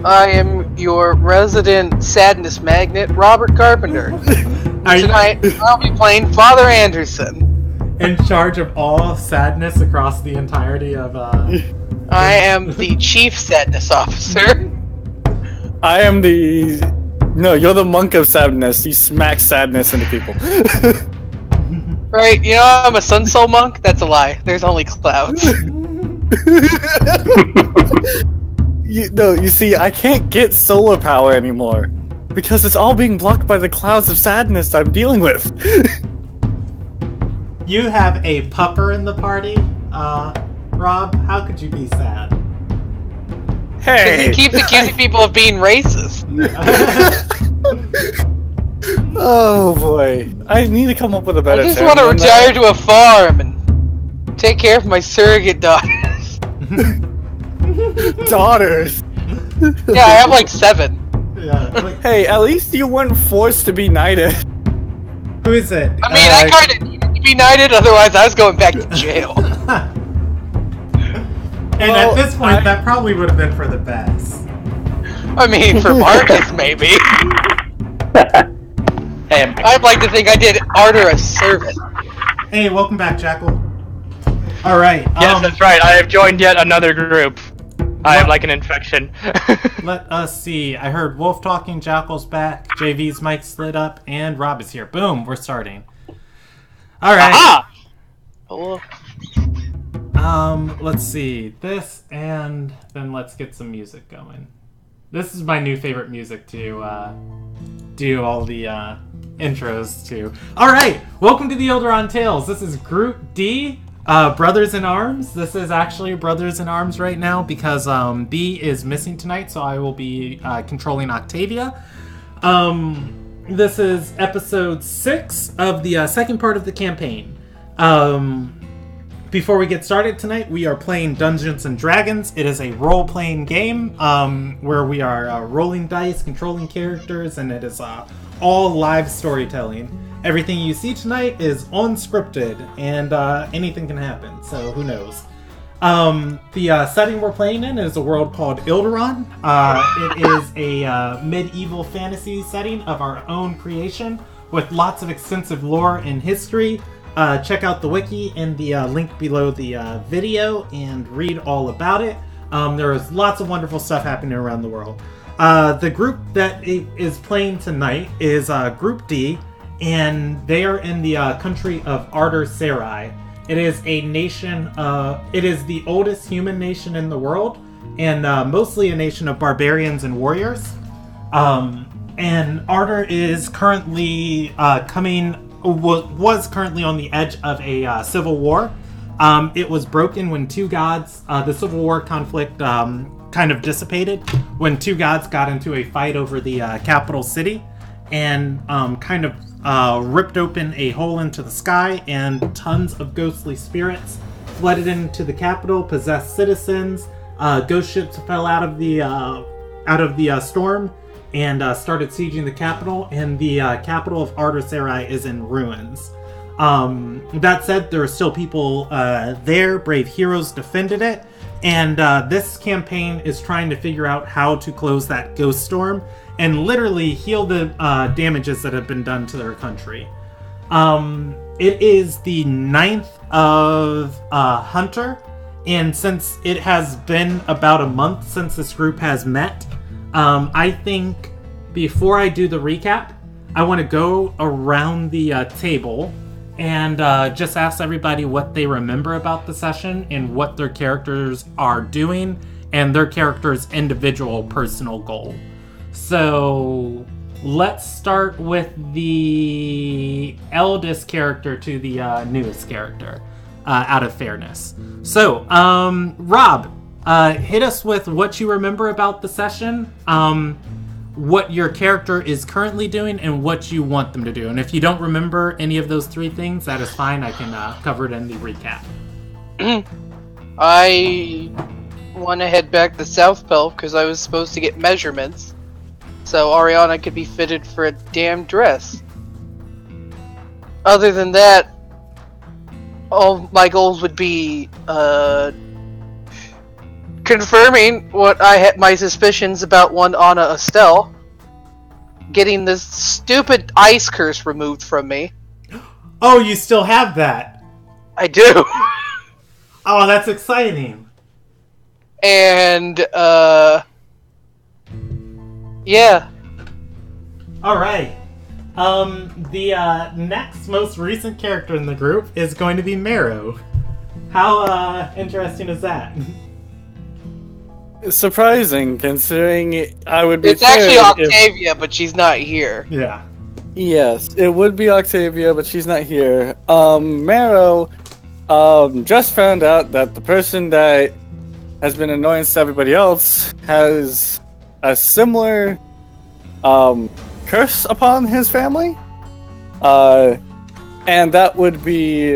I am your resident sadness magnet, Robert Carpenter. Tonight, I'll be playing Father Anderson. In charge of all sadness across the entirety of, I am the chief sadness officer. I am the... No, you're the monk of sadness. You smack sadness into people. Right, you know I'm a sun soul monk? That's a lie. There's only clouds. You see, I can't get solar power anymore. Because it's all being blocked by the clouds of sadness I'm dealing with. You have a pupper in the party, Rob. How could you be sad? Hey! He keeps accusing people of being racist. Oh boy. I need to come up with a better term. I just want to retire to a farm and take care of my surrogate daughters. Daughters? Yeah, I have like 7. Yeah, hey, at least you weren't forced to be knighted. Who is it? I mean, I kind of needed to be knighted, otherwise I was going back to jail. And at this point, that probably would have been for the best. I mean, for Marcus, maybe. Hey, I'd like to think I did Arter a service. Hey, welcome back, Jackal. Alright. Yes, that's right. I have joined yet another group. I have like an infection. Let us see. I heard Wolf talking, Jackal's back, JV's mic slid up, and Rob is here. Boom, we're starting. Alright. Aha! Oh. Let's see. This, and then let's get some music going. This is my new favorite music to do all the intros to. Alright, welcome to the Ilderon Tales. This is Group D, Brothers in Arms. This is actually Brothers in Arms right now because B is missing tonight, so I will be controlling Octavia. This is episode 6 of the second part of the campaign. Before we get started tonight, we are playing Dungeons & Dragons. It is a role-playing game where we are rolling dice, controlling characters, and it is all live storytelling. Everything you see tonight is unscripted, and anything can happen, so who knows. The setting we're playing in is a world called Ilderon. It is a medieval fantasy setting of our own creation with lots of extensive lore and history. Check out the wiki in the link below the video and read all about it. There is lots of wonderful stuff happening around the world. The group that is playing tonight is Group D, and they are in the country of Arter Sarai. It is a nation, it is the oldest human nation in the world, and mostly a nation of barbarians and warriors. And Arter is currently was currently on the edge of a civil war. It was broken when two gods, the Civil War conflict kind of dissipated when two gods got into a fight over the capital city and kind of ripped open a hole into the sky, and tons of ghostly spirits flooded into the capital, possessed citizens. Ghost ships fell out of the storm and started sieging the capital, and the capital of Arter Sarai is in ruins. That said, there are still people there. Brave heroes defended it, and this campaign is trying to figure out how to close that ghost storm and literally heal the damages that have been done to their country. It is the 9th of Hunter, and since it has been about a month since this group has met, I think before I do the recap, I want to go around the table and just ask everybody what they remember about the session and what their characters are doing and their character's individual personal goal. So let's start with the eldest character to the newest character, out of fairness. So, Rob, hit us with what you remember about the session, what your character is currently doing, and what you want them to do. And if you don't remember any of those 3 things, that is fine. I can cover it in the recap. I want to head back to South Pell because I was supposed to get measurements, so Ariana could be fitted for a damn dress. Other than that, all my goals would be confirming what I had my suspicions about one Anna Estelle. Getting this stupid ice curse removed from me. Oh, you still have that? I do. Oh, that's exciting. And, yeah. Alright. The next most recent character in the group is going to be Marrow. How, interesting is that? Surprising, considering I would be. It's actually Octavia, but she's not here. Yeah. Yes, it would be Octavia, but she's not here. Marrow, just found out that the person that has been annoyance to everybody else has a similar, curse upon his family. And that would be,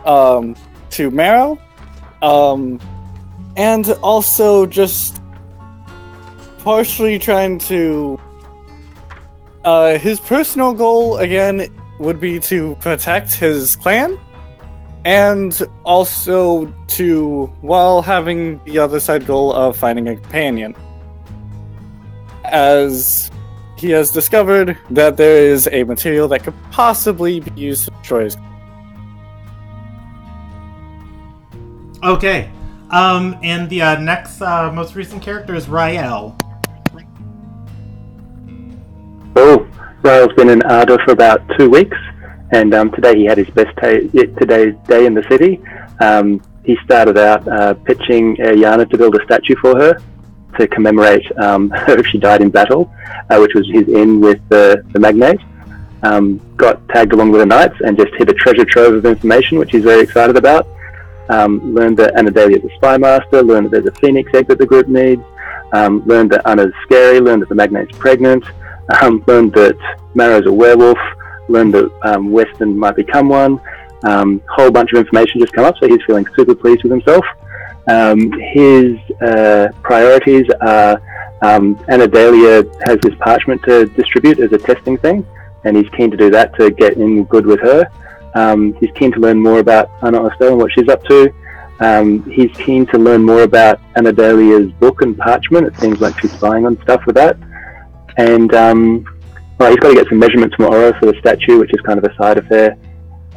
to Marrow. And also just partially trying to... his personal goal, again, would be to protect his clan. And also while having the other side goal of finding a companion. As he has discovered that there is a material that could possibly be used to destroy his... Okay. And the next most recent character is Rael. Oh, Rael's been in Ardor for about 2 weeks, and today he had his best today's day in the city. He started out pitching Yana to build a statue for her to commemorate her if she died in battle, which was his in with the magnate. Got tagged along with the knights and just hit a treasure trove of information, which he's very excited about. Learned that Anadelia is a spy master, learned that there's a phoenix egg that the group needs, learned that Anna's scary, learned that the magnate's pregnant, learned that Marrow's a werewolf, learned that Weston might become one. Whole bunch of information just come up, so he's feeling super pleased with himself. His priorities are Anadelia has this parchment to distribute as a testing thing, and he's keen to do that to get in good with her. He's keen to learn more about Anna Estelle and what she's up to. He's keen to learn more about Anadelia's book and parchment. It seems like she's spying on stuff with that. And he's got to get some measurements from Oro for the statue, which is kind of a side affair.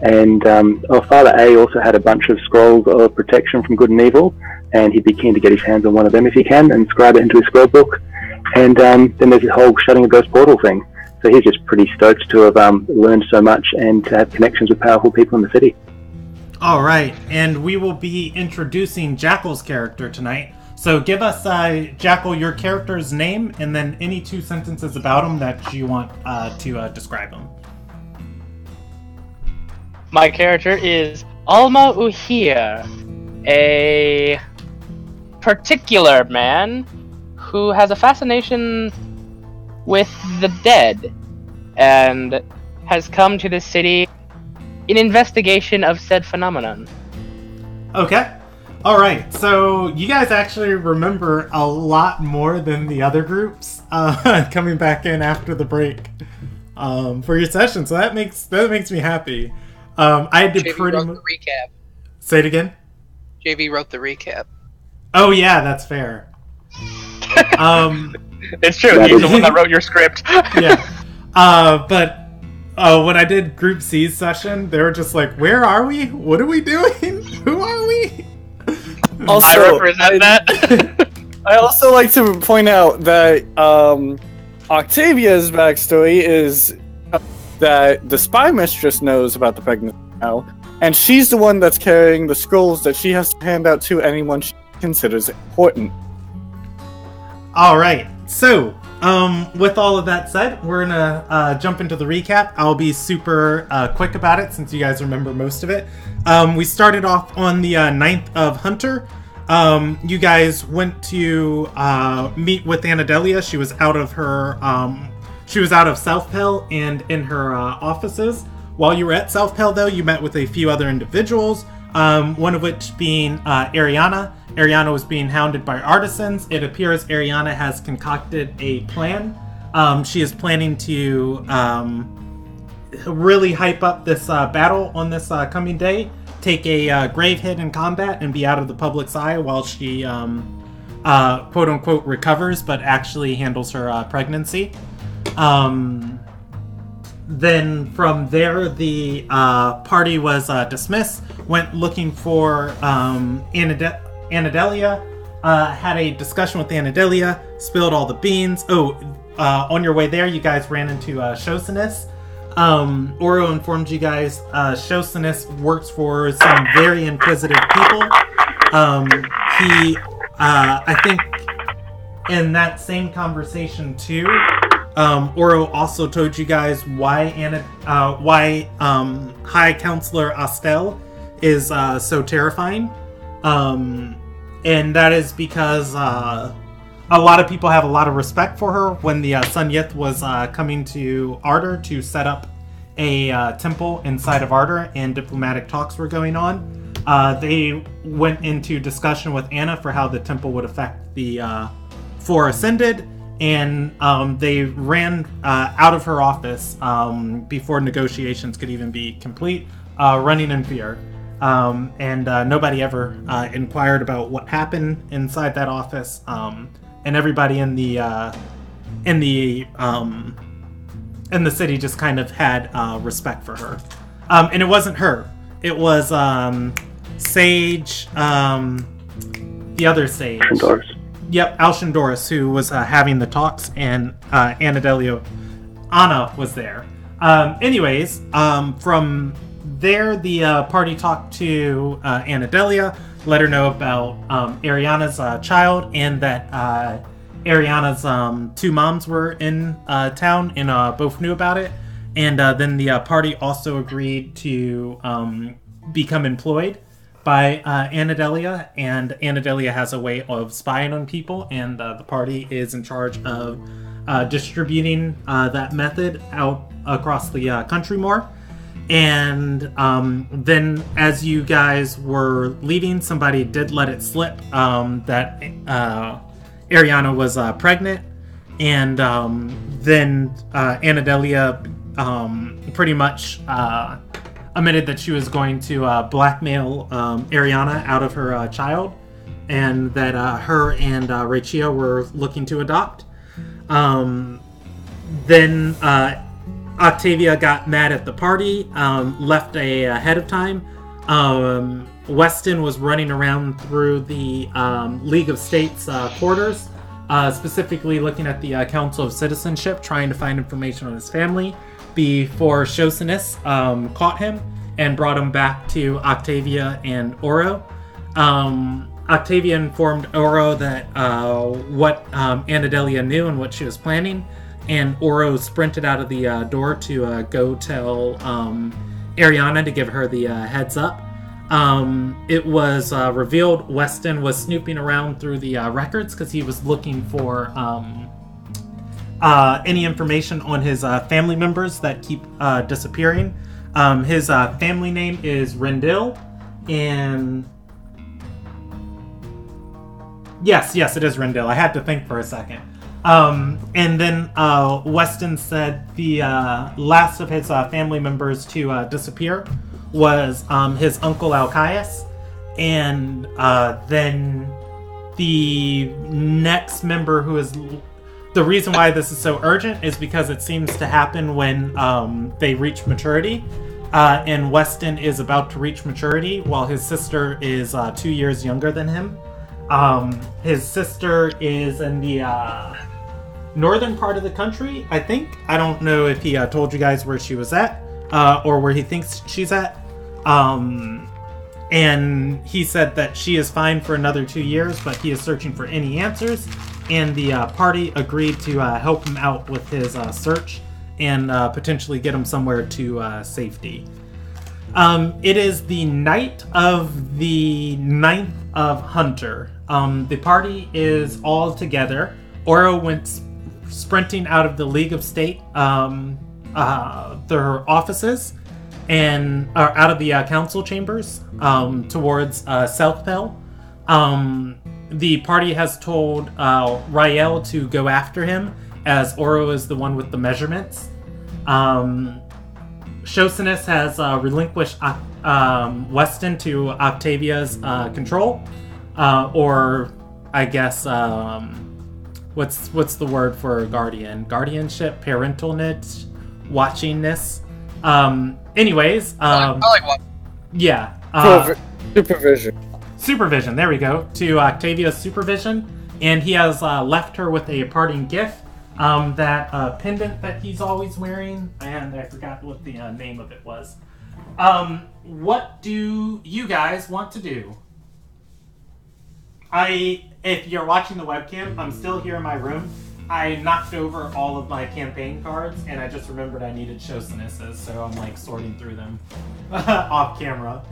And Father A also had a bunch of scrolls of protection from good and evil, and he'd be keen to get his hands on one of them if he can and scribe it into his scroll book. And then there's this whole shutting a ghost portal thing. So he's just pretty stoked to have learned so much and to have connections with powerful people in the city. All right, and we will be introducing Jackal's character tonight. So give us, Jackal, your character's name and then any 2 sentences about him that you want to describe him. My character is Alma Uhir, a particular man who has a fascination with the dead and has come to this city in investigation of said phenomenon. Okay. Alright, so you guys actually remember a lot more than the other groups coming back in after the break for your session, so that makes me happy. I did JV pretty wrote much... the recap. Say it again? JV wrote the recap. Oh yeah, that's fair. It's true, he's the one that wrote your script. Yeah. But when I did Group C's session, they were just like, where are we? What are we doing? Who are we? Also, I represent that. I also like to point out that Octavia's backstory is that the spy mistress knows about the pregnancy now, and she's the one that's carrying the scrolls that she has to hand out to anyone she considers important. Alright, so, with all of that said, we're gonna jump into the recap. I'll be super quick about it since you guys remember most of it. We started off on the 9th of Hunter. You guys went to meet with Anadelia. She was out of her, she was out of South Pell and in her offices. While you were at South Pell, though, you met with a few other individuals, one of which being Ariana. Ariana was being hounded by artisans. It appears Ariana has concocted a plan. She is planning to really hype up this battle on this coming day, take a grave hit in combat, and be out of the public's eye while she quote-unquote recovers, but actually handles her pregnancy. Then from there, the party was dismissed, went looking for Anadelia, had a discussion with Anadelia, spilled all the beans. On your way there, you guys ran into Shosinus. Oro informed you guys Shosinus works for some very inquisitive people. I think in that same conversation too, Oro also told you guys why High Counselor Astel is so terrifying. And that is because a lot of people have a lot of respect for her. When the Sun Yith was coming to Ardor to set up a temple inside of Ardor and diplomatic talks were going on, they went into discussion with Anna for how the temple would affect the Four Ascended, and they ran out of her office before negotiations could even be complete, running in fear. And nobody ever inquired about what happened inside that office. And everybody in the city just kind of had respect for her. And it wasn't her. It was Sage, the other Sage. Alshindoris. Yep, Alshindoris, who was having the talks, and Anadelia, Anna was there. Anyways, from there, the party talked to Anadelia, let her know about Ariana's child, and that Ariana's two moms were in town and both knew about it. And then the party also agreed to become employed by Anadelia, and Anadelia has a way of spying on people, and the party is in charge of distributing that method out across the country more. And then as you guys were leaving, somebody did let it slip that Ariana was pregnant, and then Anadelia pretty much admitted that she was going to blackmail Ariana out of her child, and that her and Rachia were looking to adopt. Then Octavia got mad at the party, left ahead of time. Weston was running around through the League of States quarters, specifically looking at the Council of Citizenship, trying to find information on his family, before Shosinus caught him and brought him back to Octavia and Oro. Octavia informed Oro that what Anadelia knew and what she was planning, and Oro sprinted out of the door to go tell Ariana to give her the heads up. It was revealed Weston was snooping around through the records because he was looking for any information on his family members that keep disappearing. His family name is Rendil, and yes, it is Rendil. I had to think for a second. And then Weston said the last of his family members to disappear was his uncle Alcaius, and then the next member who is... The reason why this is so urgent is because it seems to happen when they reach maturity, and Weston is about to reach maturity while his sister is 2 years younger than him. His sister is in the northern part of the country, I think. I don't know if he told you guys where she was at, or where he thinks she's at. And he said that she is fine for another 2 years, but he is searching for any answers. And the party agreed to help him out with his search and potentially get him somewhere to safety. It is the night of the 9th of Hunter. The party is all together. Oro went sprinting out of the League of State, their offices, and out of the council chambers towards South Pell. The party has told Rael to go after him, as Oro is the one with the measurements. Shosinus has relinquished Weston to Octavia's control, or I guess, what's the word for guardian? Guardianship, parentalness, watchingness. Anyways, I like one. yeah. Supervision. Supervision, there we go. To Octavia's supervision. And he has left her with a parting gift. That pendant that he's always wearing. And I forgot what the name of it was. What do you guys want to do? If you're watching the webcam, I'm still here in my room. I knocked over all of my campaign cards, and I just remembered I needed Shosanis's, so I'm like sorting through them off camera.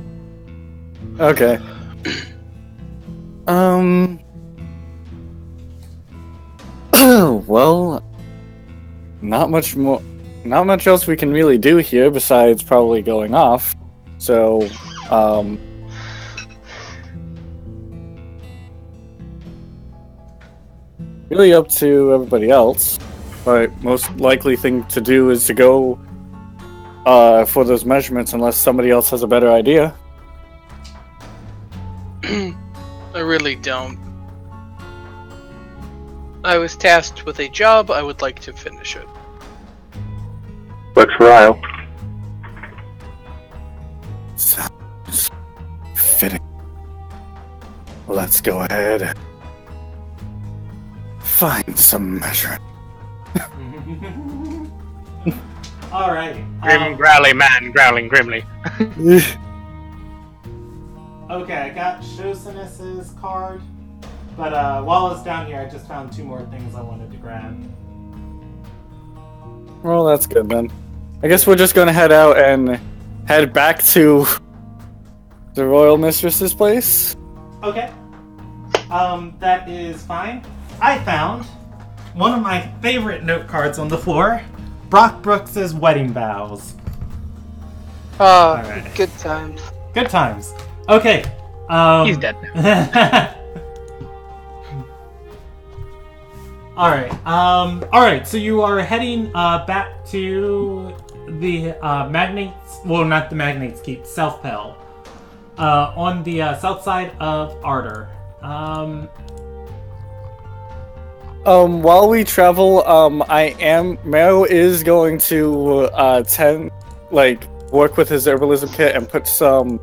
Okay. Well, not much else we can really do here besides probably going off. So, really up to everybody else. But most likely thing to do is to go for those measurements unless somebody else has a better idea. I really don't. I was tasked with a job, I would like to finish it. Works for Ryle. Sounds fitting. Let's go ahead and find some measuring. Alright. Grim, growly man, growling grimly. Okay, I got Shosanis's card. But while I was down here, I just found 2 more things I wanted to grab. Well, that's good then. I guess we're just gonna head out and head back to the Royal Mistress's place. Okay. That is fine. I found one of my favorite note cards on the floor. Brock Brooks's wedding vows. Alright. Good times. Good times. Okay. He's dead. Alright, so you are heading back to the Magnates, well, not the Magnates Keep, South Pell, on the south side of Ardor. While we travel, Mero is going to work with his herbalism kit and put some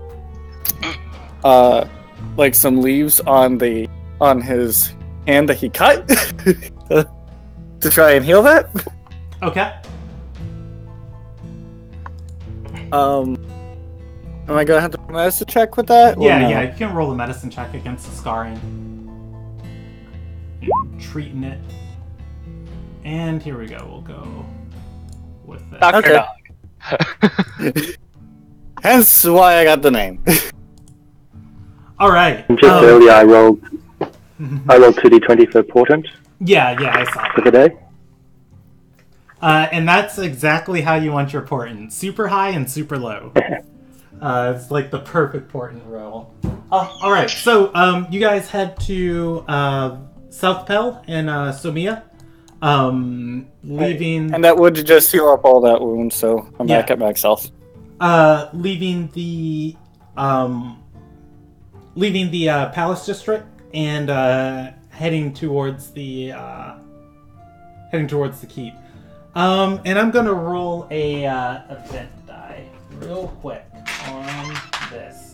some leaves on his hand that he cut to try and heal that. Okay. Am I gonna have to do a medicine check with that? Yeah, you can roll a medicine check against the scarring. Treating it. And here we go, we'll go with that. Dr. Okay. Dog. Hence why I got the name. Alright. Just earlier I rolled 2d20 for portent. Yeah, I saw for that. the day. And that's exactly how you want your portent. Super high and super low. It's like the perfect portent roll. Alright, so you guys head to South Pell and Somia. Leaving... And that would just heal up all that wound, so I'm back at max health. Leaving the Palace District and heading towards the keep. And I'm gonna roll a event die real quick on this.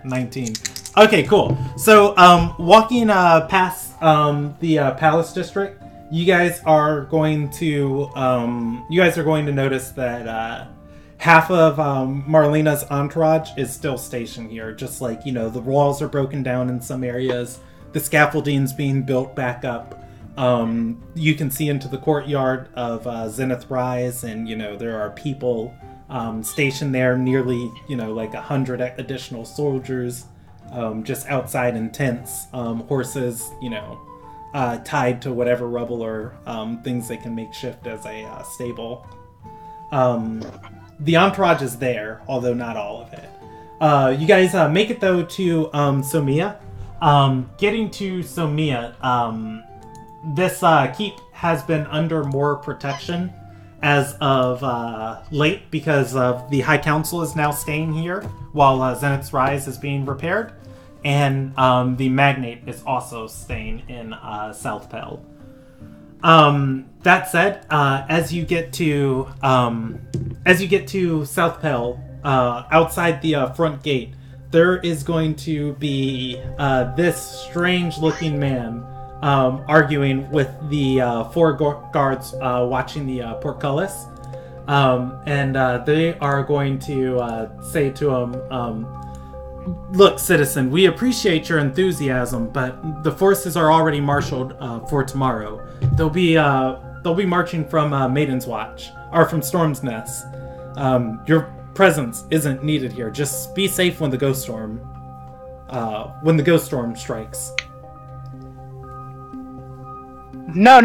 19. Okay, cool. So walking past the Palace District, you guys are going to notice that half of Marlena's entourage is still stationed here. Just like, the walls are broken down in some areas. The scaffolding's being built back up. You can see into the courtyard of Zenith Rise, and, there are people stationed there, nearly, 100 additional soldiers just outside in tents, horses, tied to whatever rubble or things they can make shift as a stable. The entourage is there, although not all of it. You guys make it, though, to Somia. Getting to Somia, this keep has been under more protection as of late because of the High Council is now staying here while Zenith's Rise is being repaired, and the Magnate is also staying in South Pell. That said, as you get to South Pell, outside the front gate, there is going to be this strange-looking man arguing with the 4 guards watching the portcullis, and they are going to say to him, "Look, citizen, we appreciate your enthusiasm, but the forces are already marshaled for tomorrow. They'll be marching from Maiden's Watch, or from Storm's Nest. Your presence isn't needed here. Just be safe when the ghost storm strikes." No.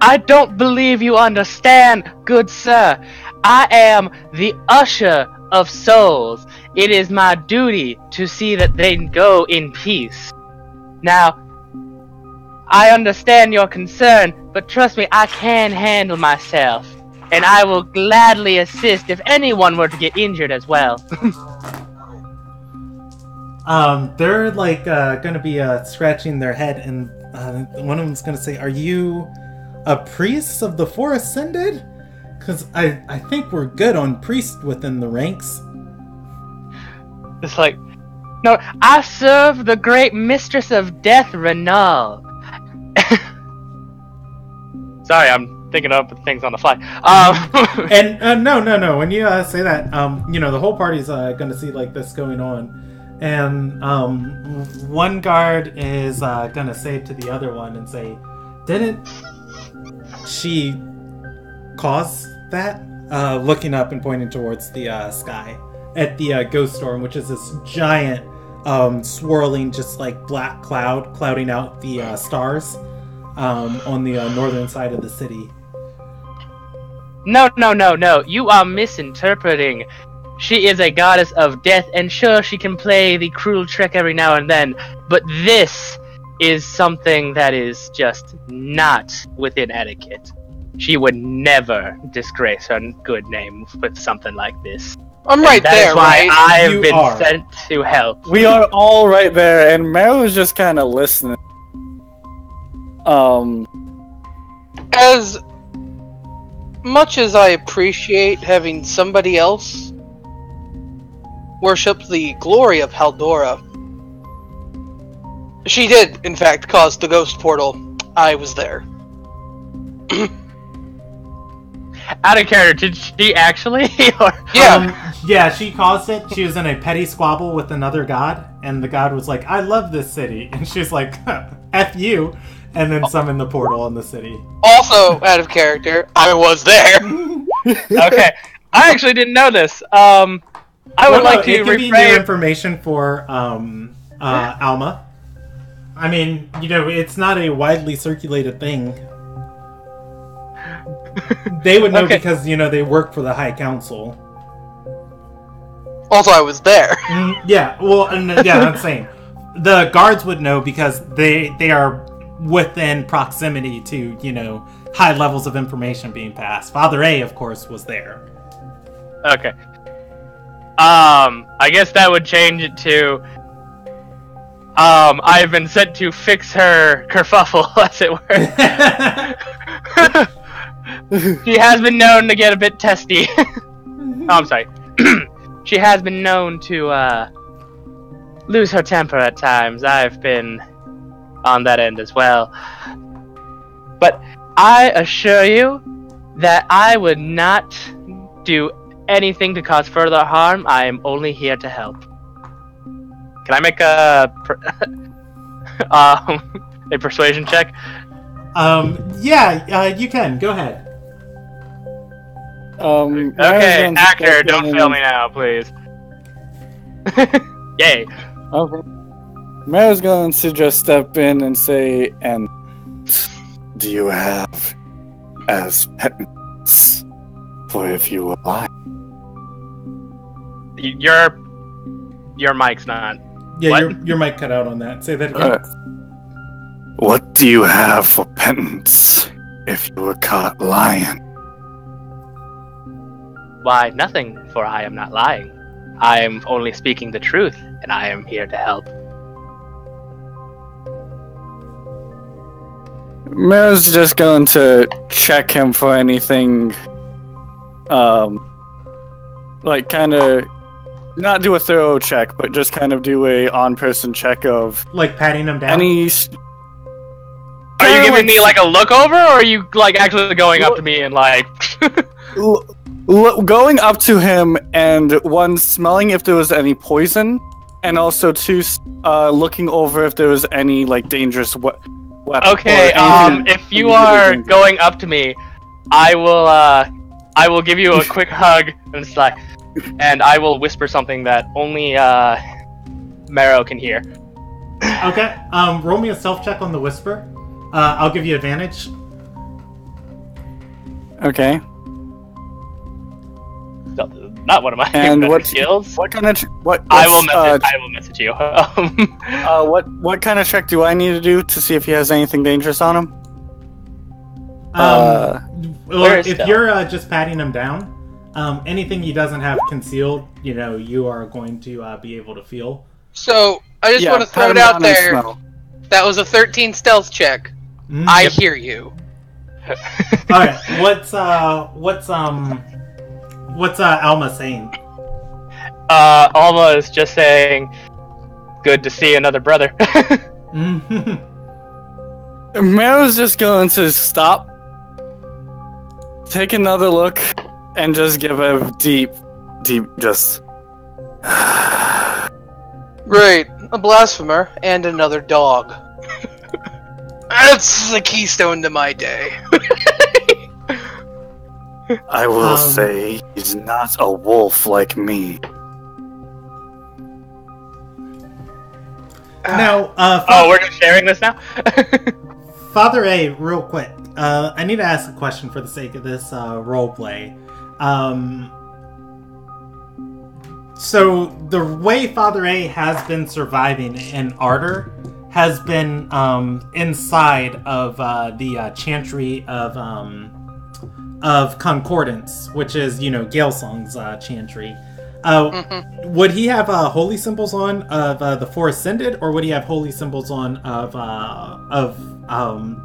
I don't believe you understand, good sir. I am the usher of souls. It is my duty to see that they go in peace. Now, I understand your concern, but trust me, I can handle myself. And I will gladly assist if anyone were to get injured as well. They're like gonna be scratching their head, and one of them's gonna say, "Are you a priest of the Four Ascended? Because I think we're good on priest within the ranks." It's like, no, I serve the great mistress of death, Renal. Sorry, I'm thinking of things on the fly. And no. When you say that, the whole party's gonna see like this going on, and one guard is gonna say to the other one and say, "Didn't she cause that?" Looking up and pointing towards the sky at the ghost storm, which is this giant swirling, just like black cloud clouding out the stars on the northern side of the city. No. You are misinterpreting. She is a goddess of death, and sure, she can play the cruel trick every now and then, but this is something that is just not within etiquette. She would never disgrace her good name with something like this. I'm right there, That's why right? I've been sent to help. We are all right there, and Meryl was just kind of listening. As much as I appreciate having somebody else worship the glory of Haldora, she did, in fact, cause the ghost portal. I was there. Out of character, did she actually? Yeah. Yeah, she caused it. She was in a petty squabble with another god, and the god was like, "I love this city," and she's like, "F you," and then summoned the portal in the city. Also, out of character, I was there. Okay, I actually didn't know this. I would like to it can be new reframe. information for Alma. I mean, it's not a widely circulated thing. They would know Okay. because they work for the High Council. Also, I was there. Yeah, well, I'm saying the guards would know because they are within proximity to high levels of information being passed. Father A, of course, was there. Okay. I guess that would change it to. I've been sent to fix her kerfuffle, as it were. She has been known to get a bit testy. I'm sorry. She has been known to lose her temper at times. I've been on that end as well. But I assure you that I would not do anything to cause further harm. I am only here to help. Can I make a persuasion check? Yeah, you can. Go ahead. Okay, actor, don't fail me now, please. Yay. Okay. Mayor's going to just step in and say, "And do you have as penance for if you were lying?" Your mic's not. Yeah, What? your mic cut out on that. Say that again. What do you have for penance if you were caught lying? Why, nothing, for I am not lying. I am only speaking the truth, and I am here to help. Mero's just going to check him for anything, like kind of not do a thorough check, but just kind of do a on-person check of Like patting him down? any. Are you giving me like a look over, or are you like actually going up to me and like? Going up to him and one, smelling if there was any poison, and also two, looking over if there was any like dangerous weapon. Okay, if you are going up to me, I will give you a quick hug and I will whisper something that only Mero can hear. Okay, roll me a stealth check on the whisper. I'll give you advantage. Okay. Not one of my And what skills. What kind of I will message you. what kind of check do I need to do to see if he has anything dangerous on him? Well, Where is if stealth? you're just patting him down, anything he doesn't have concealed, you are going to be able to feel. So, I just want to throw it out there. That was a 13 stealth check. I hear you. Alright, what's Alma saying? Alma is just saying, "Good to see another brother." Mero's just going to stop, take another look, and just give a deep, just. Great, a blasphemer and another dog. That's the keystone to my day. I will say he's not a wolf like me. Now, we're just sharing this now? Father A, real quick. I need to ask a question for the sake of this roleplay. So, the way Father A has been surviving in Ardor has been inside of the Chantry of Concordance, which is, Galesong's Chantry. Would he have holy symbols on of the Four Ascended, or would he have holy symbols on of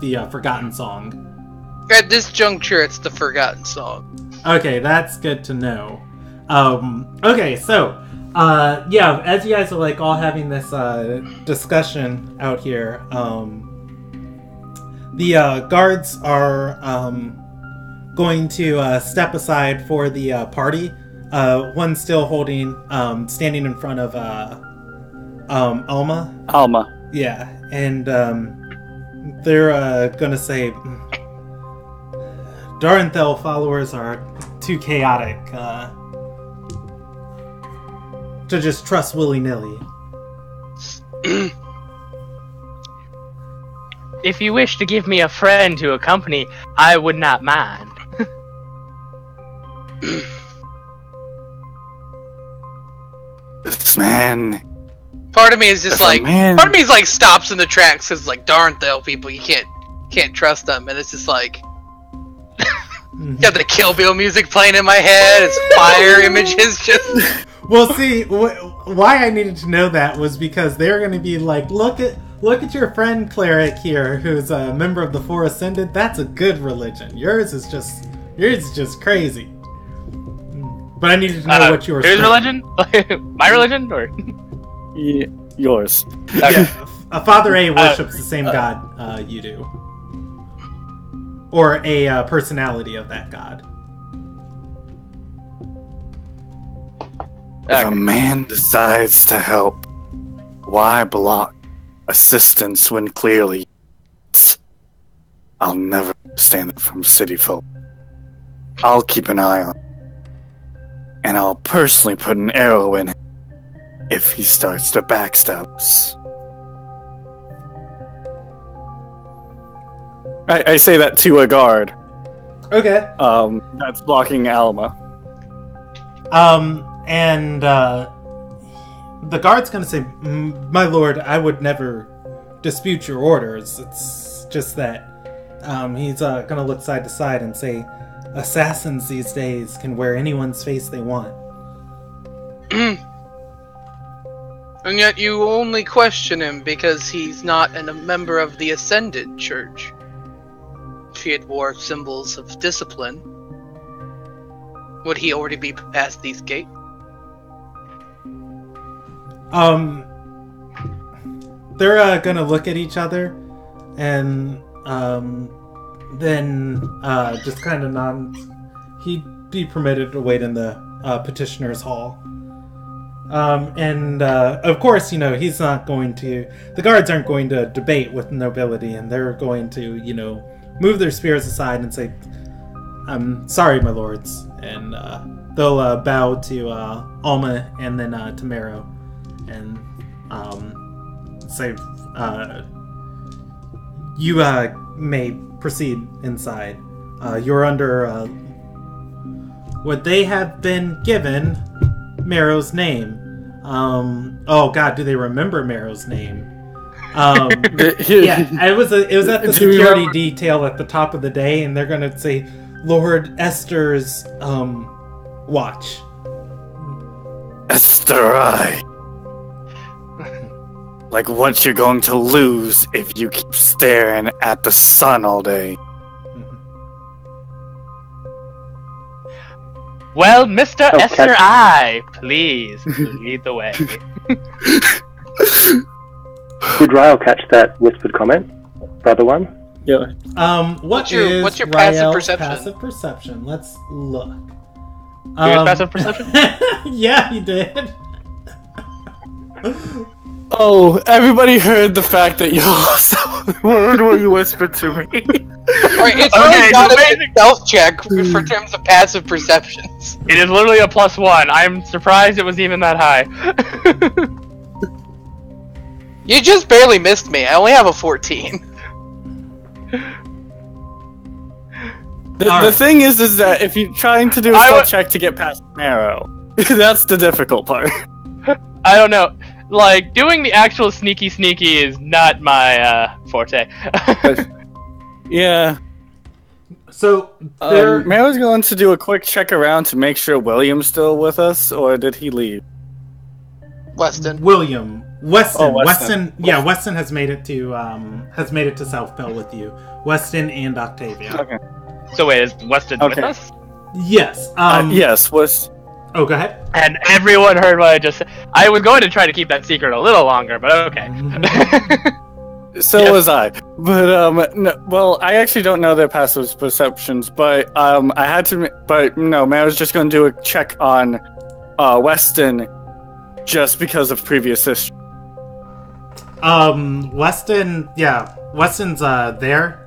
the Forgotten Song? At this juncture, it's the Forgotten Song. Okay, that's good to know. Okay, so as you guys are all having this discussion out here, the guards are going to step aside for the party. One still holding, standing in front of Alma. Alma. Yeah, and they're gonna say, Darenthel followers are too chaotic to just trust willy-nilly. If you wish to give me a friend to accompany, I would not mind. This man. Part of me is just man. part of me is stops in the tracks because Darenthel people, you can't trust them, and it's just got the Kill Bill music playing in my head. It's fire images just. Well, see, why I needed to know that was because they're going to be look at your friend cleric here, who's a member of the Four Ascended. That's a good religion. Yours is just crazy. But I needed to know what yours. Whose religion? My religion, or Yours. Yeah, Father A worships the same god you do, or a personality of that god. If a man decides to help, why block assistance when clearly I'll never stand up from city folk. I'll keep an eye on him, and I'll personally put an arrow in him if he starts to backstab us. I say that to a guard. Okay. That's blocking Alma. And the guard's gonna say, "My lord, I would never dispute your orders. It's just that," he's gonna look side to side and say, assassins these days can wear anyone's face they want. And yet you only question him because he's not a member of the Ascended Church. If he had wore symbols of discipline, would he already be past these gates? They're gonna look at each other, and then just kind of nod. He'd be permitted to wait in the petitioner's hall. Of course, he's not going to... The guards aren't going to debate with nobility, and they're going to, move their spears aside and say, "I'm sorry, my lords." And they'll bow to Alma and then to Mero, and say, "You may proceed inside. You're under what they have been given Mero's name." Oh God, do they remember Mero's name? Yeah, it was at the security detail at the top of the day, and they're gonna say, "Lord Esther's watch." Esther, like what you're going to lose if you keep staring at the sun all day. Well, Mr. Esther I, please lead the way. Did Ryle catch that whispered comment, brother one? Yeah. What's your passive perception? Passive perception. Let's look. You get passive perception? Yeah, he did. Oh, everybody heard the fact that you lost the word what you whispered to me. Alright, it's really not a stealth check for terms of passive perceptions. It is literally a +1. I'm surprised it was even that high. You just barely missed me. I only have a 14. The thing is that if you're trying to do a stealth check to get past Marrow, that's the difficult part. I don't know. Like, doing the actual sneaky is not my forte. Yeah. So, Marrow's going to do a quick check around to make sure William's still with us, or did he leave? Weston. Weston. Oh, Weston. Yeah, Weston has made it to South Pell with you. Weston and Octavia. Okay. So wait, is Weston with us? Yes. Yes. Oh, go ahead. And everyone heard what I just said. I was going to try to keep that secret a little longer, but okay. So was I. But, no, well, I actually don't know their passive perceptions, but I had to... But, no, man, I was just going to do a check on Weston just because of previous history. Weston's there.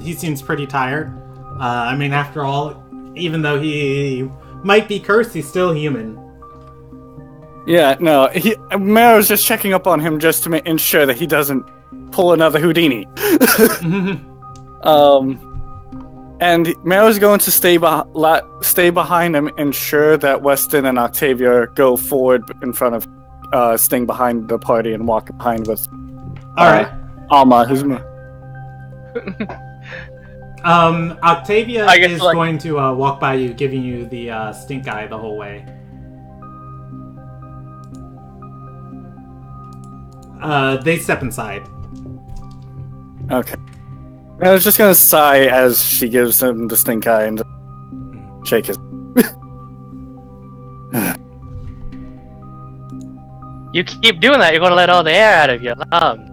He seems pretty tired. I mean, after all, even though he might be cursed, he's still human. Yeah, no, Marrow's just checking up on him just to ensure that he doesn't pull another Houdini. And Marrow's going to stay behind him, ensure that Weston and Octavia go forward in front of, staying behind the party and walk behind with. All right. Alma, who's Octavia is going to walk by you, giving you the stink eye the whole way. They step inside. Okay. I was just gonna sigh as she gives him the stink eye and shake his. You keep doing that, you're going to let all the air out of your lungs.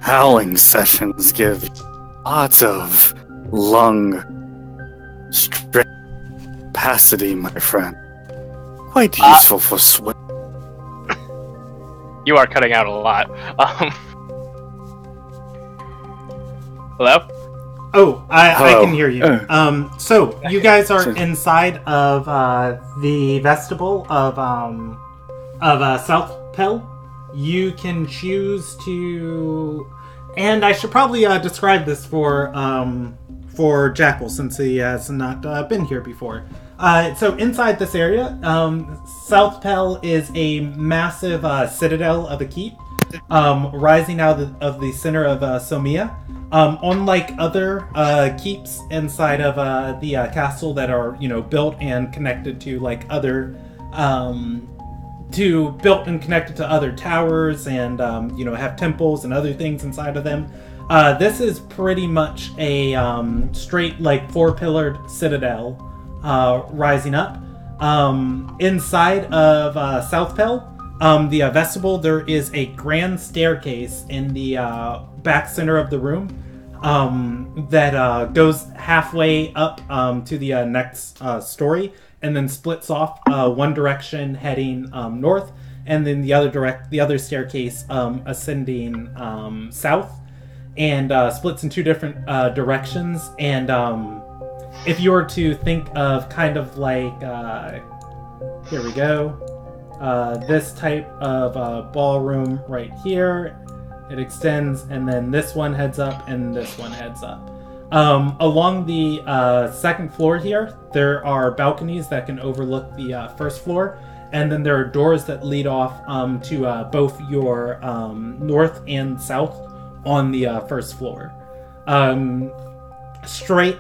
Howling sessions give lots of lung capacity, my friend. Quite useful for swim. You are cutting out a lot. Hello? Oh, I can hear you. So you guys are inside of the vestibule of South Pell. You can choose to, and I should probably describe this for Jackal since he has not been here before. So inside this area, South Pell is a massive citadel of a keep. rising out of the center of Somia. Unlike other keeps inside of the castle that are, built and connected to like other, built and connected to other towers and have temples and other things inside of them. This is pretty much a straight like four-pillared citadel rising up. Inside of Southpel, the vestibule, there is a grand staircase in the back center of the room that goes halfway up to the next story, and then splits off one direction heading north, and then the other staircase ascending south, and splits in two different directions. And if you were to think of kind of like here we go, this type of ballroom right here, it extends, and then this one heads up, and this one heads up. Along the second floor here, there are balconies that can overlook the first floor, and then there are doors that lead off to both your north and south on the first floor. Straight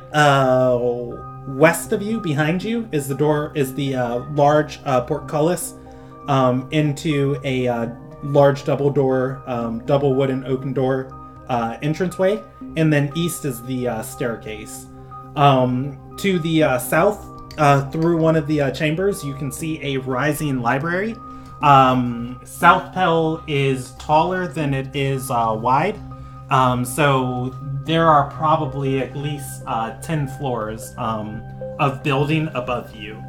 west of you, behind you, is the large portcullis into a large double wooden oaken door entranceway, and then east is the staircase. To the south, through one of the chambers, you can see a rising library. Southpel is taller than it is wide, so there are probably at least 10 floors of building above you.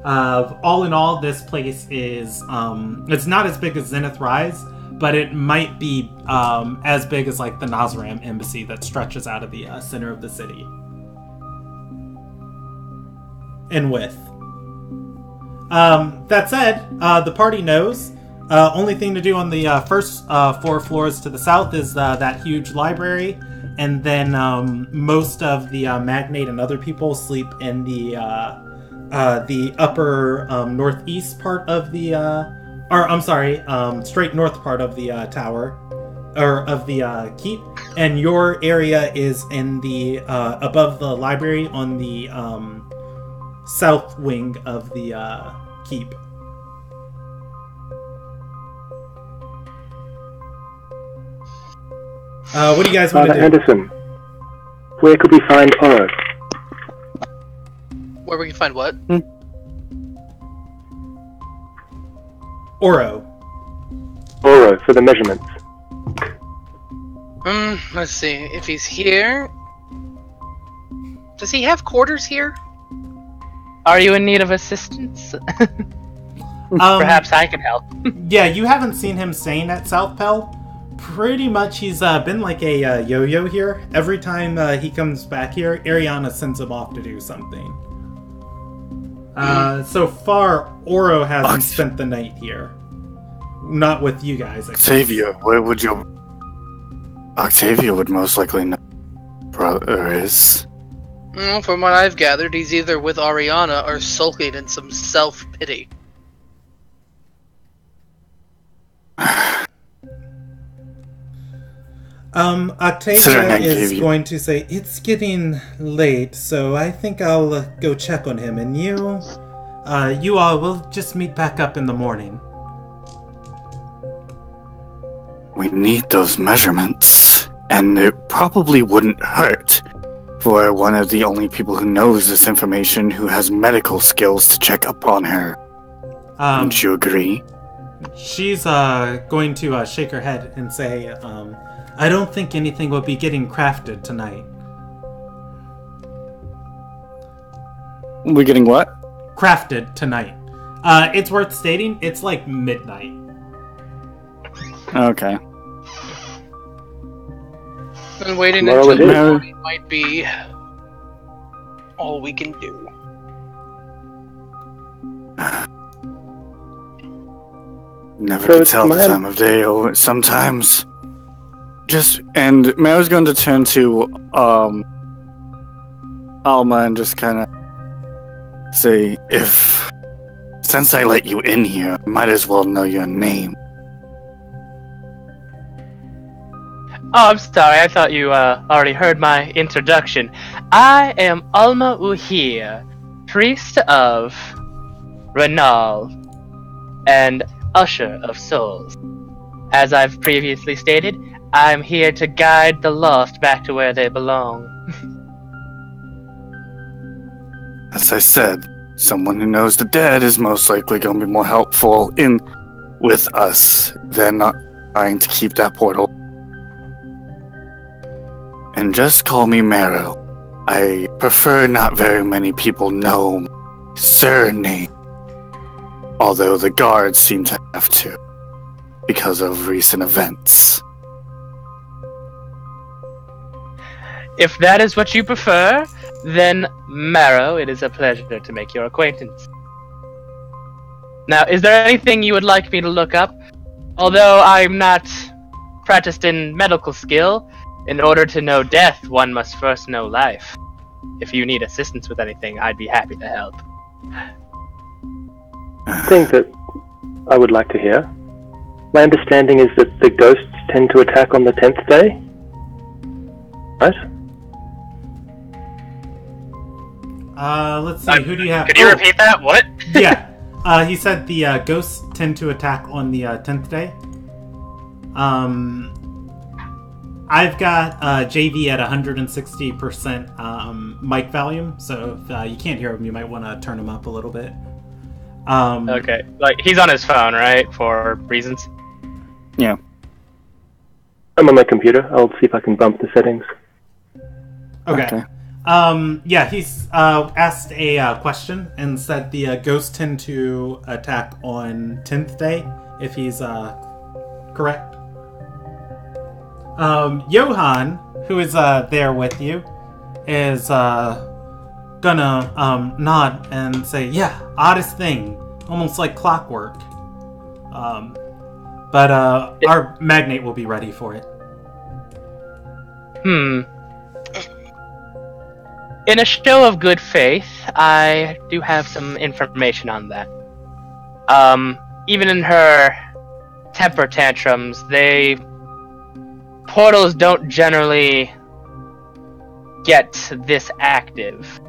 All in all, this place is it's not as big as Zenith Rise, but it might be as big as like the Nazaram embassy that stretches out of the center of the city in width. That said, the party knows. Only thing to do on the first 4 floors to the south is that huge library, and then most of the magnate and other people sleep in the upper northeast part of the, straight north part of the tower, or of the keep, and your area is in the above the library on the south wing of the keep. What do you guys want to do? Anderson, where could we find Oro? Where we can find what? Oro For the measurements. Let's see. If he's here... Does he have quarters here? Are you in need of assistance? Perhaps I can help. Yeah, you haven't seen him staying at Southpel. Pretty much he's been like a yo-yo here. Every time he comes back here, Ariana sends him off to do something. So far, Oro hasn't spent the night here. Not with you guys. Octavia, where would you... Octavia would most likely know brother is. From what I've gathered, he's either with Ariana or sulking in some self-pity. Octavia is going to say, it's getting late, so I think I'll go check on him, and you all will just meet back up in the morning. We need those measurements, and it probably wouldn't hurt for one of the only people who knows this information who has medical skills to check up on her. Don't you agree? She's going to shake her head and say, I don't think anything will be getting crafted tonight. We're getting what? Crafted tonight. It's worth stating, it's like midnight. Okay. And waiting until the morning might be all we can do. Never can tell the time of day, or sometimes... And Mary's going to turn to Alma and just kind of say, since I let you in here, I might as well know your name. Oh, I'm sorry. I thought you already heard my introduction. I am Alma Uhir, priest of Renal and Usher of Souls. As I've previously stated, I'm here to guide the lost back to where they belong. As I said, someone who knows the dead is most likely going to be more helpful with us than not trying to keep that portal. And just call me Marrow. I prefer not very many people know my surname, although the guards seem to have to, because of recent events. If that is what you prefer, then Marrow, it is a pleasure to make your acquaintance. Now, is there anything you would like me to look up? Although I'm not practiced in medical skill, in order to know death, one must first know life. If you need assistance with anything, I'd be happy to help. Thing that I would like to hear. My understanding is that the ghosts tend to attack on the 10th day? Right? Let's see, who do you have? Could you repeat that? What? Yeah. He said the ghosts tend to attack on the 10th day. I've got JV at 160% mic volume, so if you can't hear him, you might want to turn him up a little bit. Okay, like he's on his phone, right? For reasons. Yeah. I'm on my computer. I'll see if I can bump the settings. Okay. Yeah, he's asked a question and said the ghosts tend to attack on 10th day, if he's correct. Johan, who is there with you, is gonna nod and say, yeah, oddest thing, almost like clockwork. But our magnate will be ready for it. In a show of good faith, I do have some information on that. Even in her temper tantrums, portals don't generally get this active.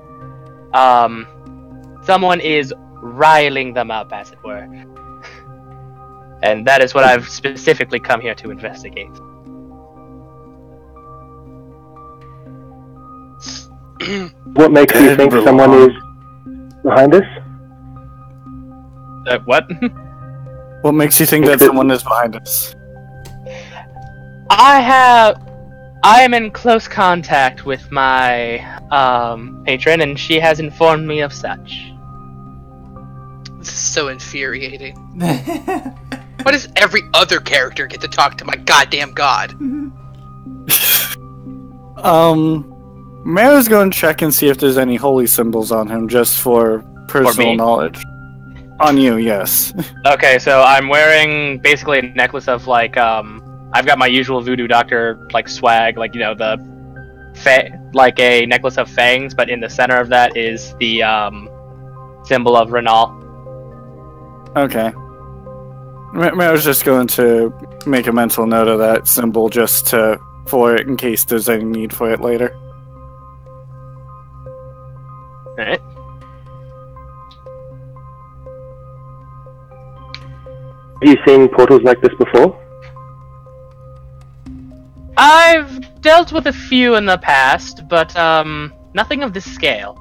Someone is riling them up, as it were. And that is what I've specifically come here to investigate. What makes you think someone is behind us? What? What makes you think that someone is behind us? I am in close contact with my patron, and she has informed me of such. This is so infuriating. Why does every other character get to talk to my goddamn god? Mayor's going to check and see if there's any holy symbols on him, just for personal knowledge. On you, yes. Okay, so I'm wearing basically a necklace of like I've got my usual voodoo doctor like swag, like like a necklace of fangs, but in the center of that is the symbol of Renal. Okay. Mayor's just going to make a mental note of that symbol just for it in case there's any need for it later. Alright. Have you seen portals like this before? I've dealt with a few in the past, but nothing of this scale.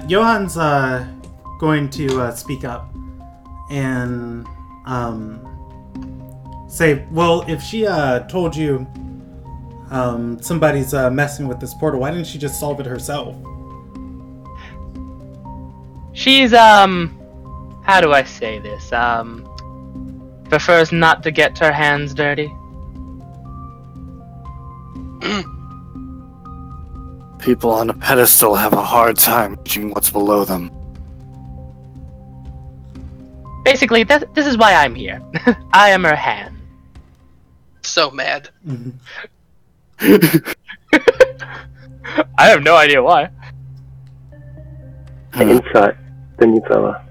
Johan's going to speak up and say, well, if she told you somebody's messing with this portal, why didn't she just solve it herself? She's, how do I say this? Prefers not to get her hands dirty. People on a pedestal have a hard time reaching what's below them. Basically, this is why I'm here. I am her hand. So mad. I have no idea why. Insight, the new fella.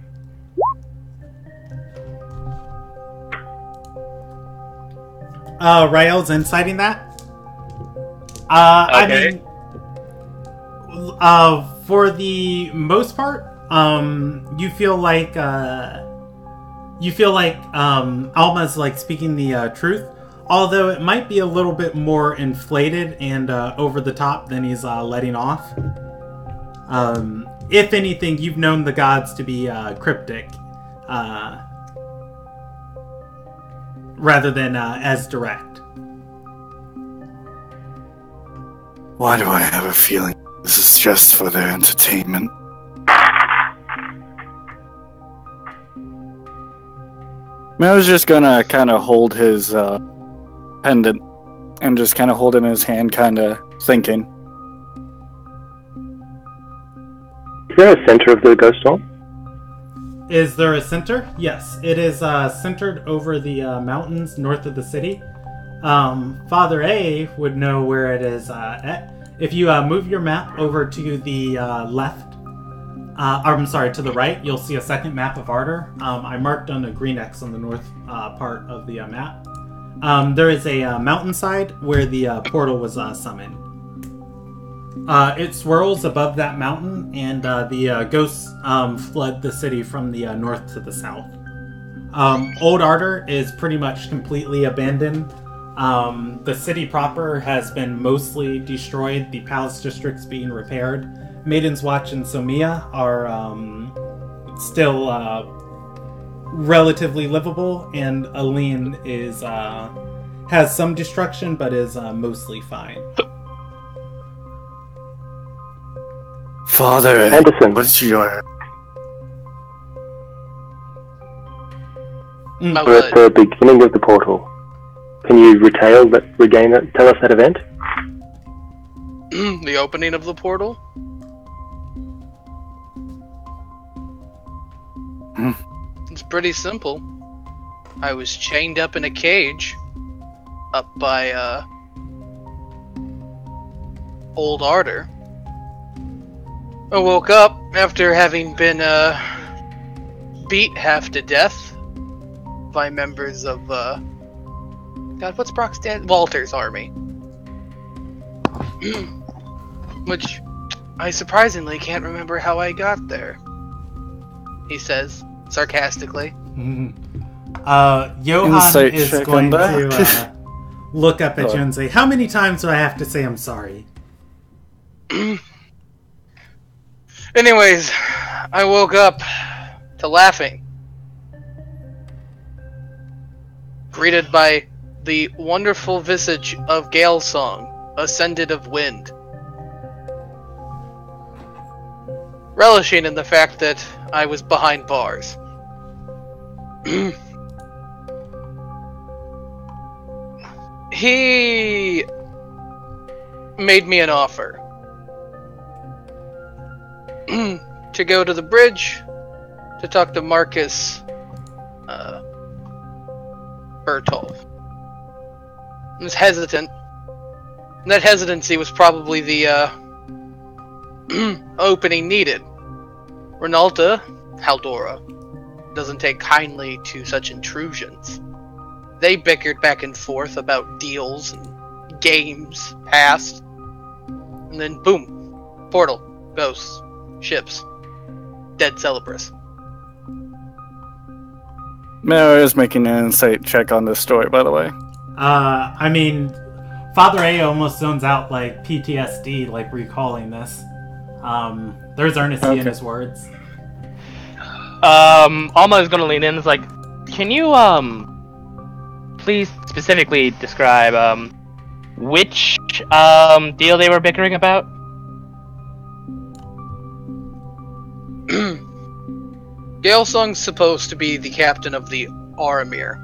Rael's inciting that. I Okay. mean, for the most part, you feel like Alma's like speaking the truth, although it might be a little bit more inflated and over the top than he's letting off. If anything, you've known the gods to be cryptic, rather than as direct. Why do I have a feeling this is just for their entertainment? I was just gonna kind of hold his pendant and just kind of hold it in his hand, kind of thinking. Is there a center of the ghost hall? Is there a center? Yes, it is centered over the mountains north of the city. Father A would know where it is at. If you move your map over to the left, to the right, you'll see a second map of Ardor. I marked on a green X on the north part of the map. There is a mountainside where the portal was summoned. It swirls above that mountain, and the ghosts flood the city from the north to the south. Old Ardor is pretty much completely abandoned. The city proper has been mostly destroyed, the palace district's being repaired. Maiden's Watch and Somia are still relatively livable, and Aline is has some destruction, but is mostly fine. Father, Anderson. what's your... My We're at what? the beginning of the portal. Can you tell us that event? The opening of the portal? It's pretty simple. I was chained up in a cage up by Old Ardor. I woke up after having been beat half to death by members of God, what's Brock's dad? Walter's army. Which I surprisingly can't remember how I got there. He says, sarcastically. Johan Insight is check going on that. to look up at you and say, how many times do I have to say I'm sorry? Anyways, I woke up to laughing. Greeted by the wonderful visage of Galesong, ascended of wind. Relishing in the fact that I was behind bars. He made me an offer to go to the bridge to talk to Marcus Bertolf. I was hesitant. And that hesitancy was probably the opening needed. Renalta, Haldora, doesn't take kindly to such intrusions. They bickered back and forth about deals and games past. And then boom, portal, ghosts, ships, dead Celebrus. Mara is making an insight check on this story, by the way. I mean, Father A almost zones out like PTSD, like recalling this. There's earnesty in his words. Alma is gonna lean in. It's like, can you please specifically describe which deal they were bickering about? Galesong's supposed to be the captain of the Aramir.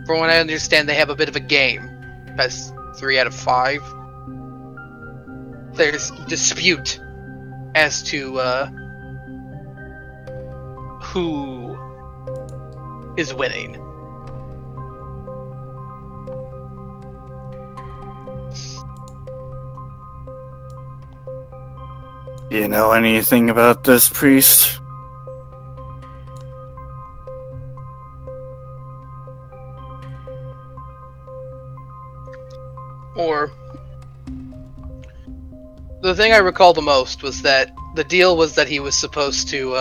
From what I understand, they have a bit of a game. That's 3 out of 5. There's dispute as to who is winning. You know anything about this priest? thing I recall the most was that the deal was that he was supposed to,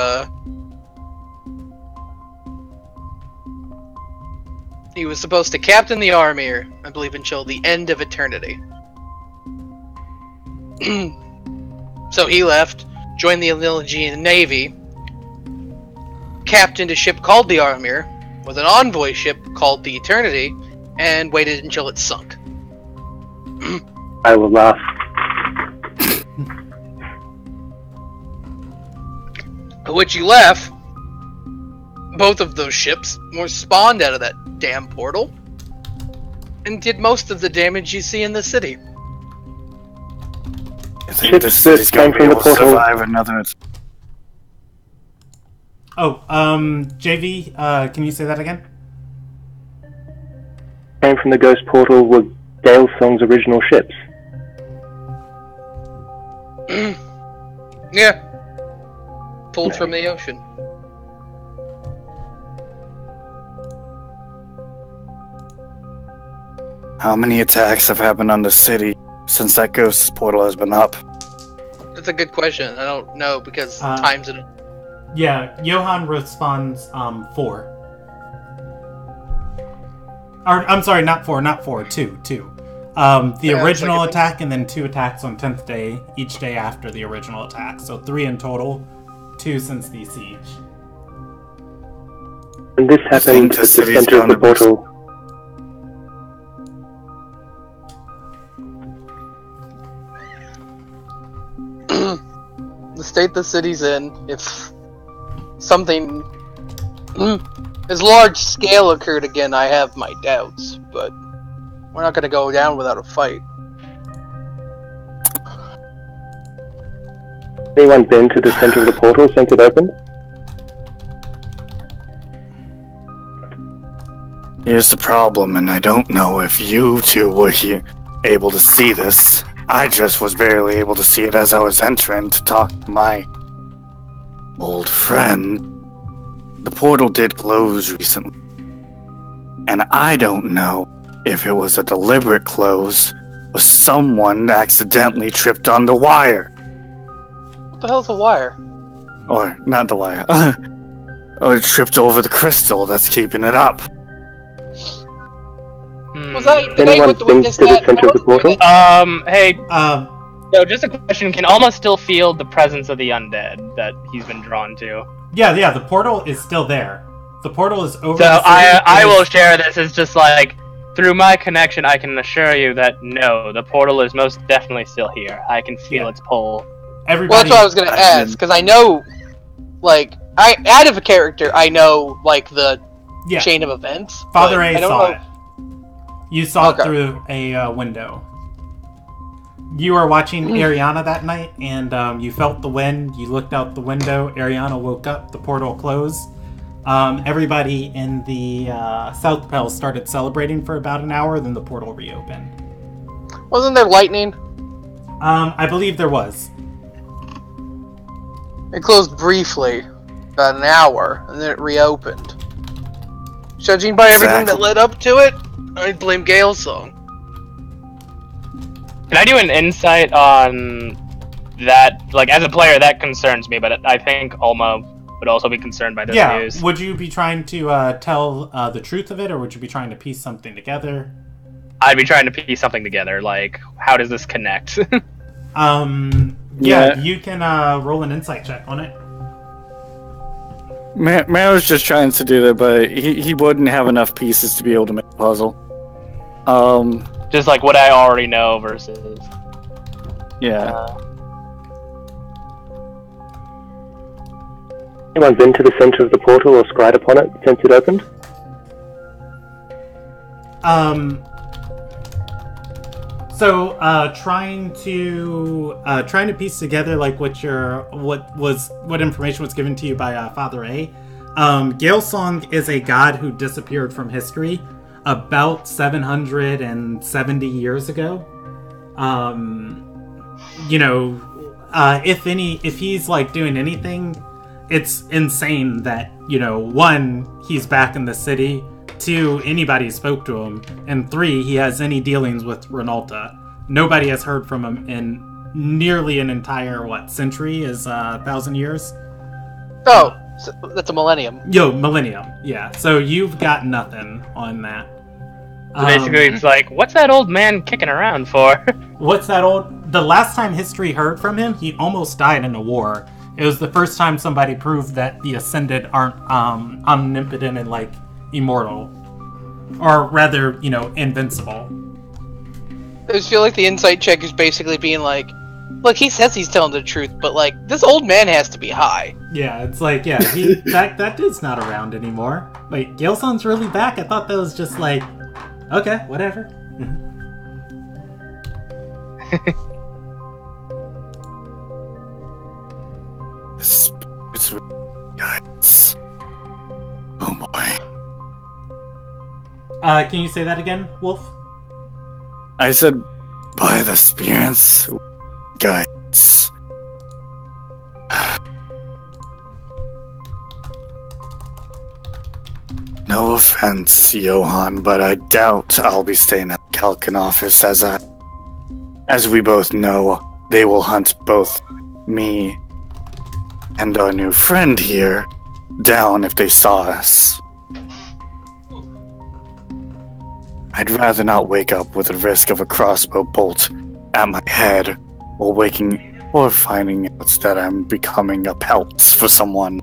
captain the army, I believe, until the end of eternity. So he left, joined the Ilderon Navy, captained a ship called the Armir, with an envoy ship called the Eternity, and waited until it sunk. I will laugh. Which you laugh. Both of those ships were spawned out of that damn portal, and did most of the damage you see in the city. I think this city's came gonna be from the able to portal. survive another. Oh, JV, can you say that again? Came from the ghost portal with Gale Song's original ships. Yeah. Pulled from the ocean. How many attacks have happened on the city since that ghost portal has been up? That's a good question. I don't know, because times it. Yeah, Johan responds 4. Or, I'm sorry, not 4, 2. The Yeah, original like attack and then 2 attacks on 10th day, each day after the original attack. So 3 in total, 2 since the siege. And this happened at the center of the portal. The state the city's in, if something as large scale occurred again, I have my doubts, but we're not going to go down without a fight. Anyone been to the center of the portal since it opened? Here's the problem, and I don't know if you two were here able to see this. I just was barely able to see it as I was entering to talk to my old friend. The portal did close recently, and I don't know if it was a deliberate close or someone accidentally tripped on the wire. What the hell's a wire? Or, not the wire. Or tripped over the crystal that's keeping it up. Was that the Anyone with the been to the center of the portal? Hey, Um, no, just a question. Can Alma still feel the presence of the undead that he's been drawn to? yeah, the portal is still there. The portal is over. So the city. I will share this as just like, through my connection, I can assure you that no, the portal is most definitely still here. I can feel its pull. Everybody. Well, that's what I was going to ask, because I know, like, out of a character, I know, like, the Yeah. chain of events. Father but A I don't saw know. it. You saw Okay. it through a window. You were watching Ariana that night, and you felt the wind. You looked out the window. Ariana woke up. The portal closed. Everybody in the South Pell started celebrating for about an hour. Then the portal reopened. Wasn't there lightning? I believe there was. It closed briefly, about an hour, and then it reopened. Judging by everything that led up to it, I'd blame Gale's song. Can I do an insight on that? Like, as a player, that concerns me, but I think Alma would also be concerned by this news. Would you be trying to tell the truth of it, or would you be trying to piece something together? I'd be trying to piece something together, like, how does this connect? Yeah, you can roll an insight check on it. Man was just trying to do that, but he wouldn't have enough pieces to be able to make a puzzle. Just like what I already know versus... Yeah. Anyone been to the center of the portal or scryed upon it since it opened? So, trying to piece together like what information was given to you by Father A. Gale Song is a god who disappeared from history about 770 years ago. If he's like doing anything, it's insane that, 1, he's back in the city, 2, anybody spoke to him, and 3, he has any dealings with Renalta. Nobody has heard from him in nearly an entire, century is 1,000 years? Oh, so that's a millennium. Millennium, yeah. So you've got nothing on that. So basically, it's like, what's that old man kicking around for? What's that old... The last time history heard from him, he almost died in a war. It was the first time somebody proved that the Ascended aren't omnipotent and, immortal. Or rather, invincible. I just feel like the insight check is basically being like, look, he says he's telling the truth, but, this old man has to be high. Yeah, it's like, yeah, that dude's not around anymore. Wait, Gilson's really back? I thought that was just okay, whatever. It's guys. Oh boy. Can you say that again, Wolf? I said, by the spirits, guys. No offense, Johan, but I doubt I'll be staying at the Kalkin office as we both know, they will hunt both me and our new friend here down if they saw us. I'd rather not wake up with the risk of a crossbow bolt at my head or finding out that I'm becoming a pelt for someone.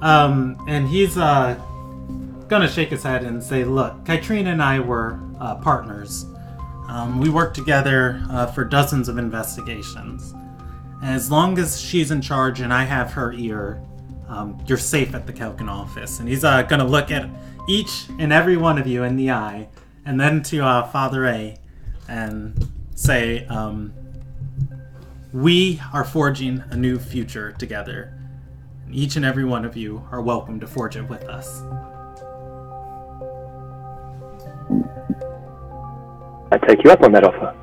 And he's gonna shake his head and say, look, Kytrina and I were partners. We worked together for dozens of investigations. And as long as she's in charge and I have her ear, you're safe at the Kelkin office. And he's gonna look at each and every one of you in the eye, and then to Father A, and say, we are forging a new future together. And each and every one of you are welcome to forge it with us. I take you up on that offer.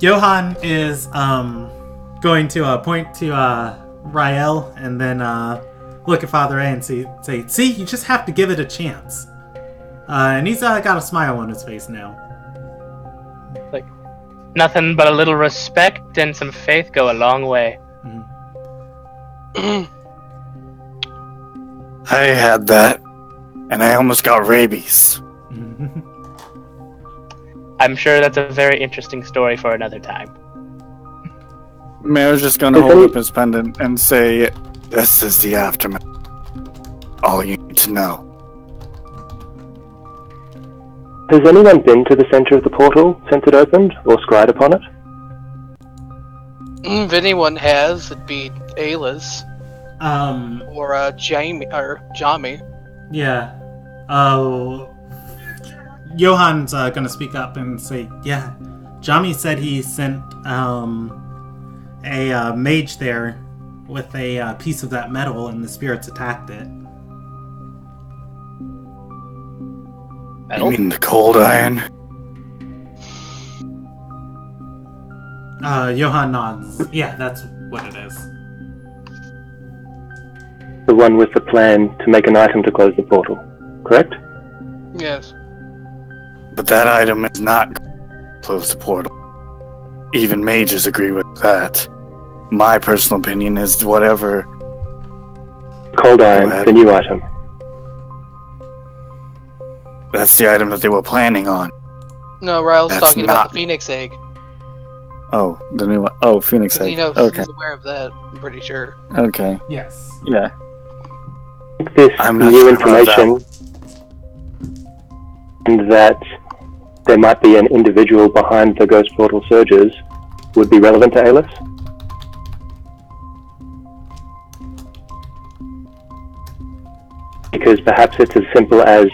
Johan is going to point to Rael and then look at Father A and say, see, you just have to give it a chance. And he's got a smile on his face now. Like, nothing but a little respect and some faith go a long way. I had that, and I almost got rabies. I'm sure that's a very interesting story for another time. Mayor's just gonna hold up his pendant and say, this is the aftermath. All you need to know. Has anyone been to the center of the portal since it opened, or scryed upon it? If anyone has, it'd be Ayla's. Or Jami. Yeah. Johan's gonna speak up and say, yeah, Jami said he sent a mage there with a piece of that metal and the spirits attacked it. You mean the cold iron? Johan nods. Yeah, that's what it is. The one with the plan to make an item to close the portal, correct? Yes. But that item is not close the portal. Even mages agree with that. My personal opinion is whatever... Cold iron, the new item. That's the item that they were planning on. No, Ryle's That's talking about not- the Phoenix Egg. Oh, the new one. Oh, Phoenix Egg. Okay. He's aware of that, I'm pretty sure. Okay. Yes. Yeah. This I'm not new sure about information, and that there might be an individual behind the ghost portal surges, would be relevant to Alice? Because perhaps it's as simple as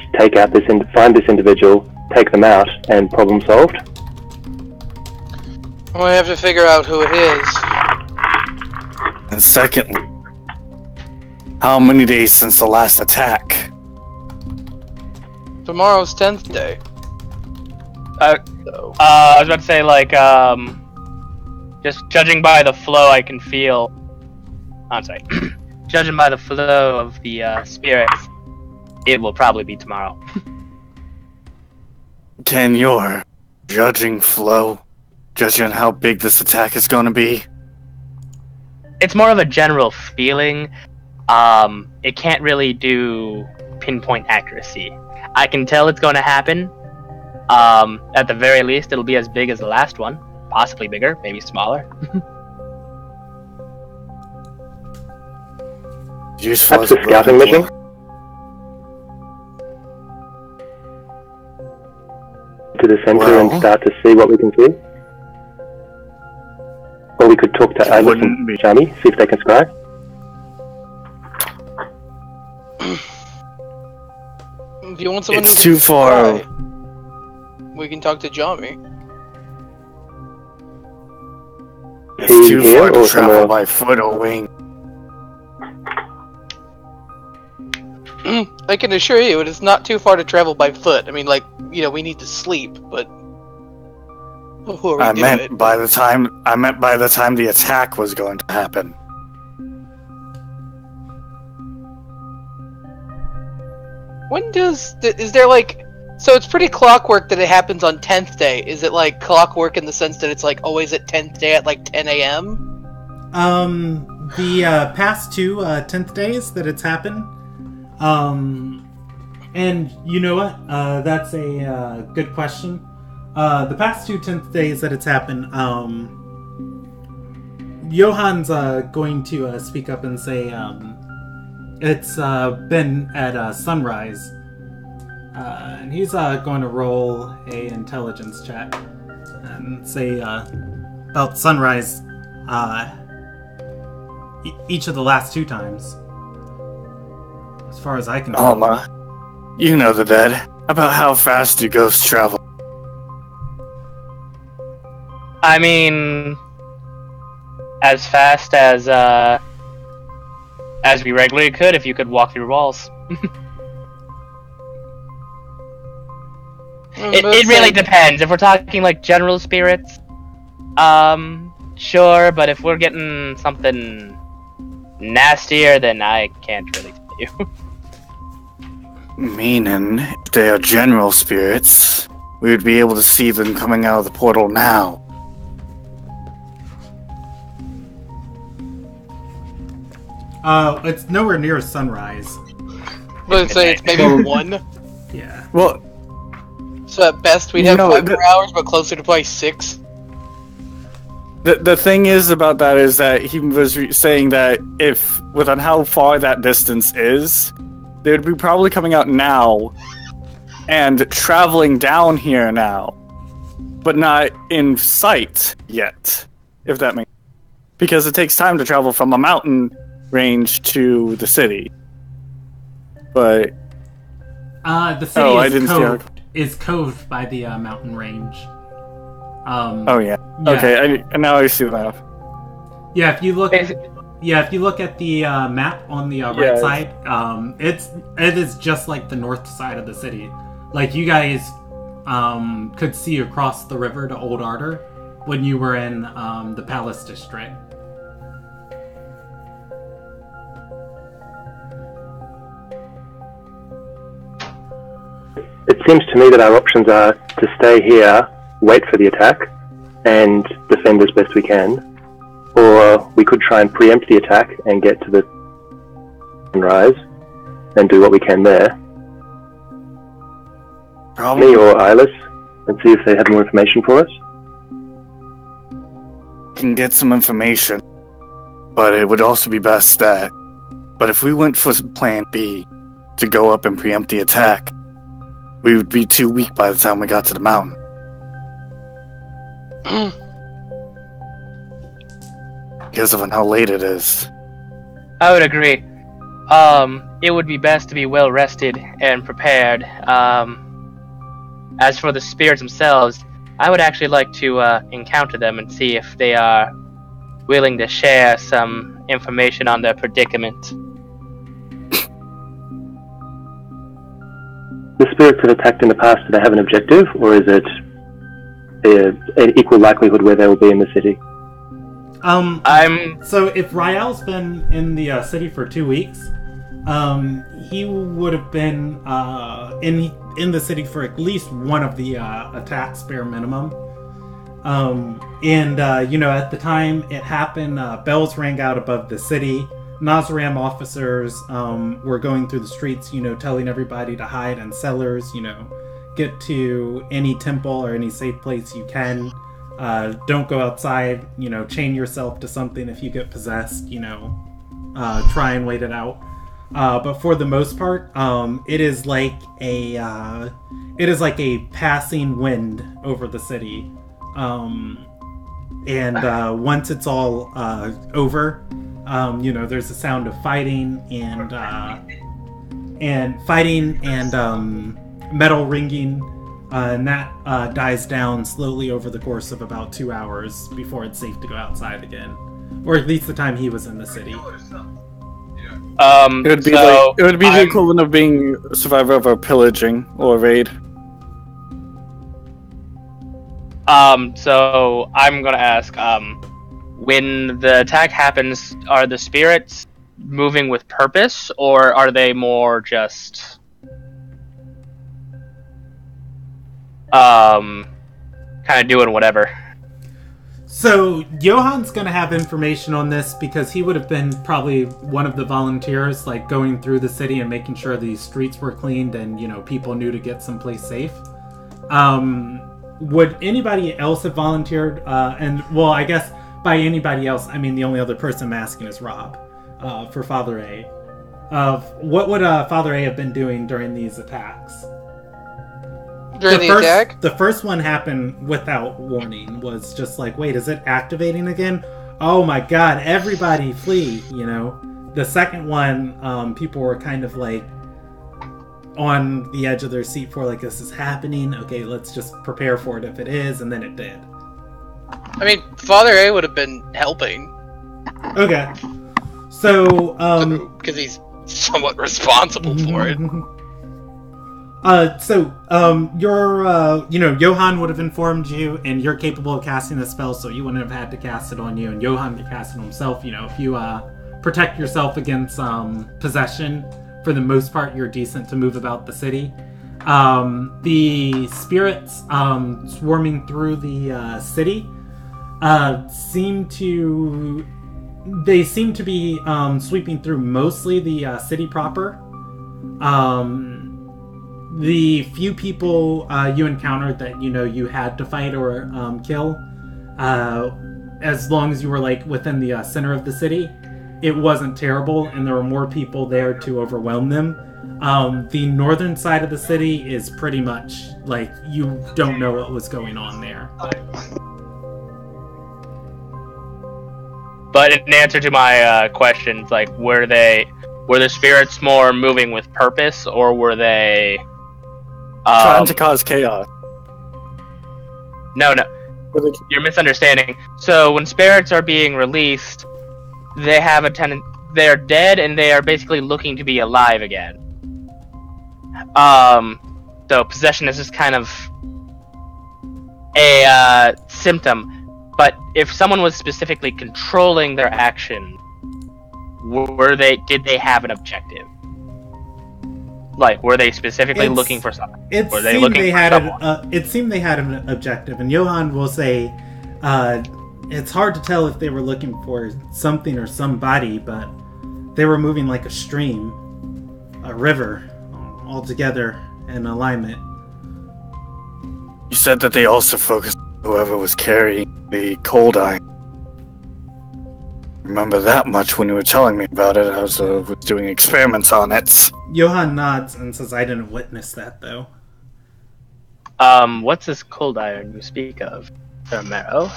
find this individual, take them out, and problem solved. We have to figure out who it is. And secondly, how many days since the last attack? Tomorrow's 10th day. I was about to say, just judging by the flow I can feel... I'm sorry. Judging by the flow of the spirits, it will probably be tomorrow. Can your judging flow, judging on how big this attack is going to be? It's more of a general feeling. It can't really do pinpoint accuracy. I can tell it's going to happen. At the very least, it'll be as big as the last one. Possibly bigger, maybe smaller. Useful That's a scouting mission. To the center and start to see what we can see. Or we could talk to Alice and Shami, see if they can scry. If you want someone It's who too far. scry, we can talk to Jami. It's too far to travel by foot or wing. I can assure you, it is not too far to travel by foot. I mean, like, you know, we need to sleep, but before we I do meant it. by the time the attack was going to happen. When is there like, so it's pretty clockwork that it happens on 10th day. Is it like clockwork in the sense that it's like always at 10th day at like 10 a.m.? The past two 10th days that it's happened. And you know what? That's a good question. The past two 10th days that it's happened, Johan's going to speak up and say it's been at sunrise. And he's going to roll a intelligence check and say about sunrise each of the last two times. As far as I can tell. Alma, you know the dead. About how fast do ghosts travel? I mean, as fast as we regularly could if you could walk through walls. It really depends. If we're talking like general spirits, sure, but if we're getting something nastier, then I can't really tell you. Meaning, if they are general spirits, we would be able to see them coming out of the portal now. It's nowhere near sunrise. Let's say it's maybe 1. Yeah. Well, So at best we'd have 5 more hours, but closer to probably 6. the thing is about that is that he was saying that if, with on how far that distance is, they would be probably coming out now and traveling down here now, but not in sight yet, if that makes sense. Because it takes time to travel from a mountain range to the city. But The city is coved by the mountain range. Oh yeah. Okay, now I see that. Yeah, if you look at the map on the right side, it is just like the north side of the city. Like you guys could see across the river to Old Ardor when you were in the Palace District. It seems to me that our options are to stay here, wait for the attack, and defend as best we can, or we could try and preempt the attack and get to the sunrise and do what we can there. Me or Ilis, and see if they have more information for us. Can get some information, but it would also be best that. But if we went for Plan B to go up and preempt the attack, we would be too weak by the time we got to the mountain. Because of how late it is. I would agree. It would be best to be well rested and prepared. As for the spirits themselves, I would actually like to encounter them and see if they are willing to share some information on their predicament. The spirits that attacked in the past, do they have an objective, or is it an equal likelihood where they will be in the city? So if Rael's been in the city for 2 weeks, He would have been in the city for at least one of the attacks, bare minimum. At the time it happened, bells rang out above the city. Nazaram officers were going through the streets, telling everybody to hide in cellars, get to any temple or any safe place you can. Don't go outside, chain yourself to something if you get possessed, try and wait it out. But for the most part, it is like a passing wind over the city. Once it's all over, there's a sound of fighting and metal ringing, and that dies down slowly over the course of about 2 hours before it's safe to go outside again, or at least the time he was in the city. It would be the equivalent of being a survivor of a pillaging or raid. So I'm gonna ask, when the attack happens, are the spirits moving with purpose, or are they more just kind of doing whatever? So Johan's gonna have information on this because he would have been probably one of the volunteers, like going through the city and making sure the streets were cleaned and people knew to get someplace safe. Would anybody else have volunteered? I guess by anybody else, I mean the only other person I'm asking is Rob, for Father A. What would Father A have been doing during these attacks? During the attack? The first one happened without warning. Was just like, wait, is it activating again? Oh my god, everybody flee, The second one, people were kind of like on the edge of their seat for like, this is happening. Okay, let's just prepare for it if it is, and then it did. I mean, Father A would have been helping. Okay. So, because he's somewhat responsible for it. Johan would have informed you, and you're capable of casting the spell, so you wouldn't have had to cast it on you, and Johan could cast it on himself. If you protect yourself against possession, for the most part, you're decent to move about the city. The spirits swarming through the city seem to be sweeping through mostly the city proper. The few people you encountered that you had to fight or kill, as long as you were like within the center of the city, it wasn't terrible, and there were more people there to overwhelm them. The northern side of the city is pretty much like you don't know what was going on there. But in answer to my questions, like, were the spirits more moving with purpose, or were they trying to cause chaos? No, you're misunderstanding. So when spirits are being released, they have they're dead, and they are basically looking to be alive again. So possession is just kind of a symptom. But if someone was specifically controlling their action, did they have an objective? Like, were they specifically looking for something? It seemed they had an objective, and Johan will say, it's hard to tell if they were looking for something or somebody, but they were moving like a stream, a river, all together in alignment. You said that they also focused on whoever was carrying the cold eye. Remember that much when you were telling me about it. I was doing experiments on it. Johan nods and says, I didn't witness that, though. What's this cold iron you speak of, Romero?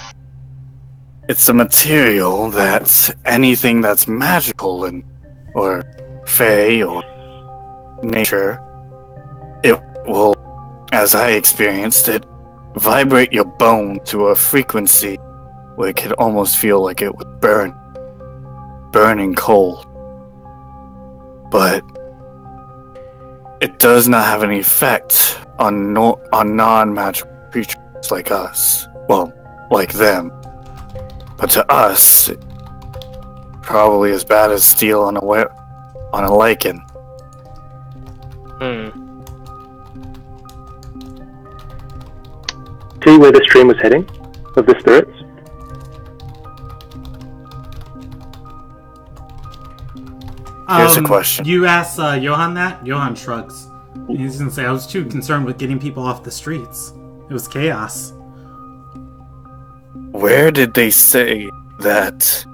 It's a material that anything that's magical or fey or nature, it will, as I experienced it, vibrate your bone to a frequency where it could almost feel like it would burning cold. But it does not have any effect on non-magical creatures like us. Well, like them. But to us, probably as bad as steel on a lichen. See where the stream was heading of the spirits? Here's a question. You ask Johan that? Johan shrugs. He's gonna say, I was too concerned with getting people off the streets. It was chaos. Where did they say that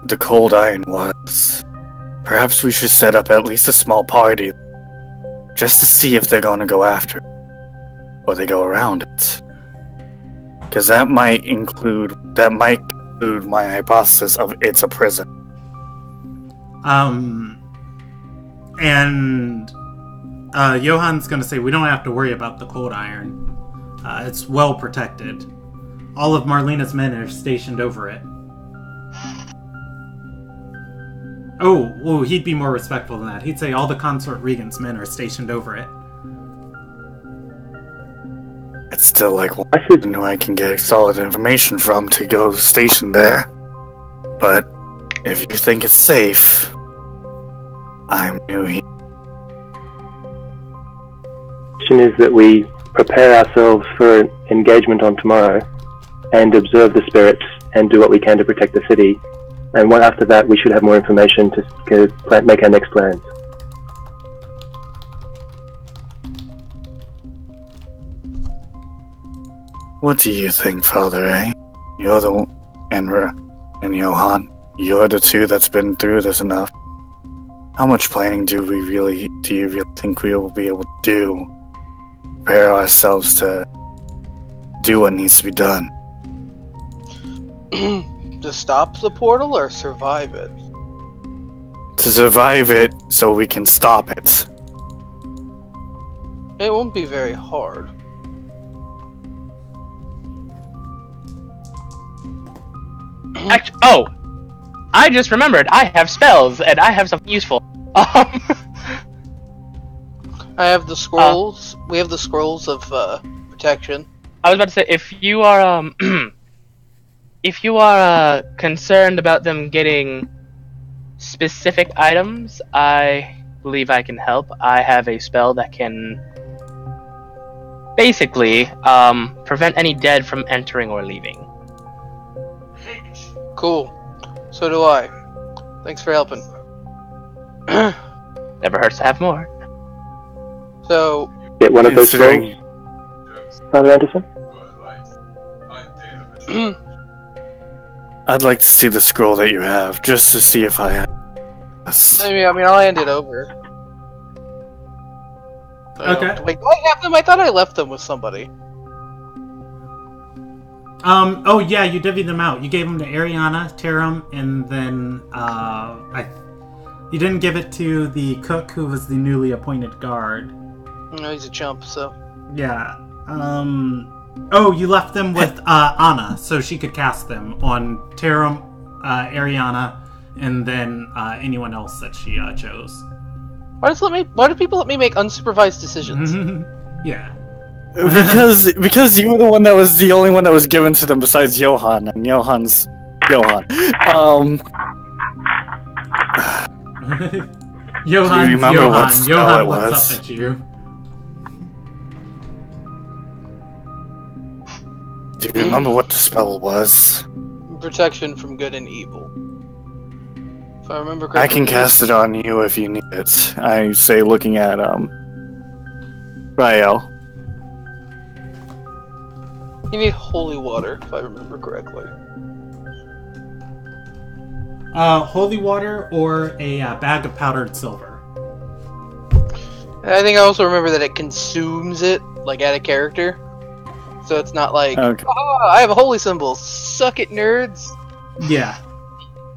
the cold iron was? Perhaps we should set up at least a small party just to see if they're going to go after it, or they go around it. Because that might include my hypothesis of it's a prison. And Johan's gonna say, we don't have to worry about the cold iron. It's well protected. All of Marlena's men are stationed over it. Oh, he'd be more respectful than that. He'd say all the Consort Regan's men are stationed over it. It's still like, well, I should know I can get solid information from to go station there. But if you think it's safe, I'm new here. The question is that we prepare ourselves for engagement on tomorrow and observe the spirits and do what we can to protect the city. And after that, we should have more information to make our next plans. What do you think, Father, eh? You're the and Johan, you're the two that's been through this enough. How much planning do you really think we will be able to do? Prepare ourselves to do what needs to be done. To stop the portal or survive it? To survive it so we can stop it. It won't be very hard. I just remembered. I have spells, and I have something useful. I have the scrolls. We have the scrolls of protection. I was about to say, if you are if you are concerned about them getting specific items, I believe I can help. I have a spell that can basically prevent any dead from entering or leaving. Cool. So do I. Thanks for helping. Never hurts to have more. So, Get one of those scrolls, Father Anderson? I'd like to see the scroll that you have, just to see if I have. I mean, I'll hand it over. Okay. Wait, do I have them? I thought I left them with somebody. Oh yeah, you divvied them out. You gave them to Ariana, Tarum, and then, you didn't give it to the cook who was the newly appointed guard. No, he's a chump, so. Yeah. Oh, you left them with, Anna, so she could cast them on Tarum, Ariana, and then, anyone else that she, chose. Why do people let me make unsupervised decisions? Yeah. Because you were the only one that was given to them besides Johan, and Johan's Johan. Johan, Do you remember what spell Johan it looks was? up at you. Do you remember what the spell was? Protection from good and evil. If I remember correctly. I can cast it on you if you need it. I say, looking at Rael. You need holy water, if I remember correctly. Holy water or a bag of powdered silver. And I think I also remember that it consumes it, like, out of character. So it's not like, Okay. oh, I have a holy symbol, suck it, nerds! Yeah.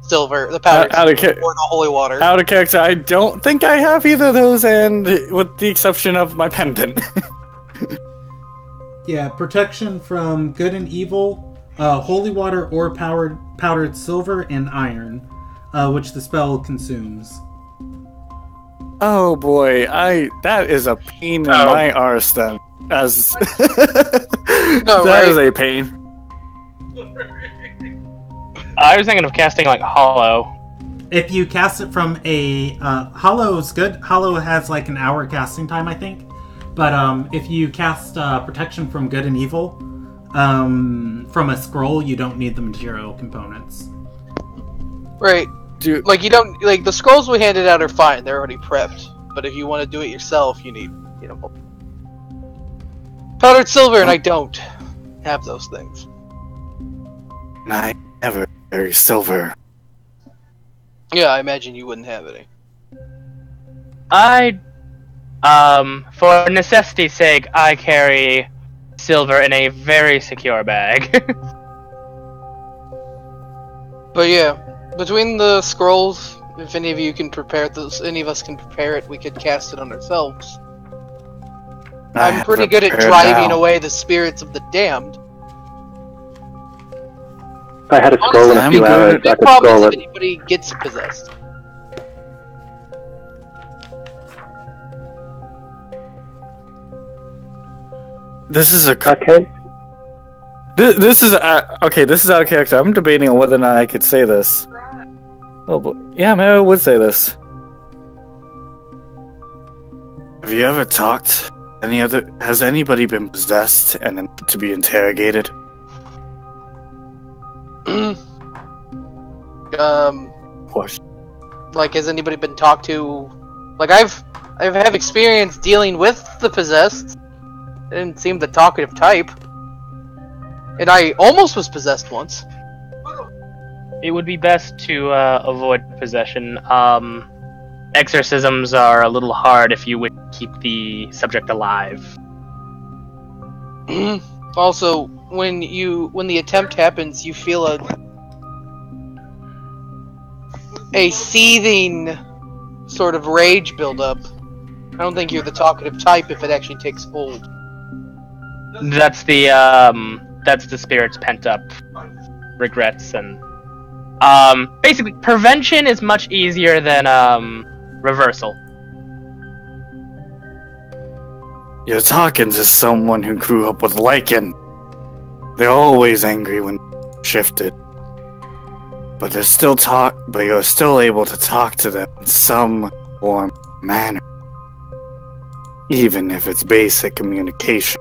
Silver, the powdered Out of silver, or the holy water. Out of character, I don't think I have either of those, and with the exception of my pendant. Yeah, protection from good and evil, holy water or powdered silver and iron, which the spell consumes. Oh boy, that is a pain in my arse then. As that is a pain. I was thinking of casting like Hollow. If you cast it from a Hollow's good. Hollow has like an hour casting time, I think. But if you cast Protection from Good and Evil from a scroll, you don't need the material components. Right. Dude, Like, you don't... Like, the scrolls we handed out are fine. They're already prepped. But if you want to do it yourself, you need, powdered silver, and I don't have those things. I never carry silver. Yeah, I imagine you wouldn't have any. For necessity's sake, I carry silver in a very secure bag. But yeah, between the scrolls, if any of you can prepare those, any of us can prepare it, we could cast it on ourselves. I'm pretty good at driving away the spirits of the damned. If I had a scroll in a few hours, I The could problem is scroll if it. anybody gets possessed. This is a Okay. This is okay. This is out of character. I'm debating on whether or not I could say this. Oh, but yeah, maybe I would say this. Have you ever talked? Has anybody been possessed and then to be interrogated? What? Like, has anybody been talked to? Like, I've had experience dealing with the possessed. I didn't seem the talkative type. And I almost was possessed once. It would be best to avoid possession. Exorcisms are a little hard if you would keep the subject alive. Also, when the attempt happens, you feel a seething sort of rage build up. I don't think you're the talkative type if it actually takes hold. That's the spirit's pent up regrets and basically prevention is much easier than reversal. You're talking to someone who grew up with Lycan. They're always angry when shifted. But you're still able to talk to them in some form or manner. Even if it's basic communication.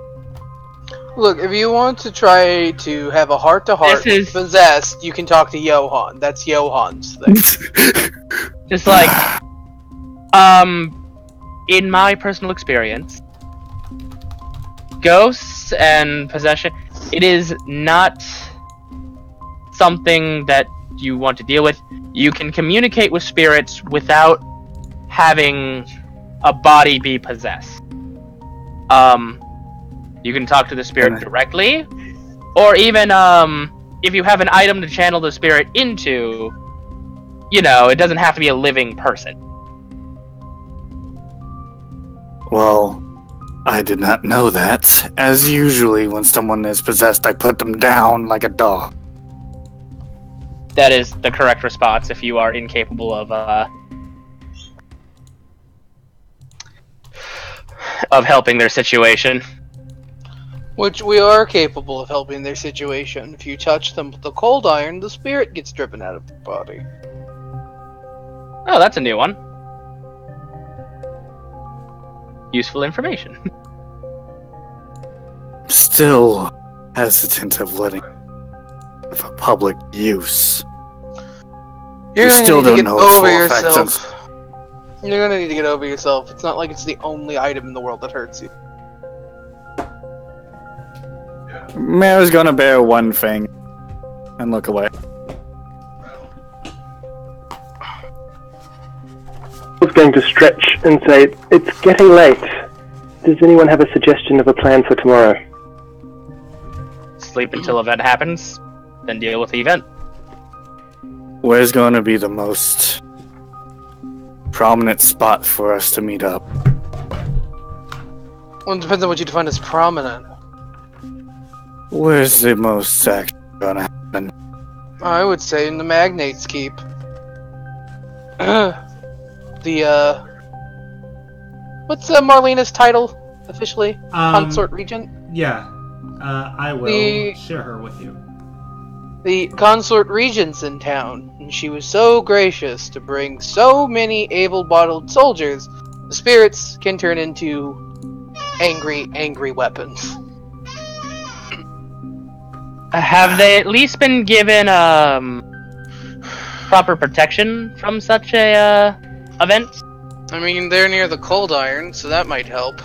Look, if you want to try to have a heart-to-heart with possessed, you can talk to Johan. That's Johan's thing. Just like, in my personal experience, ghosts and possession, it is not something that you want to deal with. You can communicate with spirits without having a body be possessed. You can talk to the spirit directly, or even if you have an item to channel the spirit into, it doesn't have to be a living person. Well, I did not know that. As usually, when someone is possessed, I put them down like a dog. That is the correct response if you are incapable of helping their situation. Which we are capable of helping their situation. If you touch them with the cold iron, the spirit gets driven out of their body. Oh, that's a new one. Useful information. Still hesitant of letting of a public use. You're gonna still need to don't get know over full effects yourself. You're gonna need to get over yourself. It's not like it's the only item in the world that hurts you. Mayor's gonna bear one thing and look away. I was going to stretch and say, it's getting late. Does anyone have a suggestion of a plan for tomorrow? Sleep until event happens, then deal with the event. Where's gonna be the most prominent spot for us to meet up? Well, it depends on what you define as prominent. Where's the most action gonna happen? I would say in the Magnate's Keep. What's Marlena's title, officially? Consort Regent? Yeah. I will share her with you. the consort regent's in town, and she was so gracious to bring so many able-bodied soldiers. The spirits can turn into angry weapons. Have they at least been given proper protection from such a event? I mean, they're near the cold iron, so that might help.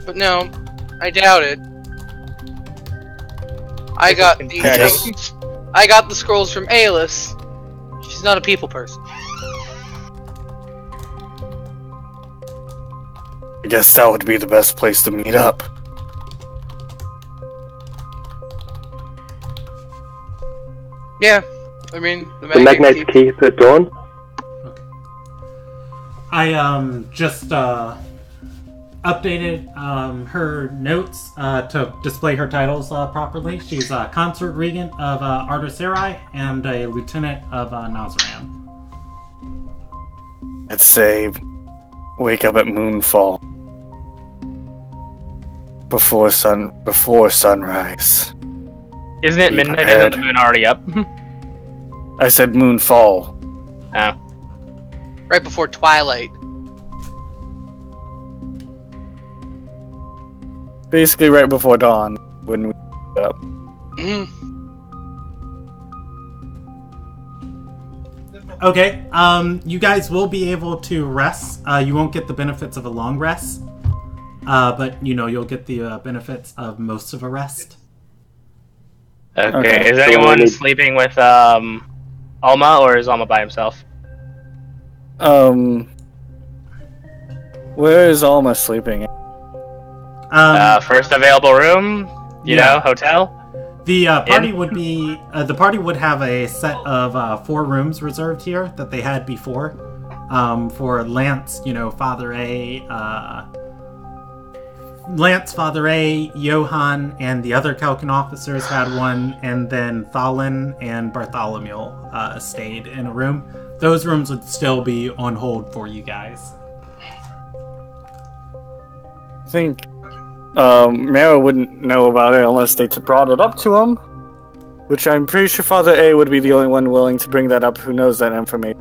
But no, I doubt it. I got the scrolls from Aelis. She's not a people person. I guess that would be the best place to meet up. Yeah, I mean, The magnate's keep at dawn. I just updated her notes to display her titles properly. She's a consort regent of Artaserai and a lieutenant of Nazaran. I'd say wake up at moonfall. Before sunrise. Isn't it midnight? Isn't the moon already up? I said moonfall. Oh. Right before twilight. Basically right before dawn when we wake up. Okay, you guys will be able to rest. You won't get the benefits of a long rest. But, you'll get the benefits of most of a rest. Okay. Is anyone sleeping with Alma, or is Alma by himself? Where is Alma sleeping? First available room, you know, hotel. The party would be the party would have a set of 4 rooms reserved here that they had before. For Lance, Father A, Johan, and the other Kalkin officers had one, and then Thalin and Bartholomew stayed in a room. Those rooms would still be on hold for you guys. I think Mara wouldn't know about it unless they brought it up to him. Which I'm pretty sure Father A would be the only one willing to bring that up who knows that information.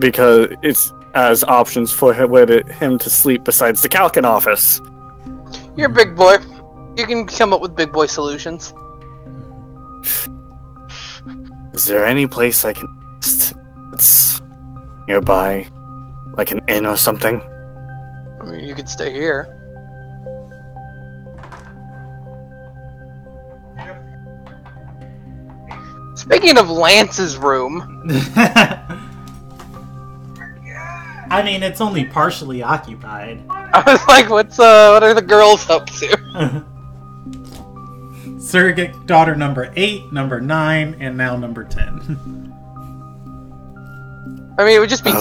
Because it's as options for him to sleep besides the Kalkin office. You're a big boy. You can come up with big boy solutions. Is there any place I can that's nearby? Like an inn or something? I mean, you could stay here. Speaking of Lance's room... I mean, it's only partially occupied. I was like, what are the girls up to? Surrogate daughter number 8, number 9, and now number 10. I mean, it would just be 2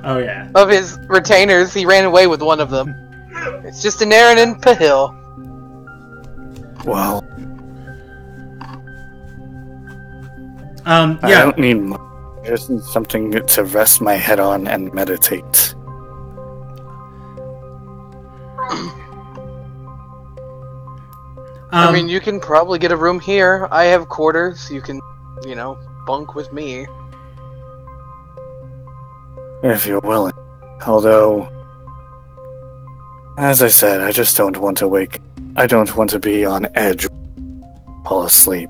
Oh, yeah. of his retainers. He ran away with one of them. It's just an errand in Pahil. Well... yeah. I don't need much. I just need something to rest my head on and meditate. I mean, you can probably get a room here. I have quarters. You can, bunk with me. If you're willing. Although, as I said, I just don't want to wake. I don't want to be on edge. Fall asleep.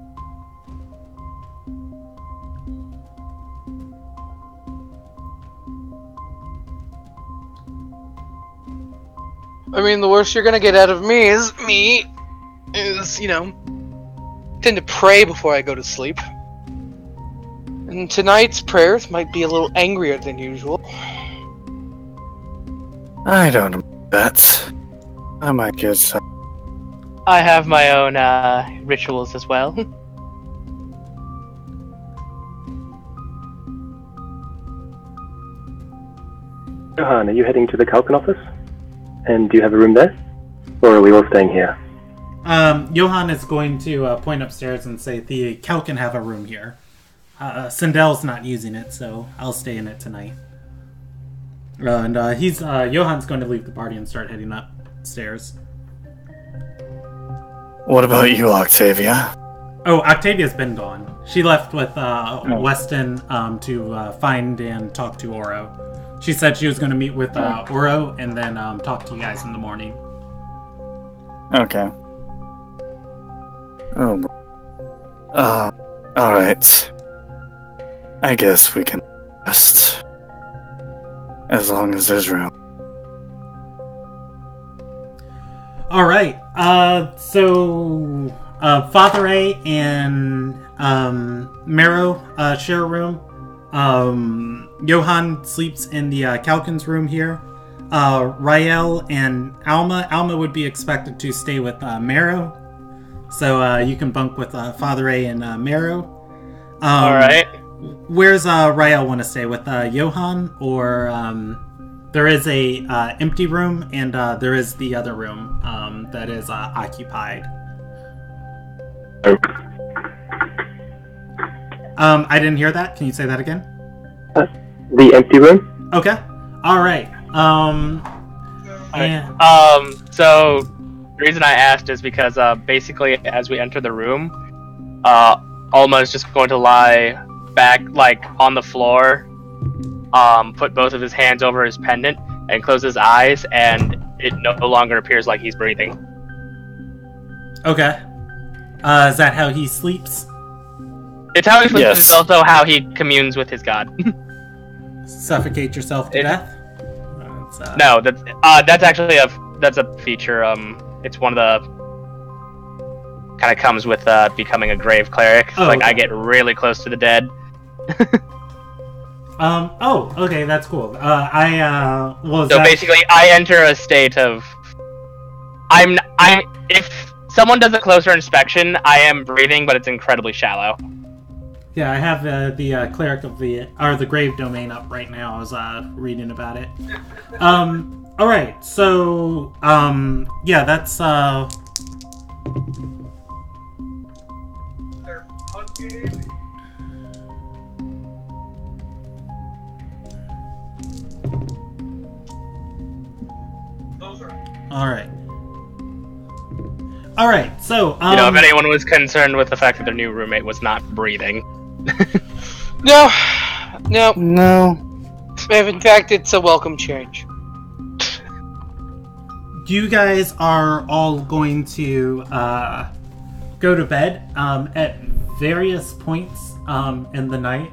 I mean, the worst you're gonna get out of me is, tend to pray before I go to sleep. And tonight's prayers might be a little angrier than usual. I don't know that. I might get some. I have my own rituals as well. Johan, are you heading to the Kalkin office? And do you have a room there? Or are we all staying here? Johan is going to point upstairs and say the Kalkin have a room here. Sindel's not using it, so I'll stay in it tonight. And Johan's going to leave the party and start heading upstairs. What about you, Octavia? Oh, Octavia's been gone. She left with Weston to find and talk to Oro. She said she was going to meet with Oro and then talk to you guys in the morning. Okay. Oh. Alright. I guess we can rest. As long as there's room. Alright, so Father A and Marrow share a room. Johan sleeps in the Calkins room here. Rael and Alma would be expected to stay with Marrow. So you can bunk with Father A and Marrow. Alright. Where's Rael want to stay? With Johan? Or there is a empty room and there is the other room that is occupied. I didn't hear that. Can you say that again? The empty room? Okay. Alright. So the reason I asked is because basically as we enter the room, Alma is just going to lie back like on the floor, put both of his hands over his pendant and close his eyes, and it no longer appears like he's breathing. Okay. Is that how he sleeps? It's how he sleeps, Yes. It's also how he communes with his god. Suffocate yourself to death? No, that's actually a feature. It's one of the kind of comes with becoming a grave cleric. Oh, like okay. I get really close to the dead. Okay, that's cool. Basically, I enter a state of if someone does a closer inspection, I am breathing, but it's incredibly shallow. Yeah, I have the cleric of the grave domain up right now. I was reading about it. All right, so yeah, that's All right, so if anyone was concerned with the fact that their new roommate was not breathing. No. No. In fact, it's a welcome change. you guys are all going to go to bed at various points in the night.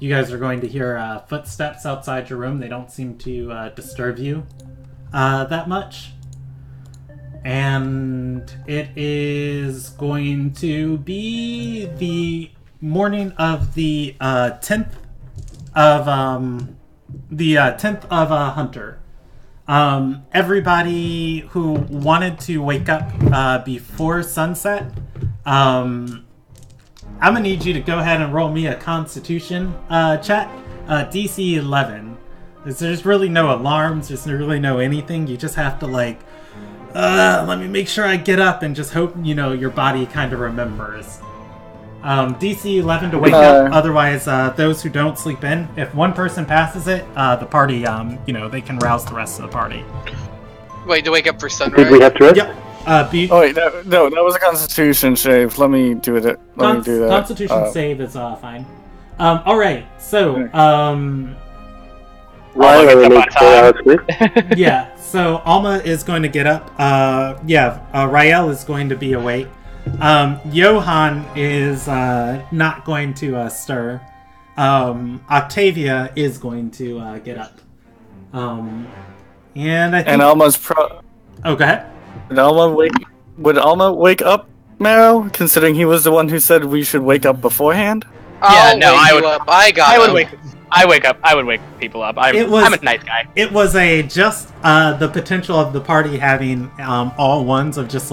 You guys are going to hear footsteps outside your room. They don't seem to disturb you that much. And it is going to be the morning of the 10th of Hunter. Everybody who wanted to wake up before sunset, I'm gonna need you to go ahead and roll me a Constitution check, DC 11. There's really no alarms. There's really no anything. You just have to let me make sure I get up and just hope your body kind of remembers. DC 11 to wake up. Otherwise, those who don't sleep in, if one person passes it, the party, they can rouse the rest of the party. Wait, to wake up for sunrise? Did we have to rest? Yep. Oh wait, no, that was a Constitution save. Let me do it. Let me do that. Constitution save is fine. All right. So, Ryan only needs 4 hours sleep. yeah. So Alma is going to get up. Rael is going to be awake. Johan is not going to stir. Octavia is going to get up. And I think... And Alma's Oh, go ahead. Would Alma wake up, Marrow? Considering he was the one who said we should wake up beforehand. I would. I wake up. I would wake people up. I'm a nice guy. It was the potential of the party having all ones of just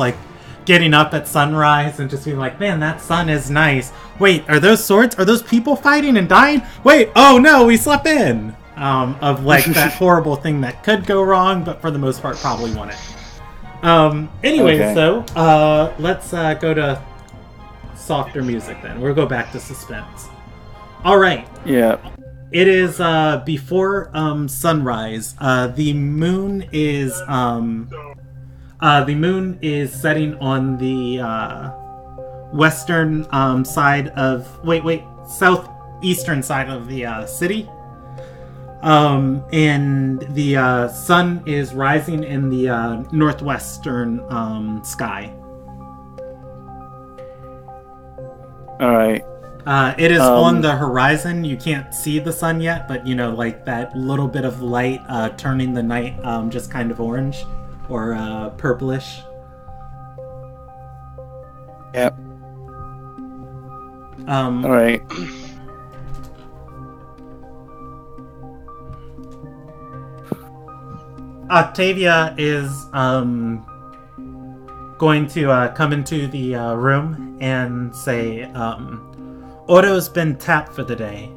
getting up at sunrise and just being like, man, that sun is nice. Wait, are those swords? Are those people fighting and dying? Wait, oh no, we slept in. Of that horrible thing that could go wrong, but for the most part probably wouldn't. So let's go to softer music then. We'll go back to suspense. All right. Yeah. It is before sunrise. The moon is setting on the western side of southeastern side of the city. And the sun is rising in the northwestern sky. All right. It is on the horizon. You can't see the sun yet, but like that little bit of light turning the night just kind of orange or purplish. Yep. All right. Octavia is going to come into the room and say, Otto's been tapped for the day.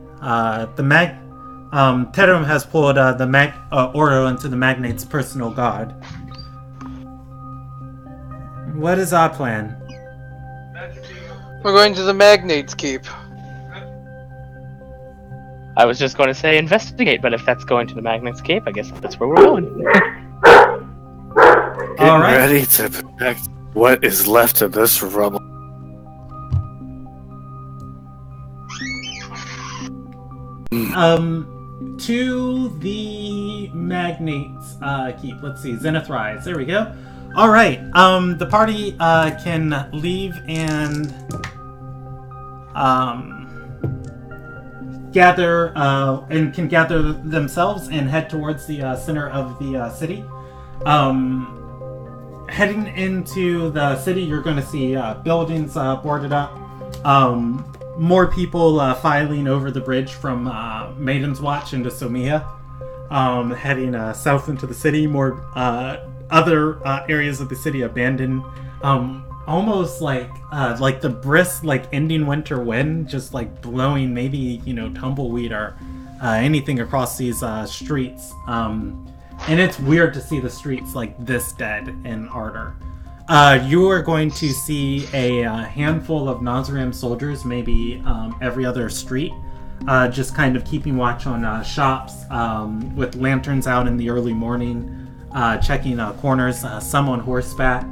Terum has pulled Otto into the magnate's personal guard. What is our plan? We're going to the magnate's keep. I was just going to say investigate, but if that's going to the Magnet's Cape, I guess that's where we're going. Getting ready to protect what is left of this rubble. To the Magnate's keep. Let's see, Zenith Rise. There we go. All right. The party can leave and gather themselves and head towards the center of the city. Heading into the city, you're going to see buildings boarded up. More people filing over the bridge from Maiden's Watch into Somia, heading south into the city. More other areas of the city abandoned, almost like the brisk, ending winter wind, just blowing maybe tumbleweed or anything across these streets. And it's weird to see the streets this dead in ardor. You are going to see a handful of Nazarian soldiers, maybe every other street, just kind of keeping watch on shops with lanterns out in the early morning, checking corners, some on horseback,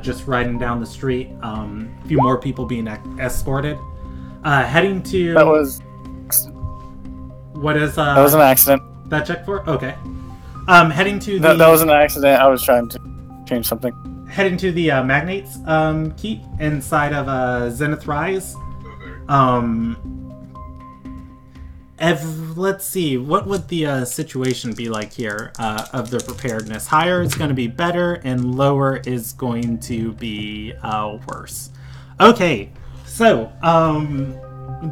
just riding down the street, a few more people being escorted. Heading to... That was... What is... that was an accident. That check for? Okay. Heading to the... That was an accident. I was trying to change something. Heading to the Magnate's keep inside of Zenith Rise. Let's see, what would the situation be like here of their preparedness? Higher is going to be better, and lower is going to be worse. Okay, so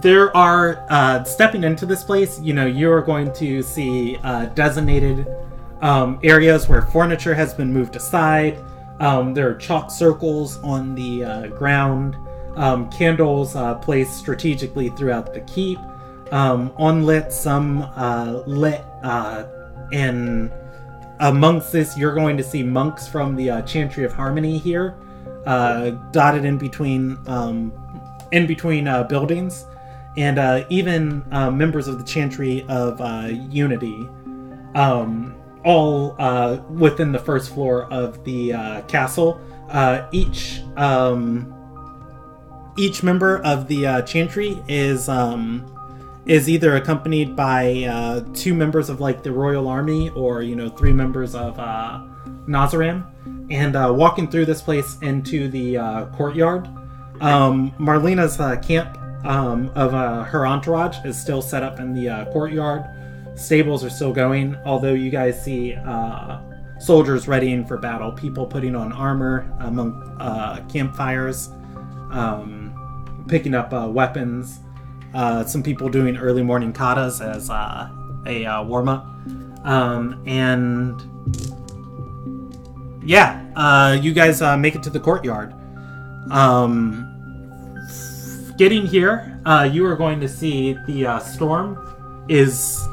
there are stepping into this place. You're going to see designated areas where furniture has been moved aside. There are chalk circles on the ground, candles placed strategically throughout the keep, unlit, some lit, and amongst this you're going to see monks from the Chantry of Harmony here, dotted in between buildings, and even members of the Chantry of Unity. All within the first floor of the castle. Each member of the Chantry is either accompanied by 2 members of the Royal Army, or 3 members of Nazaram, and walking through this place into the courtyard. Marlena's camp of her entourage is still set up in the courtyard. Stables are still going, although you guys see soldiers readying for battle, people putting on armor among campfires, picking up weapons, some people doing early morning katas as a warm-up, and yeah, you guys make it to the courtyard. Getting here, you are going to see the storm is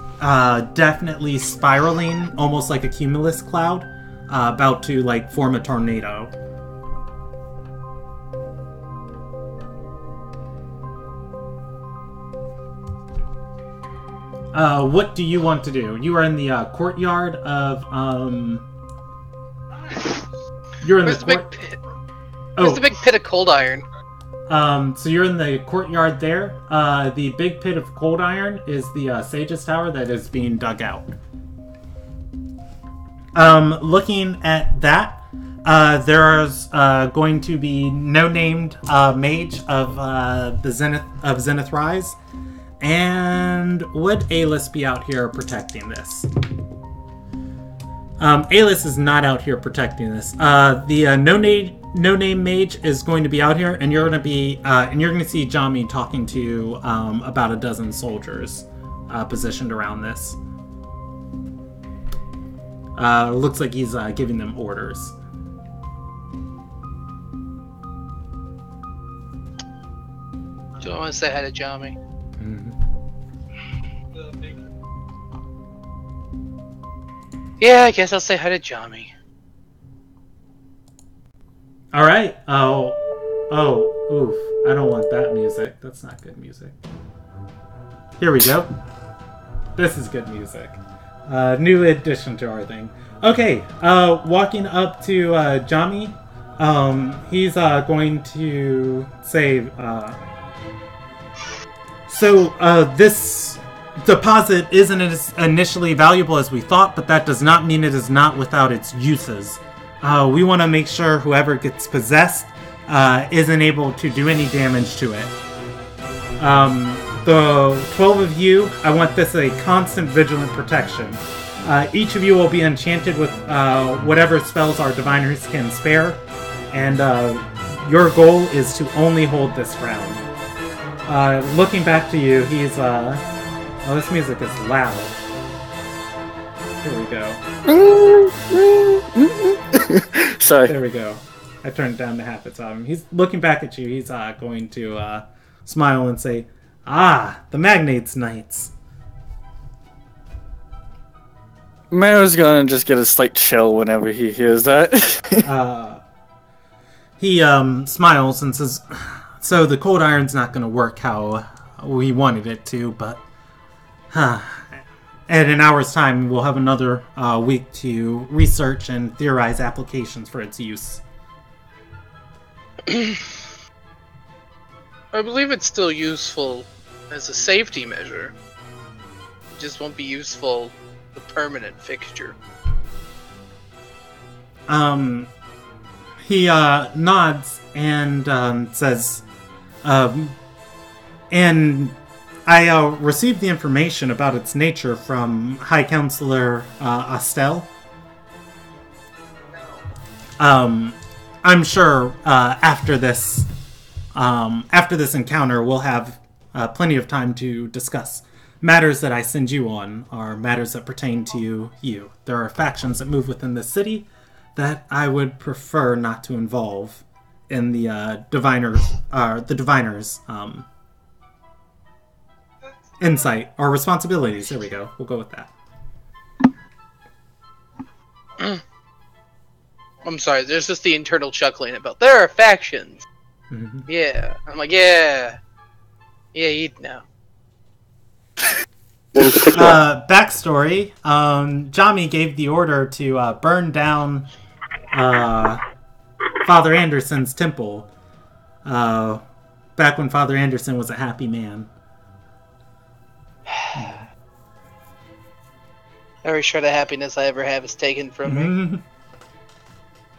definitely spiraling, almost like a cumulus cloud, about to form a tornado. What do you want to do? You are in the courtyard of You're in Where's the big pit? Where's the big pit of cold iron? So you're in the courtyard there. The big pit of cold iron is the Sage's Tower that is being dug out. Looking at that, there's going to be no named mage of the Zenith Rise. And would Alis be out here protecting this? Alis is not out here protecting this. The no-name mage is going to be out here, and you're going to see Jami talking to about a dozen soldiers positioned around this. Looks like he's giving them orders. Do I want to say hi to Jami? Yeah, I guess I'll say hi to Jami. Alright. Oof. I don't want that music. That's not good music. Here we go. This is good music. New addition to our thing. Okay, walking up to Jami, he's going to say, this deposit isn't as initially valuable as we thought, but that does not mean it is not without its uses. We want to make sure whoever gets possessed isn't able to do any damage to it. The 12 of you, I want this a constant vigilant protection. Each of you will be enchanted with whatever spells our diviners can spare, and your goal is to only hold this ground. Looking back to you, he's... Oh, this music is loud. Here we go. Sorry. There we go. I turned it down to half its volume. He's looking back at you. He's going to smile and say, "Ah, the Magnate's Knights." Maro's gonna just get a slight chill whenever he hears that. He smiles and says, "So the cold iron's not going to work how we wanted it to, but in an hour's time we'll have another week to research and theorize applications for its use." I believe it's still useful as a safety measure. It just won't be useful as a permanent fixture. He nods and says, and I received the information about its nature from High Counselor Astel. I'm sure after this encounter, we'll have plenty of time to discuss. Matters that I send you on are matters that pertain to you. There are factions that move within the city that I would prefer not to involve in the diviners' insight or responsibilities. There we go. We'll go with that. I'm sorry, there's just the internal chuckling about there are factions. Mm-hmm. Yeah. I'm like, yeah, you'd know. Backstory, Jami gave the order to burn down Father Anderson's temple back when Father Anderson was a happy man. Every shred of happiness I ever have is taken from me.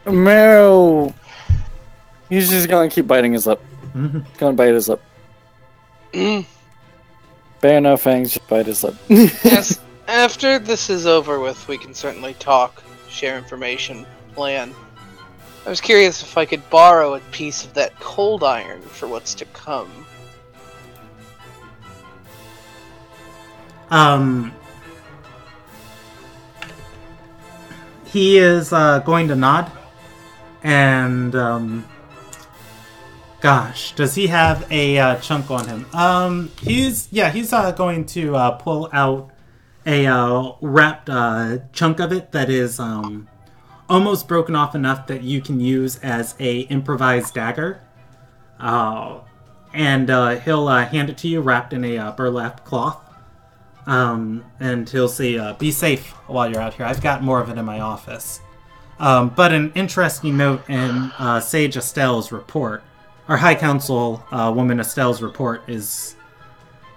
Maro, he's just gonna keep biting his lip. Gonna bite his lip. Bare no fangs, just bite his lip. Yes, after this is over with, we can certainly talk, share information, plan. I was curious if I could borrow a piece of that cold iron for what's to come. He is going to nod, and gosh, does he have a chunk on him? He's going to pull out a wrapped chunk of it that is almost broken off enough that you can use as a improvised dagger. And he'll hand it to you wrapped in a burlap cloth. And he'll say, "Be safe while you're out here. I've got more of it in my office." But an interesting note in Sage Estelle's report our High Council woman Estelle's report is,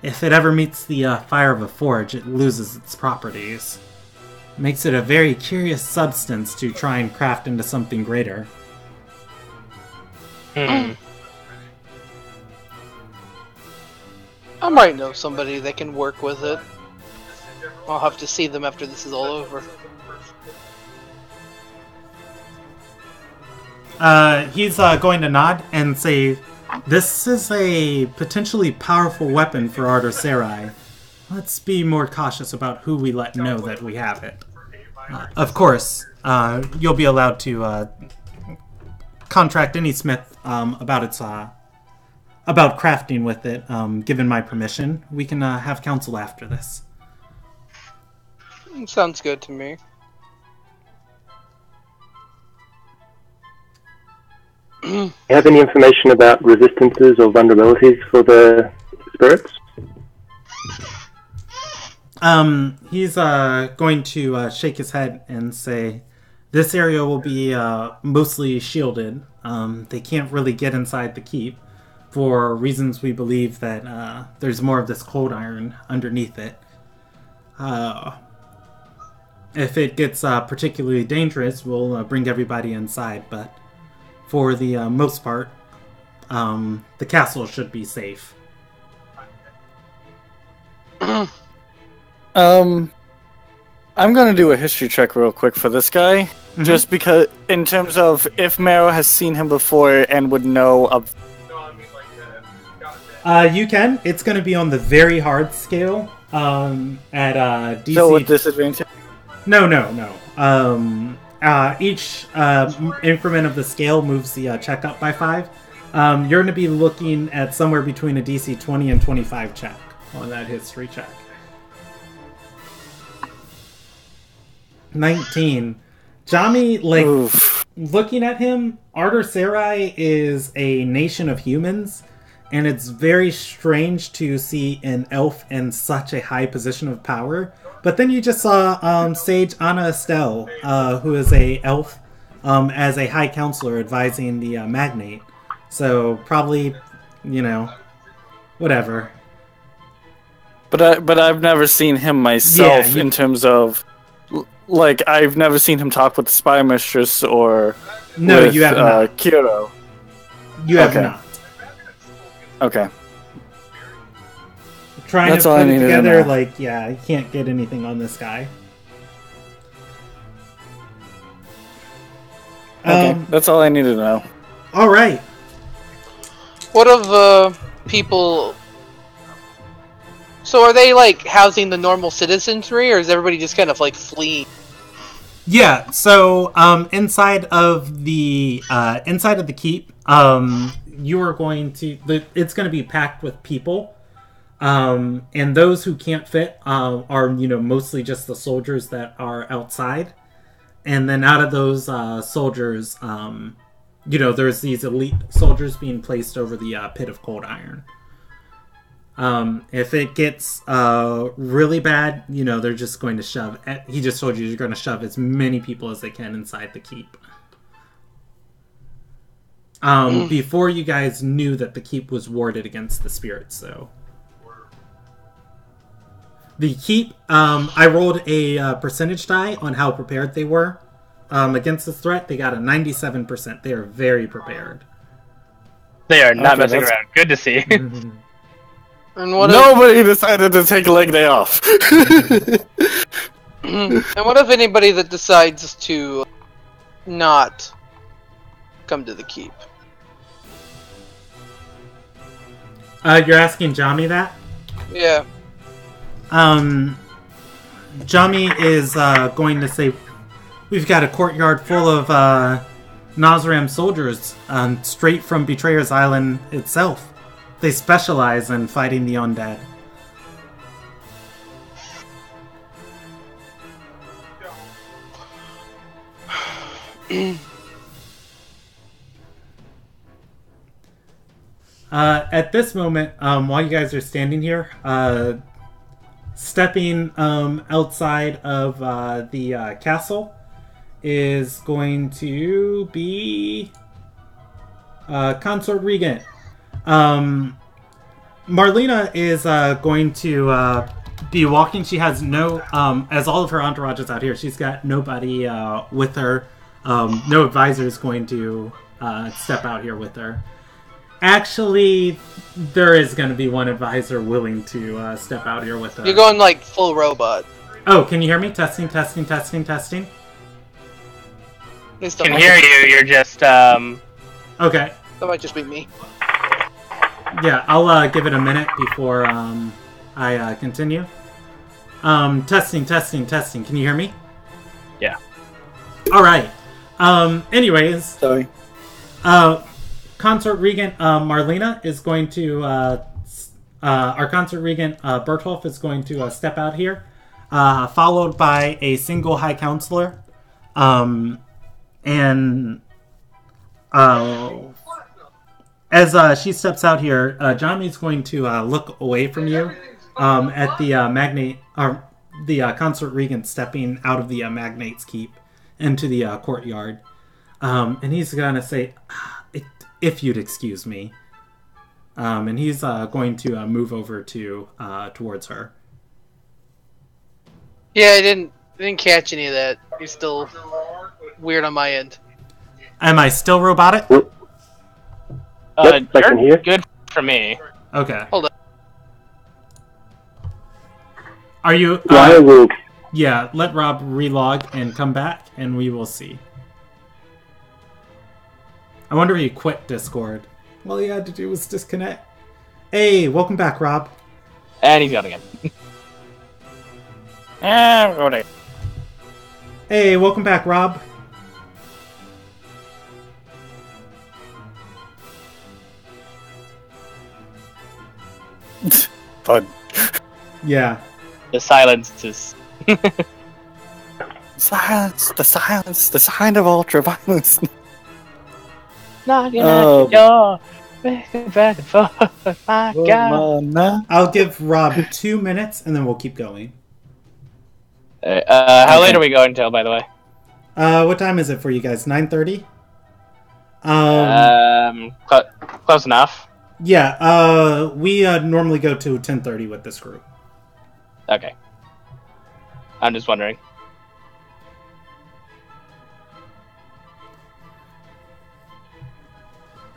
if it ever meets the fire of a forge, it loses its properties. Makes it a very curious substance to try and craft into something greater. Hmm. I might know somebody that can work with it. I'll have to see them after this is all over. He's going to nod and say, "This is a potentially powerful weapon for Ardor Sarai. Let's be more cautious about who we let know that we have it. Of course, you'll be allowed to contract any smith about crafting with it. Given my permission, we can have counsel after this." Sounds good to me. Do you have any information about resistances or vulnerabilities for the spirits? He's going to shake his head and say, "This area will be mostly shielded. They can't really get inside the keep for reasons we believe that there's more of this cold iron underneath it. If it gets particularly dangerous, we'll bring everybody inside, but for the most part, the castle should be safe." I'm gonna do a history check real quick for this guy, just because, in terms of if Marrow has seen him before and would know of. You can. It's going to be on the very hard scale. At DC. So with disadvantage. No. Each increment of the scale moves the check up by 5. You're going to be looking at somewhere between a DC 20 and 25 check on that history check. 19. Jami, Oof. looking at him, Ardor Sarai is a nation of humans, and it's very strange to see an elf in such a high position of power. But then you just saw Sage Anna Estelle, who is a elf, as a high counselor advising the magnate. So probably, whatever. But I've never seen him myself in terms of, like, I've never seen him talk with the Spy Mistress or with you have not. Kiro. You have not. Okay. Trying That's to all put I it needed to together, know. you can't get anything on this guy. Okay, that's all I needed to know. All right. What of people? So are they housing the normal citizenry, or is everybody just kind of fleeing? Yeah. So inside of the keep, you are going to. It's going to be packed with people, and those who can't fit are mostly just the soldiers that are outside, and then out of those soldiers, there's these elite soldiers being placed over the pit of cold iron. If it gets really bad, they're just going to shove. He just told you they're going to shove as many people as they can inside the keep. Before you guys knew that the keep was warded against the spirits, so. The keep, I rolled a percentage die on how prepared they were against this threat. They got a 97%. They are very prepared. They are not messing around. Good to see. And Nobody decided to take a leg day off. And what if anybody that decides to not come to the keep? You're asking Jami that? Yeah. Jami is going to say, "We've got a courtyard full of Nazram soldiers straight from Betrayer's Island itself. They specialize in fighting the undead." At this moment, while you guys are standing here, stepping outside of the castle is going to be Consort Regent. Marlena is going to be walking. She has no, as all of her entourage is out here, she's got nobody with her. No advisor is going to step out here with her. Actually, there is going to be one advisor willing to step out here with her. You're going like full robot. Oh, can you hear me? Testing, testing, testing, testing. Can hear you. You're just Okay. That might just be me. Yeah, I'll give it a minute before I continue. Testing, testing, testing. Can you hear me? Yeah. All right. Anyways, Sorry. Consort Regent Marlena is going to our Consort Regent Bertolf is going to step out here, followed by a single High Counselor, and as she steps out here, Johnny's going to look away from you at the magnate, or the Consort Regent stepping out of the magnate's keep into the courtyard, and he's gonna say, "If you'd excuse me," and he's going to move over to towards her. Yeah, I didn't catch any of that. You're still weird on my end. Am I still robotic? Yep, I can hear. Good for me. Okay. Hold on. Are you? I will. Yeah. Let Rob relog and come back, and we will see. I wonder if he quit Discord. All he had to do was disconnect. Hey, welcome back, Rob. And he's gone again. And we're going. Hey, welcome back, Rob. Fun. Yeah. The silence is. Silence, the sign of ultra-violence. Knocking Oh. at the door. Back and forth. My God. I'll give Rob 2 minutes, and then we'll keep going. How late are we going till, by the way? What time is it for you guys? 9:30? Close enough. Yeah, we normally go to 10:30 with this group. Okay. I'm just wondering.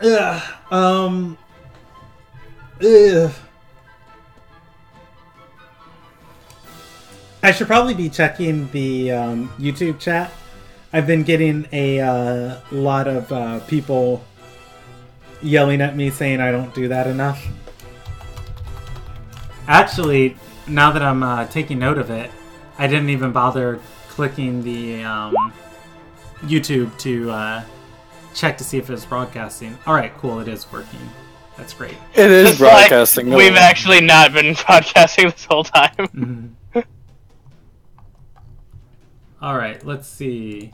Ugh. I should probably be checking the YouTube chat. I've been getting a lot of people yelling at me saying I don't do that enough. Actually, now that I'm taking note of it, I didn't even bother clicking the YouTube to check to see if it's broadcasting. Alright, cool, it is working. That's great. It is It's broadcasing. like we've actually not been broadcasting this whole time. Mm-hmm. Alright, let's see.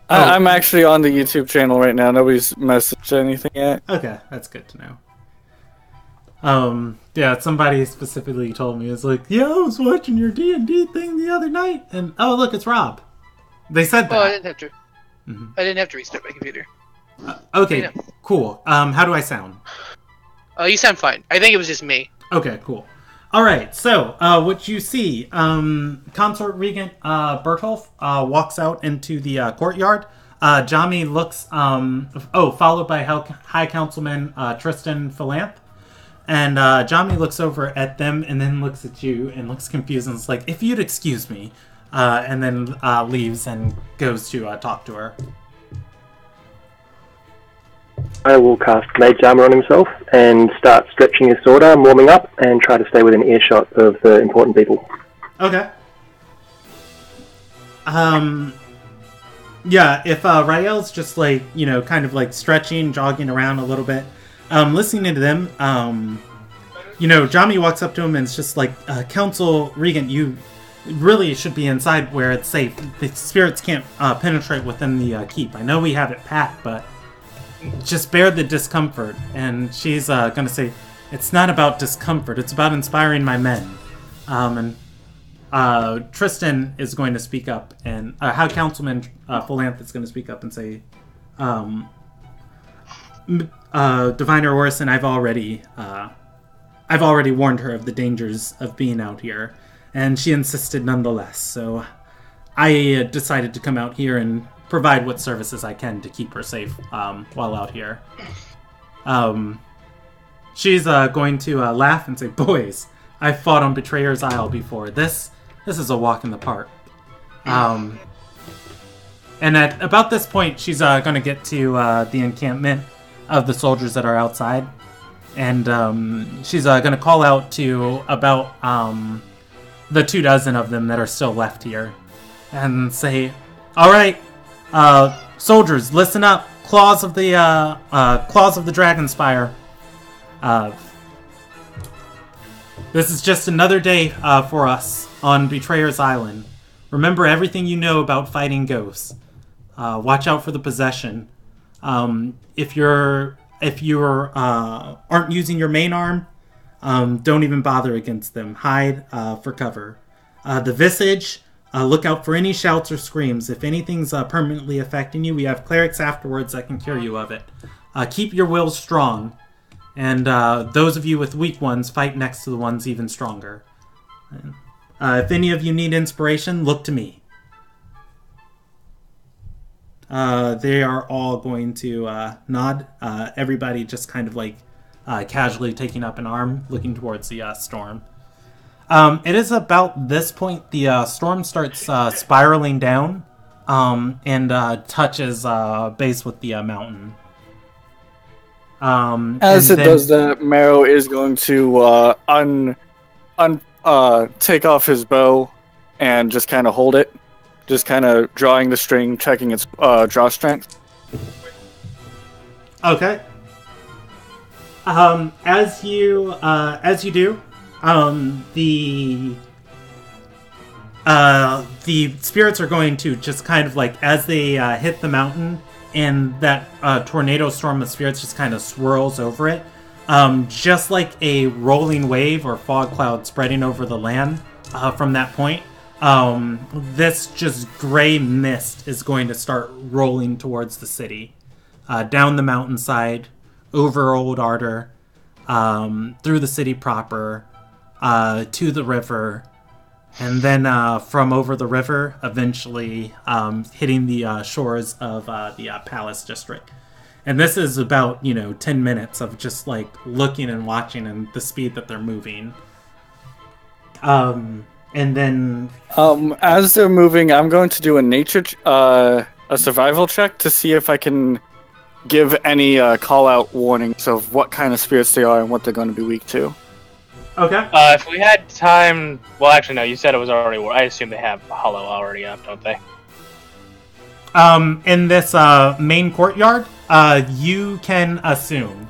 I'm actually on the YouTube channel right now. Nobody's messaged anything yet. Okay, that's good to know. Yeah, somebody specifically told me, it's like, yeah, I was watching your D&D thing the other night, and oh, look, it's Rob. They said that. Oh, I didn't have to. Mm-hmm. I didn't have to restart my computer. Okay, Yeah. cool. How do I sound? You sound fine. I think it was just me. Okay, cool. Alright, so, what you see, Consort Regent Bertolf walks out into the courtyard. Jami looks, followed by High Councilman Tristan Philanth. And Jami looks over at them and then looks at you and looks confused and is like, if you'd excuse me. And then leaves and goes to talk to her. I will cast Mage Armor on himself and start stretching his sword arm, warming up, and try to stay within earshot of the important people. Okay. Yeah, if Rael's just like, kind of like stretching, jogging around a little bit, listening to them, Jami walks up to him and it's just like, Council Regent, you really should be inside where it's safe. The spirits can't penetrate within the keep. I know we have it packed, but just bear the discomfort. And she's gonna say, it's not about discomfort, it's about inspiring my men. And Tristan is going to speak up, and High Councilman Philanth is going to speak up and say, Diviner Orson, I've already warned her of the dangers of being out here, and she insisted nonetheless. So I decided to come out here and provide what services I can to keep her safe while out here. She's going to laugh and say, "Boys, I've fought on Betrayer's Isle before. This is a walk in the park." And at about this point, she's going to get to the encampment of the soldiers that are outside. And she's going to call out to about the 24 of them that are still left here. And say, "All right, soldiers, listen up. Claws of the Dragonspire. This is just another day for us on Betrayer's Island. Remember everything you know about fighting ghosts. Watch out for the possession. If you're aren't using your main arm, don't even bother against them. Hide for cover. The visage, look out for any shouts or screams. If anything's permanently affecting you, we have clerics afterwards that can cure you of it. Keep your will strong. And those of you with weak ones, fight next to the ones even stronger. If any of you need inspiration, look to me." They are all going to nod. Everybody just kind of like casually taking up an arm, looking towards the storm. It is about this point the storm starts spiraling down and touches base with the mountain. As it does that, Marrow is going to take off his bow and just kind of hold it. Just kind of drawing the string, checking its draw strength. Okay. As you do, the spirits are going to just kind of like, as they hit the mountain, and that tornado storm of spirits just kind of swirls over it, just like a rolling wave or fog cloud spreading over the land from that point. This just gray mist is going to start rolling towards the city, down the mountainside, over Old Ardor, through the city proper, to the river, and then from over the river, eventually hitting the shores of the Palace District. And this is about, 10 minutes of just like looking and watching and the speed that they're moving. And then as they're moving, I'm going to do a survival check to see if I can give any call-out warnings of what kind of spirits they are and what they're going to be weak to. Okay. If we had time... Well, actually, no, you said it was already... I assume they have Hollow already up, don't they? In this main courtyard, you can assume.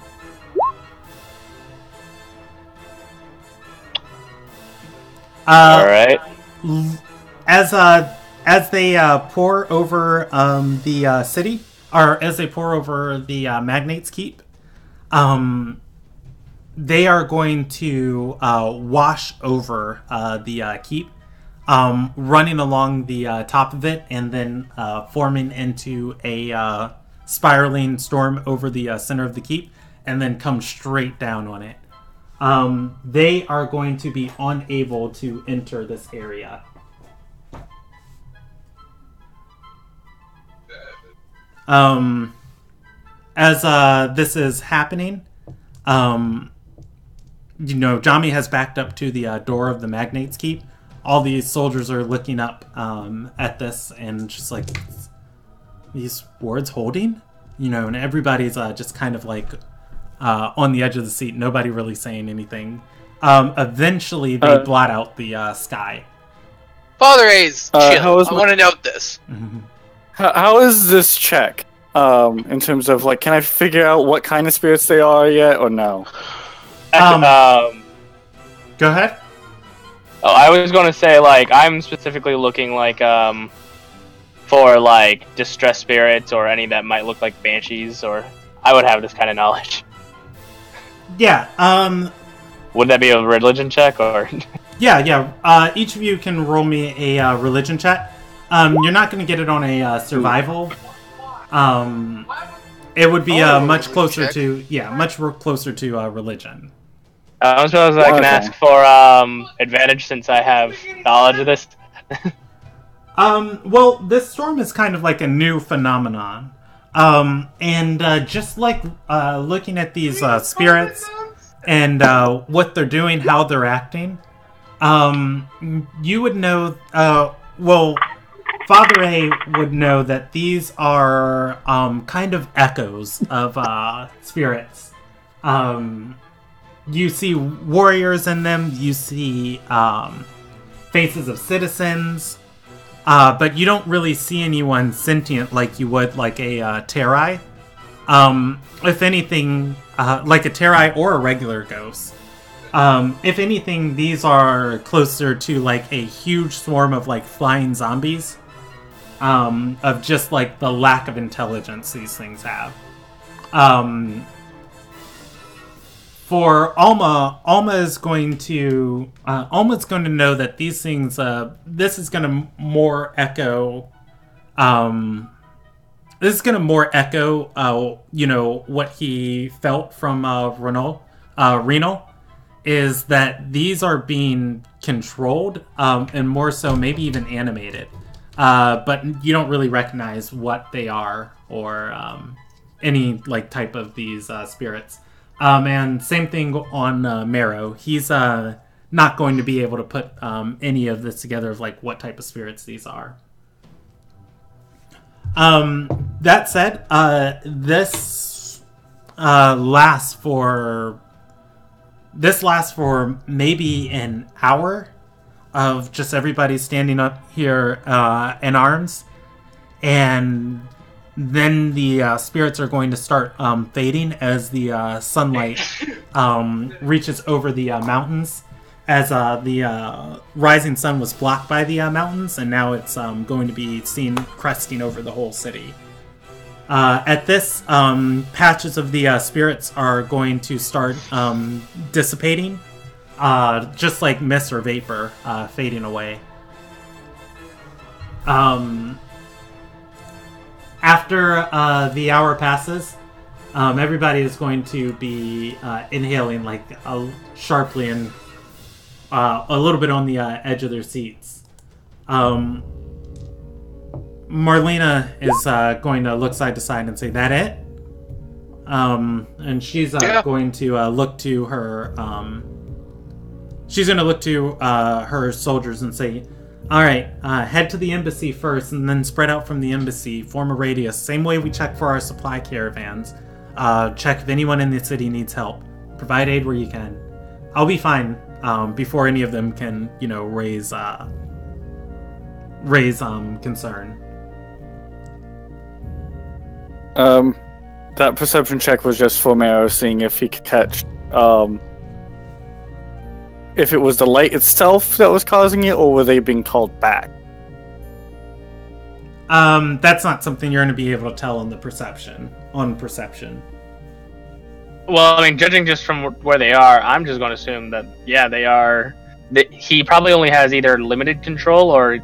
Alright. As they pour over the city, or as they pour over the Magnate's Keep, they are going to wash over the keep, running along the top of it, and then forming into a spiraling storm over the center of the keep, and then come straight down on it. They are going to be unable to enter this area. As this is happening, Jami has backed up to the door of the Magnate's Keep. All these soldiers are looking up at this and just like, these wards holding? And everybody's just kind of like on the edge of the seat. Nobody really saying anything. Eventually, they blot out the sky. Father A's, chill. I my- want to note this. How is this check? In terms of, like, can I figure out what kind of spirits they are yet, or no? Go ahead. Oh, I was going to say, like, I'm specifically looking, like, for, like, distressed spirits or any that might look like banshees, or I would have this kind of knowledge. Yeah, Would that be a religion check, or...? Yeah. Each of you can roll me a religion check. You're not going to get it on a survival. It would be Oh, much closer check. to closer to religion. I suppose I can Okay. ask for advantage since I have knowledge of this. Well, this storm is kind of like a new phenomenon. And just like looking at these spirits and what they're doing, how they're acting, you would know, well, Father A would know that these are kind of echoes of spirits. You see warriors in them, you see faces of citizens, but you don't really see anyone sentient like you would like a Terai. If anything, like a Terai or a regular ghost. If anything, these are closer to like a huge swarm of like flying zombies. Of just like the lack of intelligence these things have. For Alma is going to know that these things. This is going to more echo. This is going to more echo. What he felt from Renal, is that these are being controlled, and more so maybe even animated. But you don't really recognize what they are or any like type of these spirits. And same thing on Marrow. He's not going to be able to put any of this together of like what type of spirits these are. That said, this lasts for maybe an hour of just everybody standing up here in arms, and then the spirits are going to start fading as the sunlight reaches over the mountains, as the rising sun was blocked by the mountains, and now it's going to be seen cresting over the whole city. At this, patches of the spirits are going to start dissipating, just like mist or vapor fading away. After the hour passes, everybody is going to be inhaling like sharply and a little bit on the edge of their seats. Marlena is going to look side to side and say, "That it?" And she's going to look to her. She's going to look to her soldiers and say, "All right, head to the embassy first, and then spread out from the embassy. Form a radius. Same way we check for our supply caravans. Check if anyone in the city needs help. Provide aid where you can. I'll be fine before any of them can, raise concern." That perception check was just for Marrow, seeing if he could catch, if it was the light itself that was causing it, or were they being called back? That's not something you're going to be able to tell on perception. Well, I mean, judging just from where they are, I'm just going to assume that, yeah, they are... He probably only has either limited control or,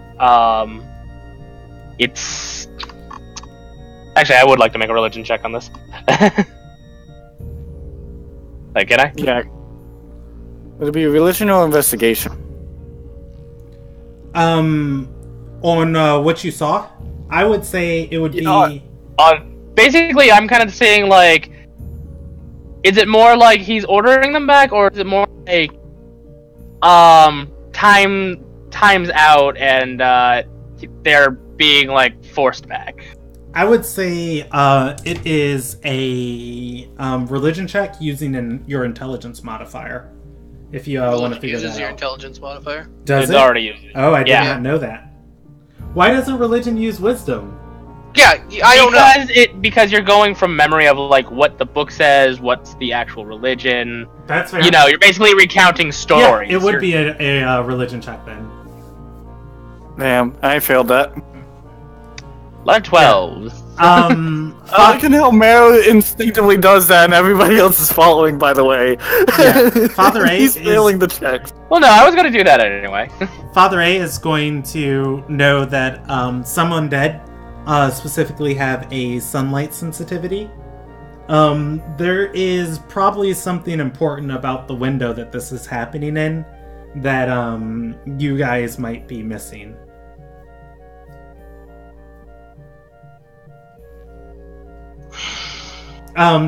it's... Actually, I would like to make a religion check on this. Like, can I? Yeah. Would it be religion or investigation? On what you saw, I would say it would be... Basically, I'm kind of saying, like... Is it more like he's ordering them back, or is it more like... time's out and, they're being, like, forced back? I would say it is a religion check using your intelligence modifier. If you want to figure that out. Uses your intelligence modifier. Does It's it? already used. Oh, I did not know that. Why doesn't religion use wisdom? Yeah, I don't know. Because you're going from memory of like what the book says, what's the actual religion. That's fair. You know, you're basically recounting stories. Yeah, it would be a religion check then. Damn, I failed that. 12. I like how Marrow instinctively does that, and everybody else is following. By the way, Yeah. Father A he's failing the checks. Well, no, I was going to do that anyway. Father A is going to know that some undead specifically have a sunlight sensitivity. There is probably something important about the window that this is happening in that you guys might be missing.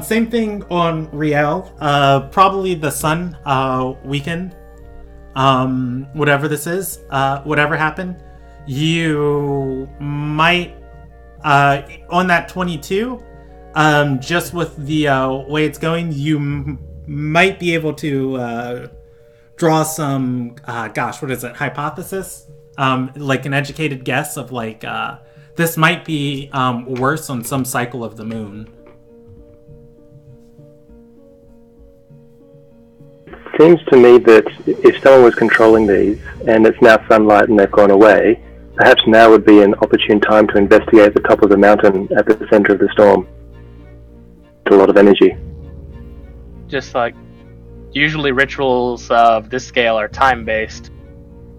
Same thing on Riel. Probably the sun weakened. Whatever this is, whatever happened, you might on that 22. Just with the way it's going, you might be able to draw some, what is it, hypothesis? Like an educated guess of like, this might be worse on some cycle of the moon. Seems to me that if someone was controlling these, and it's now sunlight and they've gone away, perhaps now would be an opportune time to investigate the top of the mountain at the center of the storm. A lot of energy. Just like, usually rituals of this scale are time-based.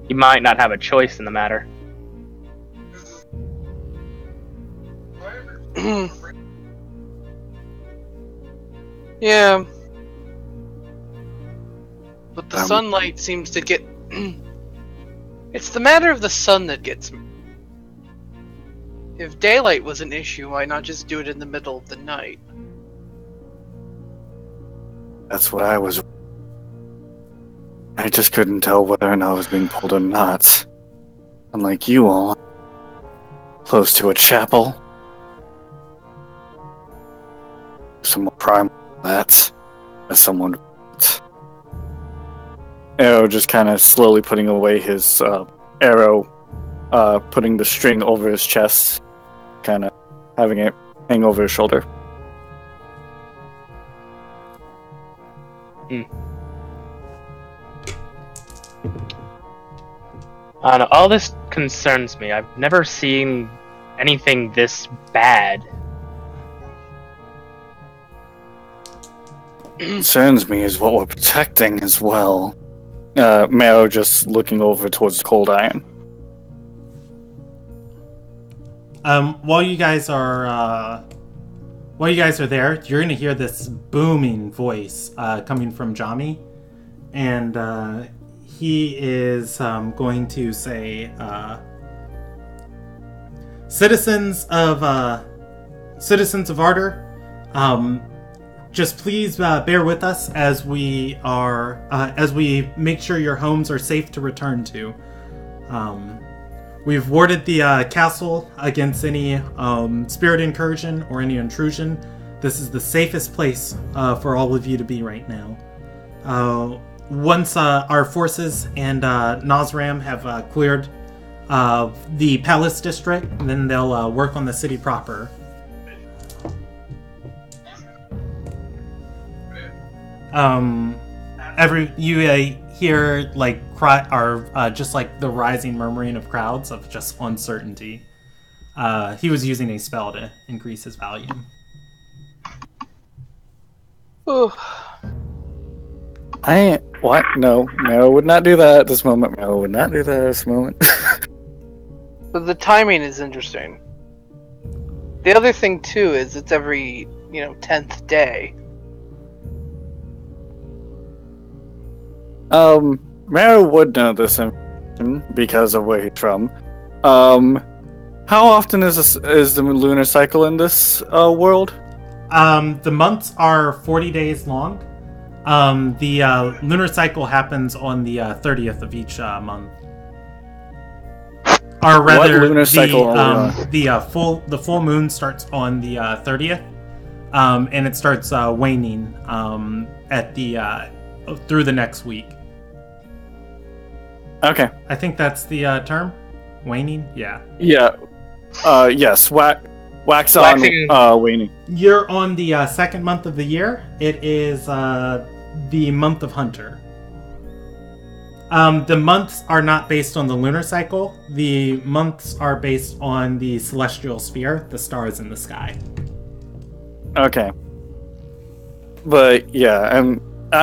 You might not have a choice in the matter. Yeah. But the sunlight seems to get... It's the matter of the sun that gets me. If daylight was an issue, why not just do it in the middle of the night? That's what I was... I just couldn't tell whether or not I was being pulled or not. Unlike you all. Close to a chapel. Someone prime that. As someone... Arrow just kind of slowly putting away his arrow, putting the string over his chest, kind of having it hang over his shoulder. All this concerns me. I've never seen anything this bad. Concerns me is what we're protecting as well. Marrow just looking over towards the cold iron. While you guys are there, you're gonna hear this booming voice coming from Jami, and he is going to say, "Citizens of Ardor, just please bear with us as we make sure your homes are safe to return to. We've warded the castle against any spirit incursion or any intrusion. This is the safest place for all of you to be right now. Once our forces and Nosram have cleared the palace district, then they'll work on the city proper." You hear like cry or just like the rising murmuring of crowds of just uncertainty. He was using a spell to increase his volume. What? No, Mero would not do that at this moment. Mero would not do that at this moment. But the timing is interesting. The other thing too is it's every 10th day. Mero would know this information because of where he's from. How often is the lunar cycle in this world? The months are 40 days long. The lunar cycle happens on the 30th of each month. Or rather, what lunar cycle the full moon starts on the 30th, and it starts waning at the through the next week. Okay. I think that's the term. Waning? Yeah. Yeah. Yes. Wax on, waning. You're on the second month of the year. It is the month of Hunter. The months are not based on the lunar cycle. The months are based on the celestial sphere, the stars in the sky. Okay. But yeah,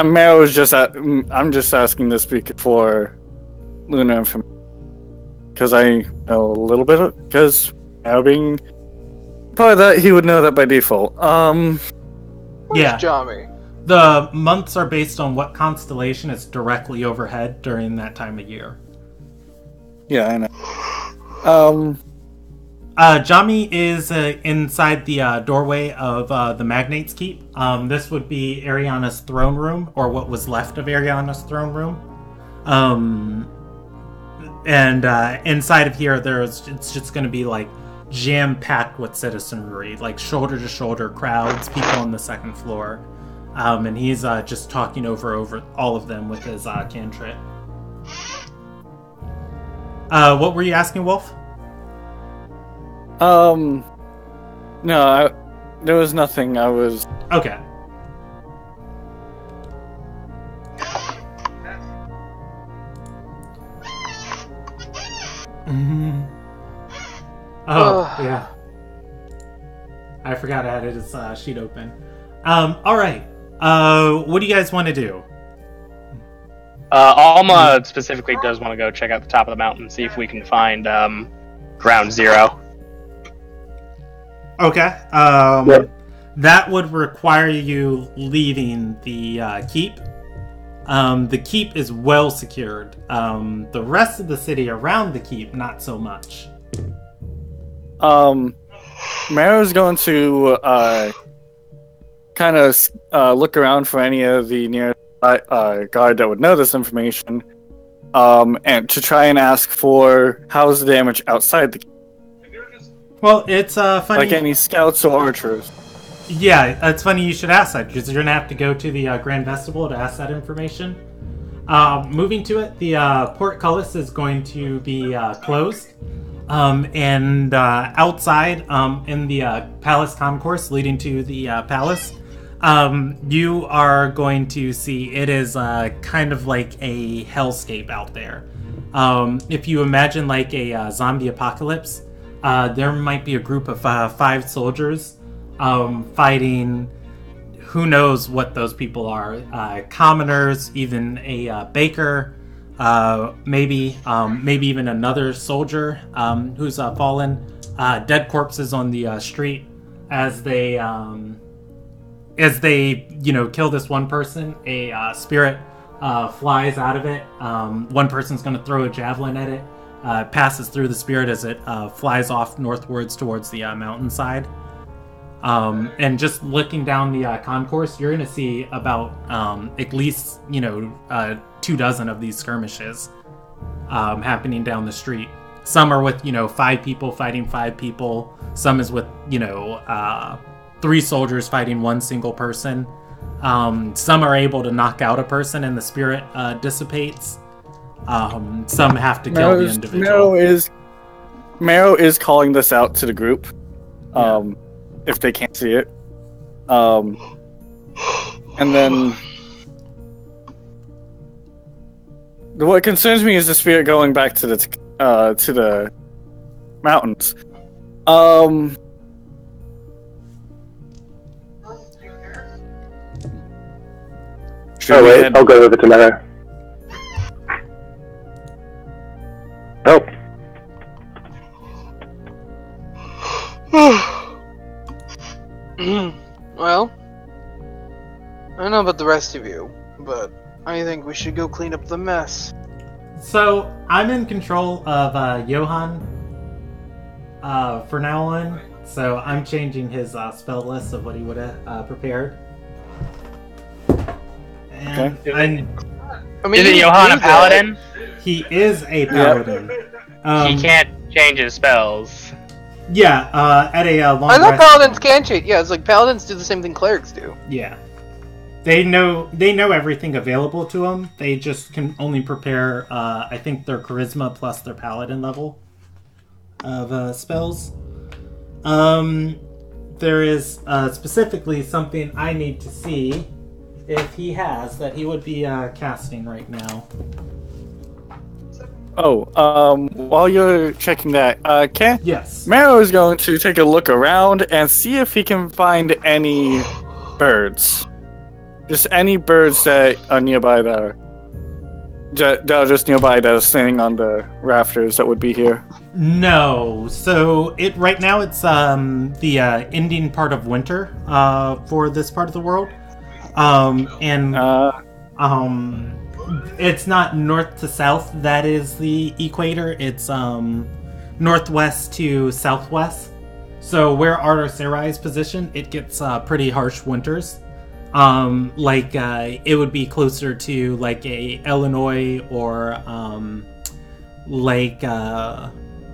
Mero is just I'm just asking this for lunar information because I know a little bit. Because Mero being probably that he would know that by default. Where's Yeah. Jami? The months are based on what constellation is directly overhead during that time of year. Yeah, I know. Jami is inside the doorway of the Magnate's Keep. This would be Ariana's throne room, or what was left of Ariana's throne room. And inside of here, it's just going to be like jam-packed with citizenry, like shoulder-to-shoulder crowds, people on the second floor. And he's just talking over all of them with his cantrip. What were you asking, Wolf? No, there was nothing. I was... Okay. Oh, yeah. I forgot I had his sheet open. Alright. What do you guys want to do? Alma specifically does want to go check out the top of the mountain, see if we can find ground zero. Okay. Yep. That would require you leaving the keep. The keep is well secured. The rest of the city around the keep, not so much. Maro's going to kind of look around for any of the near guard that would know this information, and to try and ask for how's the damage outside the keep. Well, it's funny. Like any scouts or archers. Yeah, it's funny you should ask that, because you're going to have to go to the Grand Vestibule to ask that information. Moving to it, the portcullis is going to be closed. And outside, in the palace concourse leading to the palace, you are going to see it is kind of like a hellscape out there. If you imagine like a zombie apocalypse, there might be a group of 5 soldiers fighting who knows what those people are. Commoners, even a baker, maybe even another soldier who's fallen. Dead corpses on the street as they kill this one person. A spirit flies out of it. One person's going to throw a javelin at it. Passes through the spirit as it flies off northwards towards the mountainside. And just looking down the concourse, you're going to see about at least 24 of these skirmishes happening down the street. Some are with 5 people fighting 5 people. Some is with 3 soldiers fighting 1 single person. Some are able to knock out a person and the spirit dissipates. Some have to kill the individual. Maro is calling this out to the group. If they can't see it. And then what concerns me is the spirit going back to the mountains. Oh wait, I'll go over to Maro. Well, I don't know about the rest of you, but I think we should go clean up the mess. So, I'm in control of Johan for now on, so I'm changing his spell list of what he would have prepared. And Okay. Isn't Johan a paladin? He is a paladin. He can't change his spells. Yeah, at a long I know rest paladins point. can cheat. Yeah, it's like paladins do the same thing clerics do. Yeah. They know everything available to them. They just can only prepare, I think, their charisma plus their paladin level of spells. There is specifically something I need to see if he has that he would be casting right now. While you're checking that, Yes. Maro is going to take a look around and see if he can find any birds. Just any birds that are nearby there. just nearby that is standing on the rafters that would be here? No. So right now it's the ending part of winter for this part of the world. It's not north to south that is the equator. It's northwest to southwest. So where Arter is positioned, it gets pretty harsh winters. It would be closer to like a Illinois or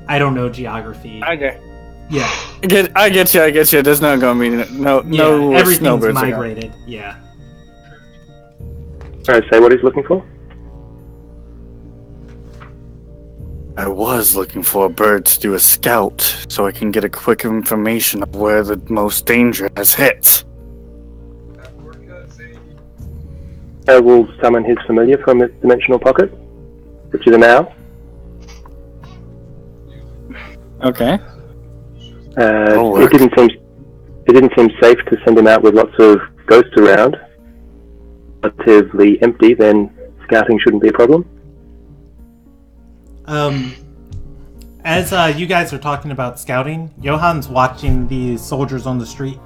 I don't know geography. Okay. Yeah. I get you. There's not gonna be no everything's snowbirds migrated. Yeah. Sorry, say what he's looking for? I was looking for a bird to do a scout so I can get a quick information of where the most danger has hit. I will summon his familiar from his dimensional pocket, which is an owl. Okay. It didn't seem safe to send him out with lots of ghosts around. Relatively empty, then scouting shouldn't be a problem. As you guys are talking about scouting, Johan's watching these soldiers on the street,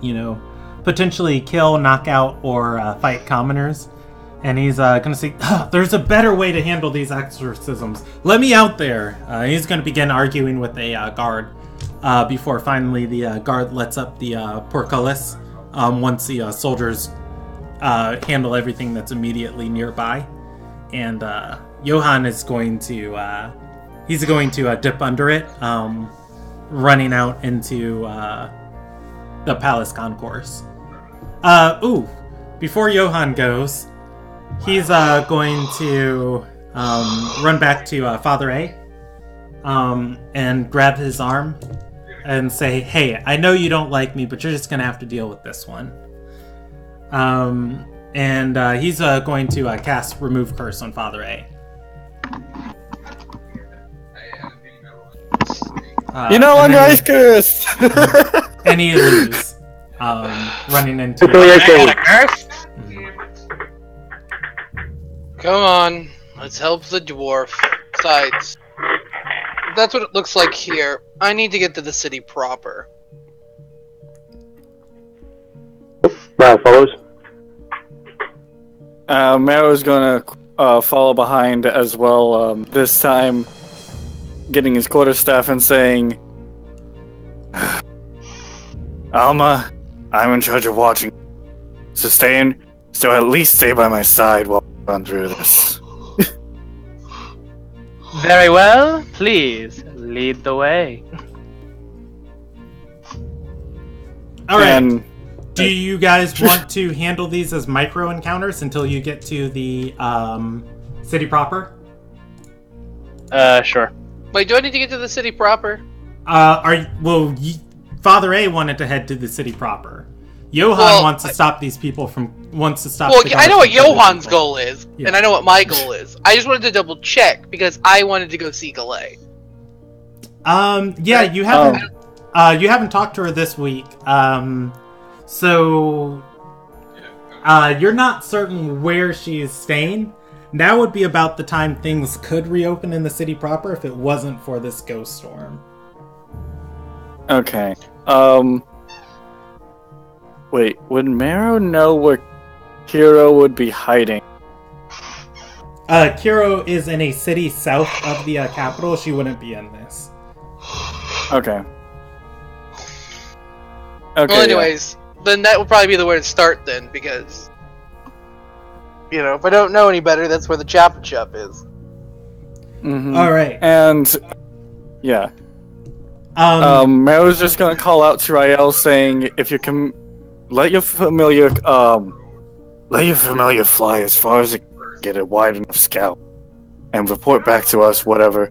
potentially kill, knock out, or fight commoners. And he's gonna say, there's a better way to handle these exorcisms. Let me out there. He's gonna begin arguing with a guard before finally the guard lets up the portcullis once the soldiers handle everything that's immediately nearby. And Johan is going to dip under it, running out into the palace concourse. Before Johan goes, he's going to run back to Father A and grab his arm and say, hey, I know you don't like me, but you're just going to have to deal with this one. And he's going to cast Remove Curse on Father A. Under Ice Curse! And he loses. Running into... Come on, let's help the dwarf. Besides, if that's what it looks like here, I need to get to the city proper. Wow, follows. Marrow's gonna follow behind as well, this time getting his quarterstaff and saying, Alma, I'm in charge of watching. So at least stay by my side while we run through this. Very well, please lead the way. Alright. And do you guys want to handle these as micro encounters until you get to the city proper? Sure. Wait, do I need to get to the city proper? Father A wanted to head to the city proper. Johan wants to stop these people from... I know what Johan's goal is, and I know what my goal is. I just wanted to double check, because I wanted to go see Galay. You haven't talked to her this week. So you're not certain where she's staying. Now would be about the time things could reopen in the city proper if it wasn't for this ghost storm. Okay. Wait, would Marrow know where Kiro would be hiding? Kiro is in a city south of the capital. She wouldn't be in this. Okay. Well, anyways, then that would probably be the way to start then, because... if I don't know any better, that's where the Chappa Chup is. Mm-hmm. Alright. And... yeah. Marrow's just gonna call out to Rael saying, if you can... Let your familiar fly as far as it can get a wide enough scout, and report back to us, whatever.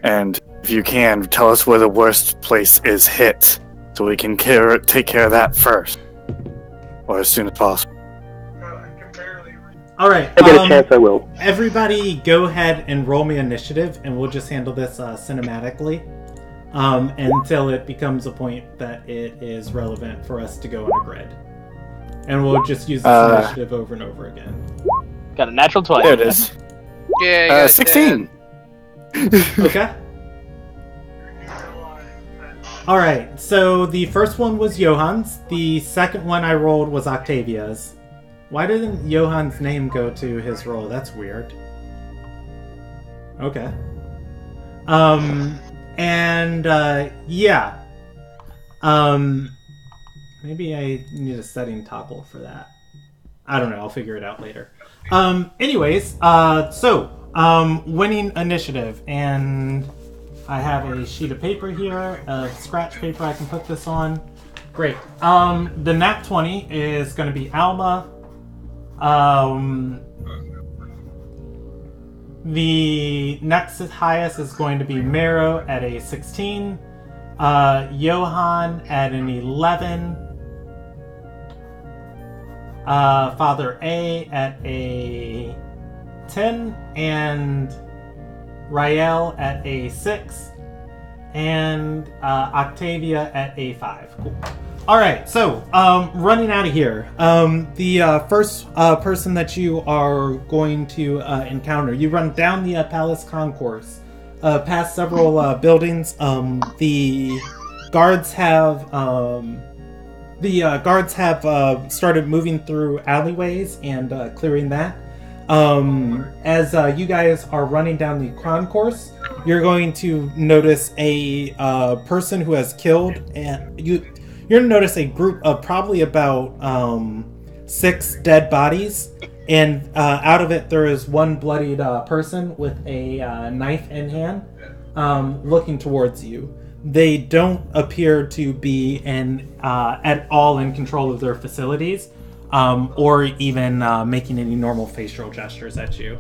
And if you can, tell us where the worst place is hit, so we can take care of that first, or as soon as possible. Alright, I get a chance, I will. Everybody go ahead and roll me initiative, and we'll just handle this cinematically. Until it becomes a point that it is relevant for us to go on a grid. And we'll just use this initiative over and over again. Got a natural 20. There it is. Yeah, you got 16. Okay. Alright, so the first one was Johan's. The second one I rolled was Octavia's. Why didn't Johan's name go to his roll? That's weird. Okay. Yeah. Maybe I need a setting toggle for that. I don't know, I'll figure it out later. Anyways, winning initiative, and I have a sheet of paper here, scratch paper I can put this on. Great. The nat 20 is going to be Alma. The next highest is going to be Mero at a 16. Johan at an 11. Father A at a 10. And Rael at a 6. And Octavia at a 5. Cool. Alright, so, running out of here. The first person that you are going to encounter, you run down the Palace Concourse, past several buildings. The guards have started moving through alleyways and clearing that. As you guys are running down the concourse, you're going to notice a person who has killed, and you're going to notice a group of probably about 6 dead bodies, and out of it there is one bloodied person with a knife in hand, looking towards you. They don't appear to be at all in control of their facilities, or even making any normal facial gestures at you.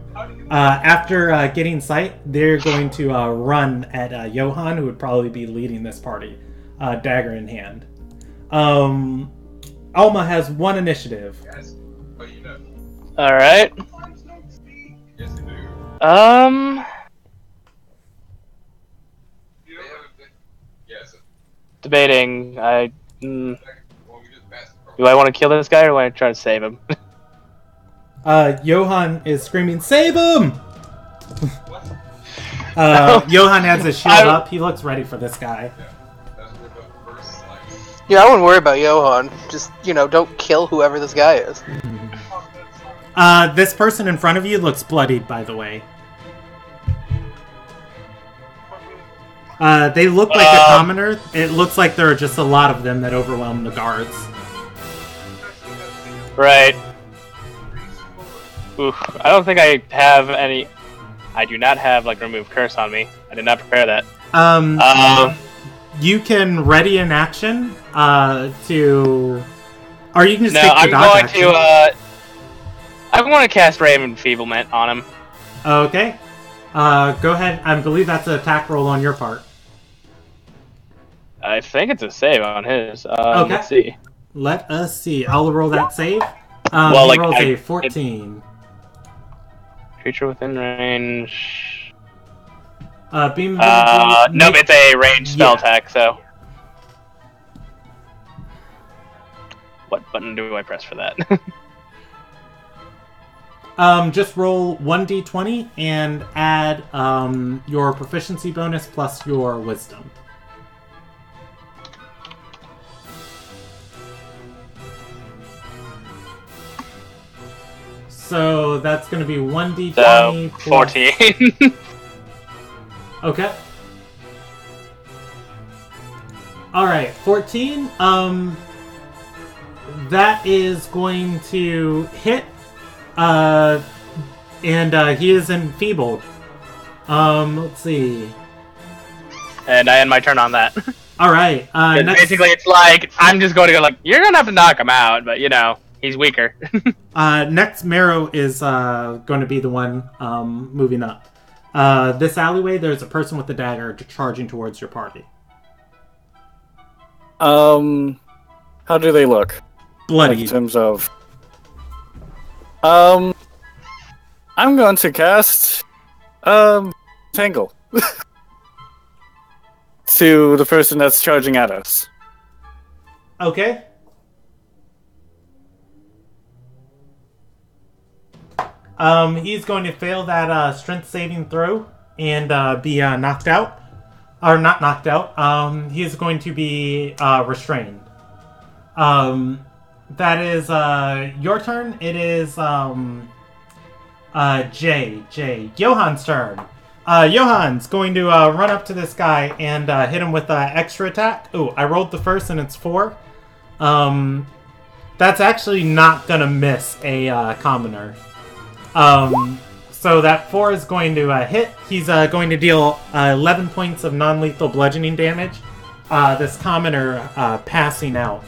After getting sight, they're going to run at Johan, who would probably be leading this party, dagger in hand. Alma has 1 initiative. Alright. Debating. Do I want to kill this guy or do I try to save him? Johan is screaming, "Save him!" Johan has his shield up. He looks ready for this guy. Yeah, I wouldn't worry about Johan. Just, don't kill whoever this guy is. This person in front of you looks bloodied, by the way. They look like a commoner. It looks like there are just a lot of them that overwhelm the guards. Right. Oof. I don't think I have any... I do not have, remove curse on me. I did not prepare that. You can ready an action, to... Or you can just take the dodge action. I'm going to cast Ray of Enfeeblement on him. Okay. Go ahead. I believe that's an attack roll on your part. I think it's a save on his. Okay. Let's see. Let us see. I'll roll that save. He rolls a 14. Creature within range. Beam. No, it's a ranged spell attack. So, what button do I press for that? Just roll 1d20 and add your proficiency bonus plus your wisdom. So that's going to be 1d20 plus... 14. Okay. Alright, 14. That is going to hit. And he is enfeebled. Let's see. And I end my turn on that. Alright. Basically, it's like, I'm just going to go you're going to have to knock him out, but, he's weaker. Next, Mero is going to be the one moving up. This alleyway, there's a person with a dagger charging towards your party. How do they look? Bloody. In terms of... I'm going to cast... Tangle. to the person that's charging at us. Okay. He's going to fail that strength saving throw and be knocked out. Or not knocked out. He is going to be restrained. That is your turn. It is Johan's turn. Johan's going to run up to this guy and hit him with an extra attack. Ooh, I rolled the first and it's 4. That's actually not gonna miss a commoner. So that 4 is going to hit. He's going to deal 11 points of non-lethal bludgeoning damage. This commoner passing out.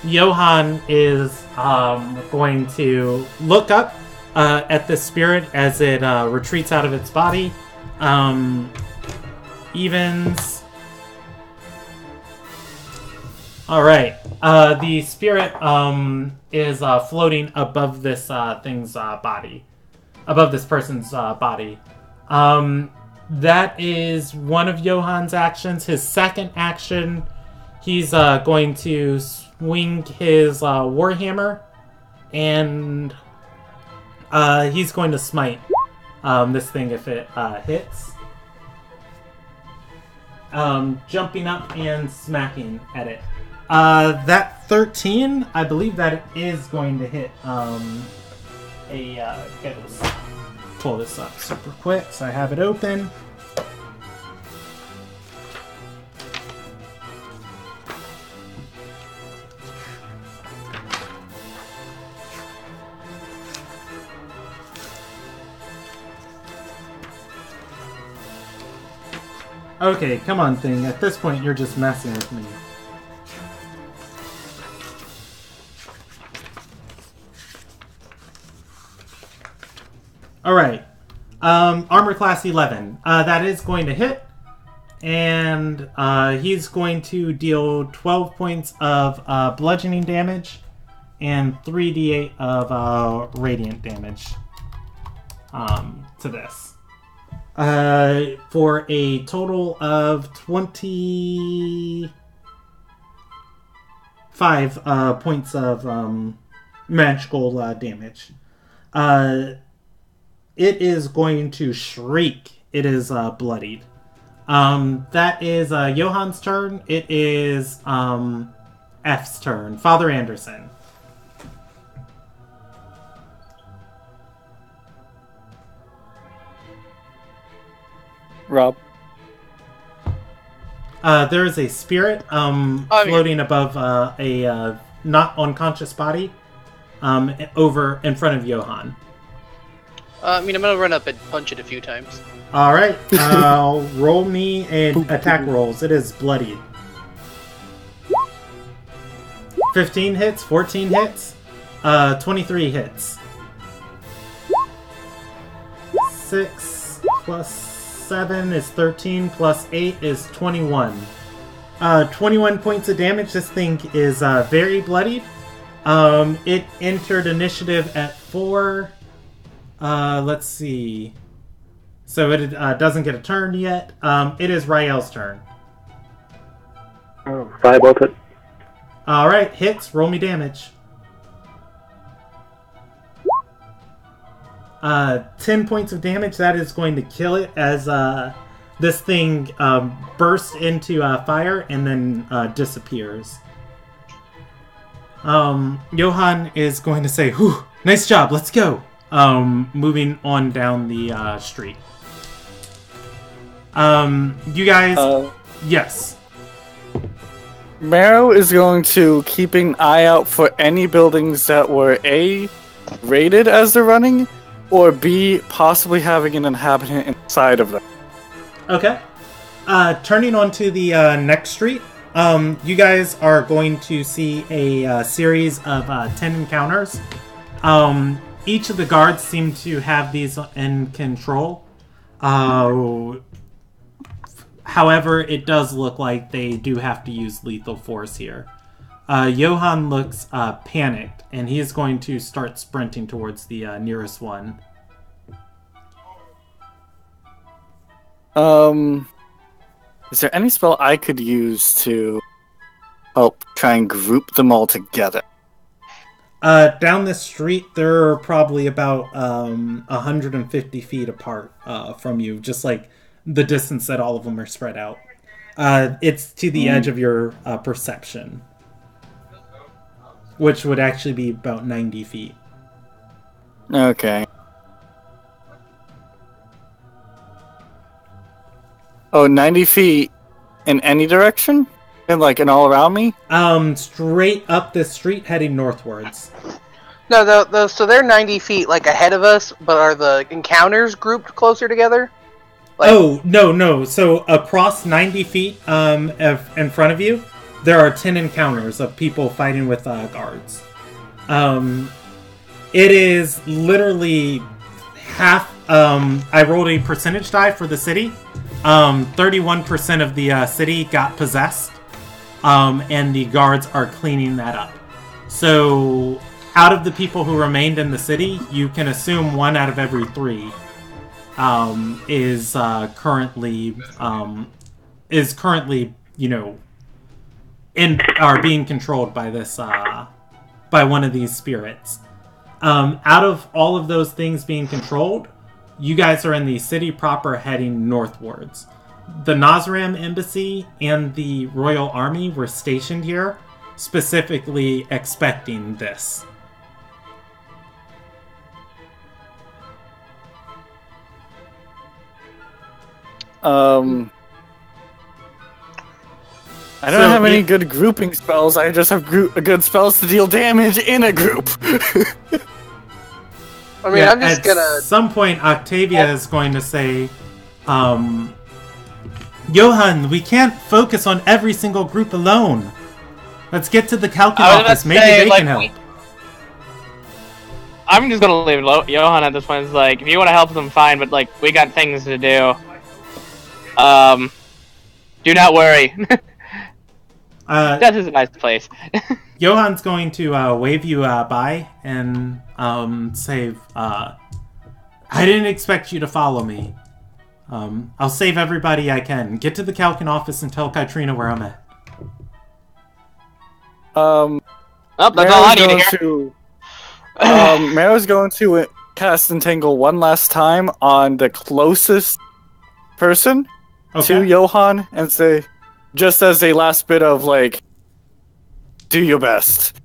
Johan is going to look up at the spirit as it retreats out of its body. Evens. Alright. The spirit is floating above this thing's body. Above this person's body. That is one of Johan's actions. His second action, he's going to swing his warhammer, and he's going to smite this thing if it hits. Jumping up and smacking at it. That 13, I believe that it is going to hit let's pull this up super quick so I have it open. Okay, come on thing. At this point, you're just messing with me. Alright. Armor class 11. That is going to hit. And he's going to deal 12 points of bludgeoning damage and 3d8 of radiant damage to this. For a total of 25 points of magical damage. It is going to shriek. It is bloodied. That is Johan's turn. It is F's turn. Father Anderson. Rob. There is a spirit floating above a not unconscious body over in front of Johan. I'm gonna run up and punch it a few times. Alright, roll me an attack rolls. It is bloodied. 15 hits, 14 hits, 23 hits. 6 plus 7 is 13, plus 8 is 21. 21 points of damage. This thing is very bloodied. It entered initiative at 4. Let's see. So it doesn't get a turn yet. It is Rael's turn. Oh, firebolt it. Alright, hits. Roll me damage. 10 points of damage. That is going to kill it as this thing bursts into fire and then disappears. Johan is going to say, "Whew, nice job, let's go." Moving on down the street. You guys... yes. Marrow is going to keep an eye out for any buildings that were A, rated as they're running, or B, possibly having an inhabitant inside of them. Okay. Turning onto the next street, you guys are going to see a series of 10 encounters. Each of the guards seem to have these in control. However, it does look like they do have to use lethal force here. Johan looks panicked, and he is going to start sprinting towards the nearest one. Is there any spell I could use to help try and group them all together? Down this street, they're probably about 150 feet apart from you, just like the distance that all of them are spread out. It's to the edge of your perception, which would actually be about 90 feet. Okay. Oh, 90 feet in any direction? And all around me? Straight up this street heading northwards. No, so they're 90 feet ahead of us, but are the encounters grouped closer together? No. So across 90 feet in front of you, there are 10 encounters of people fighting with guards. It is literally half. I rolled a percentage die for the city. 31% of the city got possessed, and the guards are cleaning that up. So, out of the people who remained in the city, you can assume 1 out of every 3 is currently are being controlled by this by one of these spirits. Out of all of those things being controlled, you guys are in the city proper heading northwards. The Nazram Embassy and the Royal Army were stationed here, specifically expecting this. I don't have any good grouping spells. I just have good spells to deal damage in a group. I mean, I'm just gonna... At some point, Octavia is going to say, Johan, we can't focus on every single group alone. Let's get to the Calcul office. Maybe they can help. I'm just gonna leave Johan at this point. It's if you want to help them, fine, but we got things to do. Do not worry. Death is a nice place. Johan's going to wave you by and say, I didn't expect you to follow me. I'll save everybody I can. Get to the Calcul office and tell Katrina where I'm at. That's all I need to hear. Mara's going to cast Entangle one last time on the closest person to Johan and say, just as a last bit of, do your best.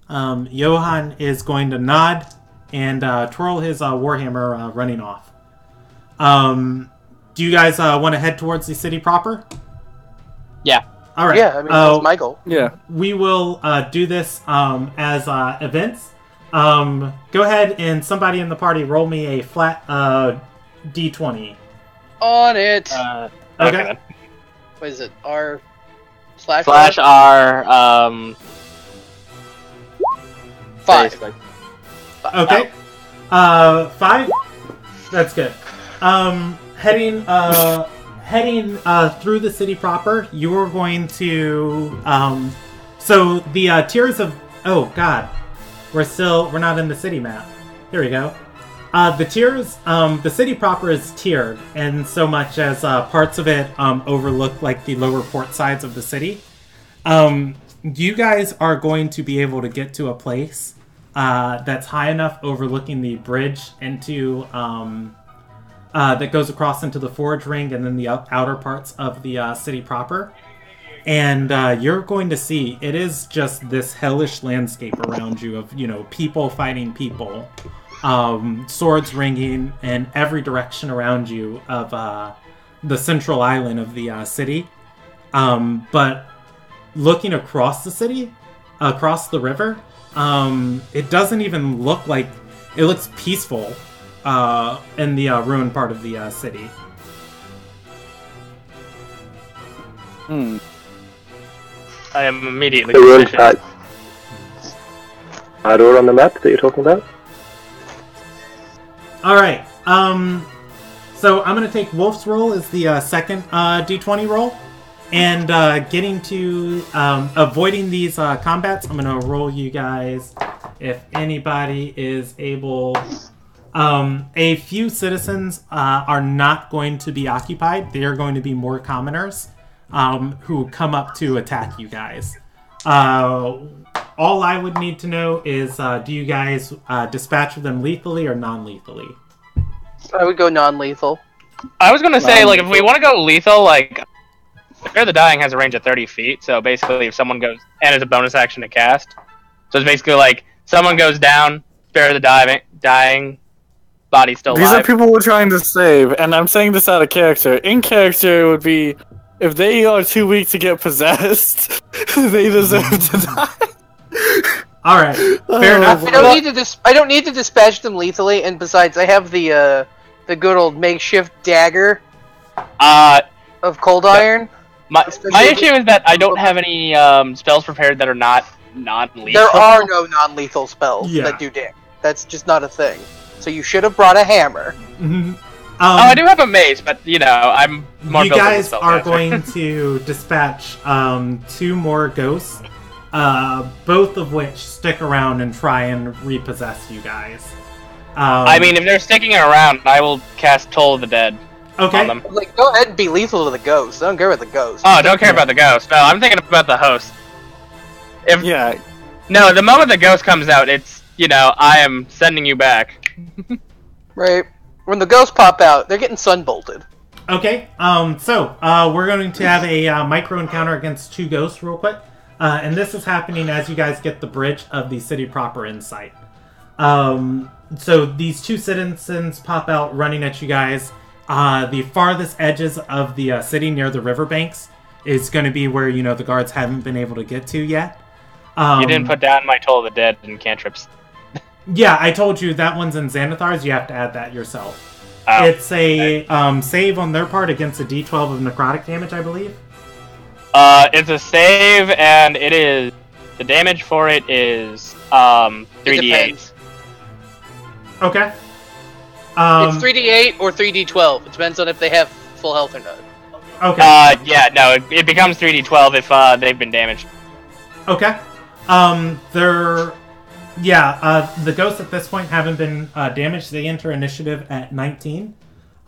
Johan is going to nod and twirl his warhammer, running off. Do you guys want to head towards the city proper? Yeah. All right. Yeah, I mean, that's my goal. Yeah. We will do this as events. Go ahead and somebody in the party roll me a flat D20. On it. Okay. What is it? R /R? /R. 5. Okay. 5. That's good. Heading through the city proper, you are going to so the tiers of we're not in the city map. Here we go. The tiers, the city proper is tiered, and so much as parts of it overlook the lower port sides of the city. You guys are going to be able to get to a place that's high enough overlooking the bridge into that goes across into the Forge Ring and then the outer parts of the city proper. And you're going to see it is just this hellish landscape around you of, people fighting people, swords ringing in every direction around you of the central island of the city. But looking across the city, across the river, it doesn't even look like it looks peaceful in the ruined part of the city. I am immediately The ruined suspicious. part on the map that you're talking about? Alright, so I'm going to take Wolf's roll as the second D20 roll. And getting to avoiding these combats, I'm going to roll you guys if anybody is able. A few citizens are not going to be occupied. They are going to be more commoners who come up to attack you guys. All all I would need to know is, do you guys dispatch them lethally or non-lethally? I would go non-lethal. I was gonna say, like, if we want to go lethal, like, Spare the Dying has a range of 30 feet, so basically if someone goes, and it's a bonus action to cast, so it's basically like, someone goes down, Spare the Dying, body still These alive. are people we're trying to save, and I'm saying this out of character. In character, it would be, if they are too weak to get possessed, they deserve to die. Alright, fair enough. I don't need to dispatch them lethally, and besides, I have the good old makeshift dagger of cold iron. My issue is that I don't have any spells prepared that are not non-lethal. There are no non-lethal spells that do damage. That's just not a thing. So you should have brought a hammer. I do have a mace, but I'm more. You guys are going to dispatch 2 more ghosts, both of which stick around and try and repossess you guys. I mean, if they're sticking around, I will cast Toll of the Dead. Okay. On them. Like, go ahead and be lethal to the ghost. I don't care about the ghost. Oh, don't care about the ghost. No, I'm thinking about the host. No, the moment the ghost comes out, it's, I am sending you back. Right. When the ghosts pop out, they're getting sunbolted. Okay, so we're going to have a micro encounter against 2 ghosts real quick. And this is happening as you guys get the bridge of the city proper in sight. So these 2 citizens pop out running at you guys. The farthest edges of the city near the riverbanks is going to be where, the guards haven't been able to get to yet. You didn't put down my Toll of the Dead and cantrips. Yeah, I told you that one's in Xanathar's. You have to add that yourself. Oh, it's a save on their part against a d12 of necrotic damage, I believe. It's a save, and it is... The damage for it is 3d8. Okay. It's 3d8 or 3d12. It depends on if they have full health or not. Okay. Yeah, no, it becomes 3d12 if they've been damaged. Okay. The ghosts at this point haven't been damaged. They enter initiative at 19.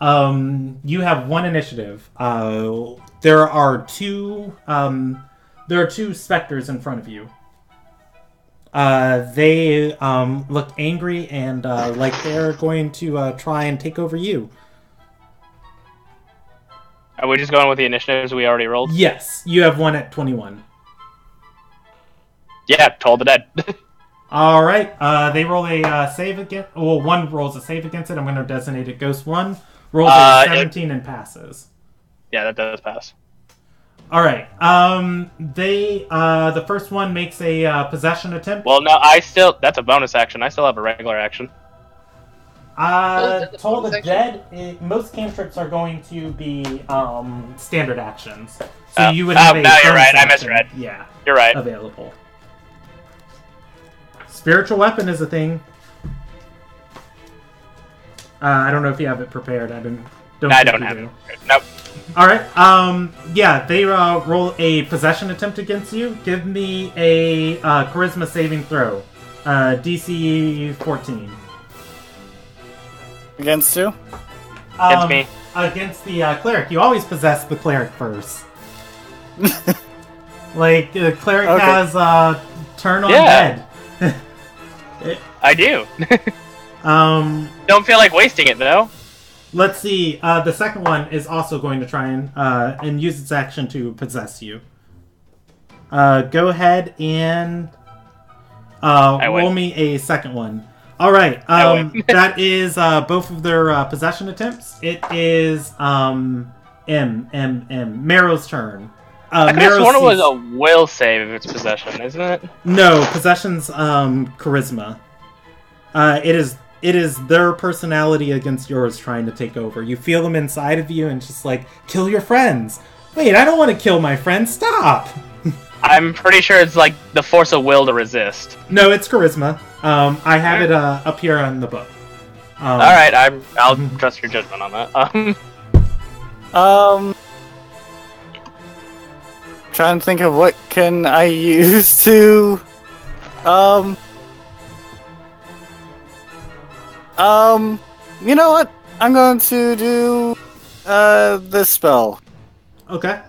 You have 1 initiative. There are 2 specters in front of you. They look angry and like they're going to try and take over you. Are we just going with the initiatives we already rolled? Yes, you have 1 at 21. Yeah, Toll the Dead. All right. They roll a save against. Well, 1 rolls a save against it. I'm going to designate it Ghost 1. Rolls a 17 and passes. Yeah, that does pass. All right. The first one makes a possession attempt. Well, no, that's a bonus action. I still have a regular action. Toll the Dead. Most cantrips are going to be standard actions. So you would have a. No, you're right. I action, misread. Yeah. You're right. Available. Spiritual weapon is a thing. I don't know if you have it prepared. I don't have it. Nope. All right. They roll a possession attempt against you. Give me a charisma saving throw. DC 14. Against who? Against me. Against the cleric. You always possess the cleric first. Like, the cleric has turn on dead. I do. Don't feel like wasting it, though. Let's see. The second one is also going to try and use its action to possess you. Go ahead and roll me a second one. All right. That is both of their possession attempts. It is Marrow's turn. I could have sworn it was a will save if it's possession, isn't it? No, possession's charisma. It is their personality against yours trying to take over. You feel them inside of you and just like, kill your friends. Wait, I don't want to kill my friends. Stop. I'm pretty sure it's like the force of will to resist. No, it's charisma. I have it up here on the book. All right, I'll trust your judgment on that. Trying to think of what can I use to, you know what? I'm going to do, this spell. Okay.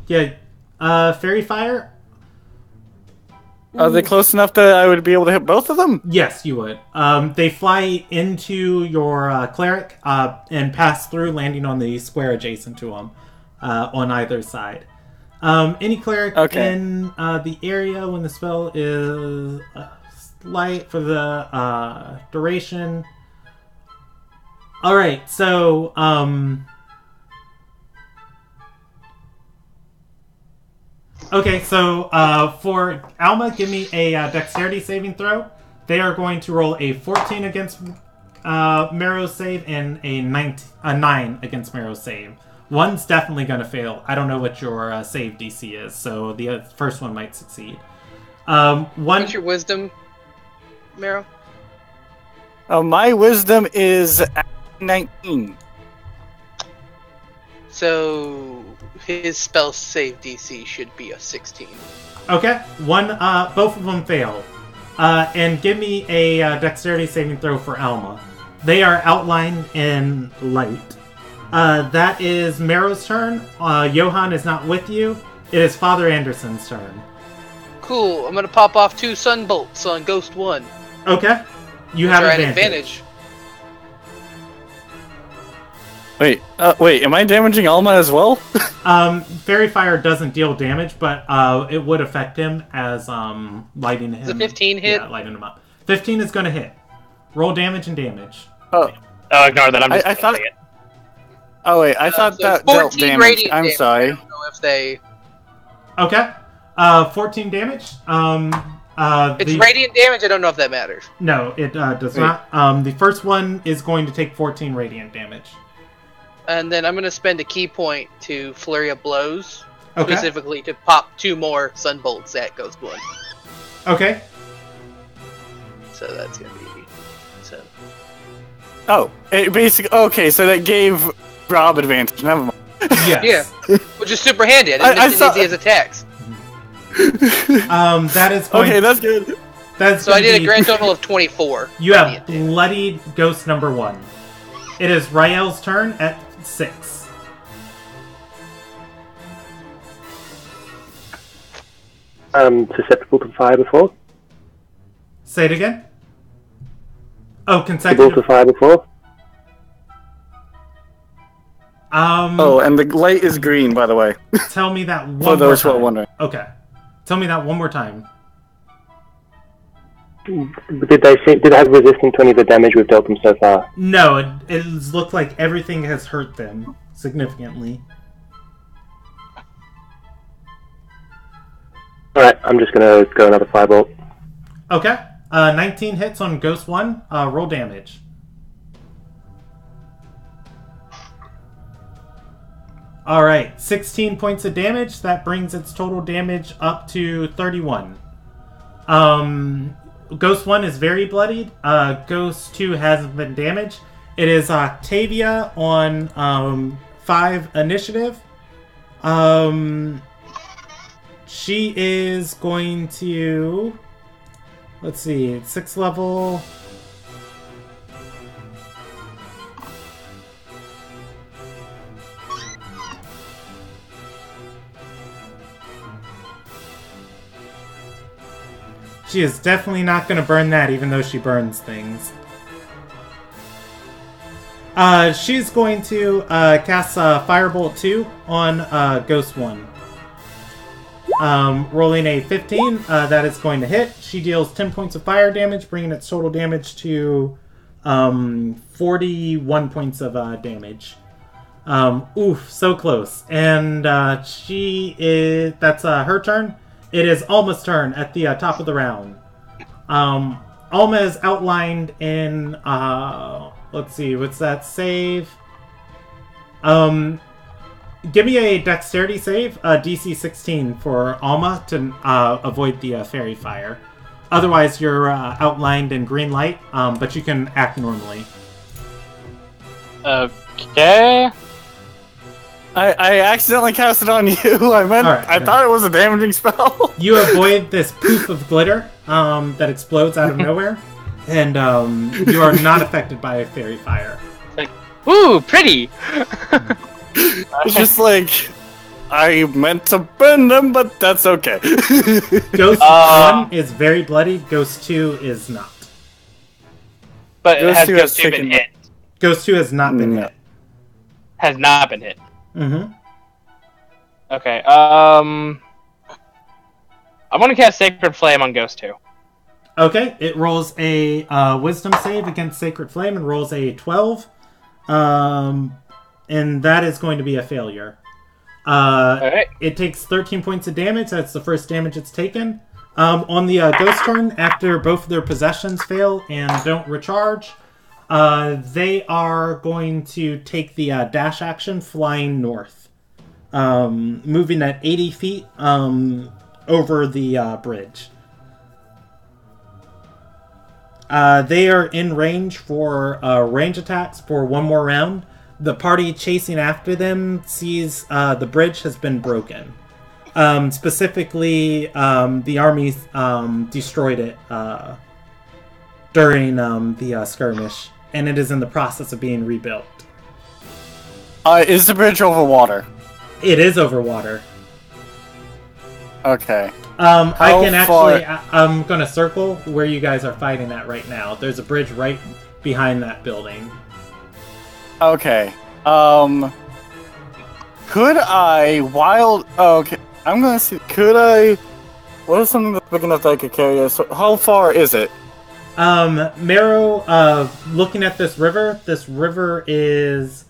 Yeah, Fairy Fire? Are they close enough that I would be able to hit both of them? Yes, you would. They fly into your cleric and pass through, landing on the square adjacent to them on either side. Any cleric in the area when the spell is light for the duration. All right, so okay, so for Alma, give me a dexterity saving throw. They are going to roll a 14 against Marrow's save and a 9 against Marrow's save. One's definitely going to fail. I don't know what your save DC is, so the first one might succeed. What's your wisdom, Marrow? My wisdom is 19. So his spell save DC should be a 16. Okay, both of them fail. And give me a dexterity saving throw for Alma. They are outlined in light. That is Marrow's turn. Johan is not with you. It is Father Anderson's turn. Cool. I'm gonna pop off 2 sun bolts on Ghost 1. Okay. You have advantage. Wait, am I damaging Alma as well? Fairy Fire doesn't deal damage, but it would affect him as lighting him. Is a 15 hit? Yeah, lighting him up. 15 is going to hit. Roll damage and damage. Oh, ignore that. I thought. Oh wait, I thought that dealt damage. I'm sorry. I don't know if they. Okay. 14 damage. It's radiant damage. I don't know if that matters. No, it does not. The first one is going to take 14 radiant damage. And then I'm going to spend a key point to Flurry of Blows, specifically to pop 2 more Sunbolts at Ghost 1. Okay. So that's going to be... So. Oh, it basically... Okay, so that gave Rob advantage. Never mind. Yes. Yeah, which is super handy. I didn't see his attacks. That is going... Okay, that's good. That's so I did a grand total of 24. You have bloodied Ghost number 1. It is Rael's turn at 6. Susceptible to fire before? Say it again? Oh, consecutive. Susceptible to fire before? Oh, and the light is green, by the way. Tell me that one more For those time. who are wondering. Okay. Tell me that one more time. Did they have resistance to any of the damage we've dealt them so far? No, it looked like everything has hurt them significantly. Alright, I'm just gonna go another firebolt. Okay. 19 hits on Ghost 1. Roll damage. Alright, 16 points of damage. That brings its total damage up to 31. Ghost 1 is very bloodied. Ghost 2 hasn't been damaged. It is Octavia on 5 initiative. She is going to... Let's see, 6th level... She is definitely not going to burn that, even though she burns things. She's going to cast Firebolt 2 on Ghost 1. Rolling a 15, that is going to hit. She deals 10 points of fire damage, bringing its total damage to 41 points of damage. Oof, so close. And that's her turn. It is Alma's turn at the top of the round. Alma is outlined in, let's see, what's that save? Give me a dexterity save, DC 16 for Alma to avoid the fairy fire. Otherwise, you're outlined in green light, but you can act normally. Okay. I accidentally cast it on you. I thought it was a damaging spell. You avoid this poof of glitter that explodes out of nowhere, and you are not affected by a fairy fire. Like, ooh, pretty! It's just like, I meant to burn them, but that's okay. Ghost 1 is very bloody. Ghost 2 is not. But Ghost has 2 Ghost has 2 been taken- hit? Ghost 2 has not been No. hit. Has not been hit. Mm-hmm. Okay, I'm gonna cast Sacred Flame on Ghost 2. Okay, it rolls a Wisdom save against Sacred Flame and rolls a 12. And that is going to be a failure. Alright. It takes 13 points of damage. That's the first damage it's taken. On the Ghost turn, after both of their possessions fail and don't recharge, they are going to take the dash action flying north. Moving at 80 feet over the bridge. They are in range for range attacks for one more round. The party chasing after them sees the bridge has been broken. Specifically, the army destroyed it during the skirmish, and it is in the process of being rebuilt. Is the bridge over water? It is over water. Okay. I can far- actually... I'm going to circle where you guys are fighting at right now. There's a bridge right behind that building. Okay. Could I wild? Oh, okay. I'm gonna see. Could I? What is something that's big enough that I could carry? So how far is it? Marrow, looking at this river is...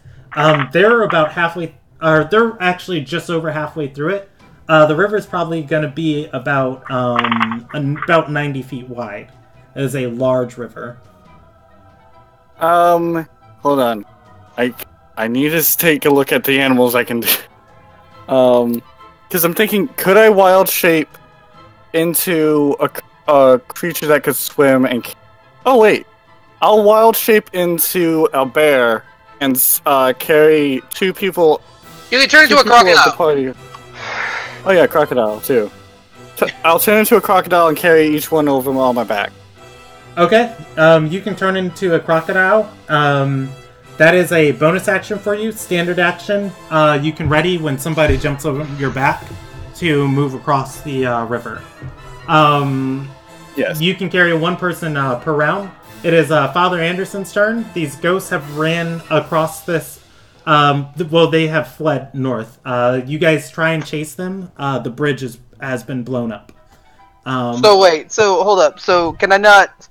they're about halfway... Or they're actually just over halfway through it. The river is probably going to be about 90 feet wide. It is a large river. Hold on. I need to take a look at the animals I can do. Because I'm thinking, could I wild shape into a creature that could swim and... Oh wait, I'll wild shape into a bear and carry two people. You can turn into a two people of the crocodile. party. Oh yeah, crocodile too. I'll turn into a crocodile and carry each one over on my back. Okay, you can turn into a crocodile. That is a bonus action for you. Standard action. You can ready when somebody jumps over your back to move across the river. Yes. You can carry one person per round. It is Father Anderson's turn. These ghosts have ran across this. Well, they have fled north. You guys try and chase them. The bridge has been blown up. So wait, so hold up. So can I not...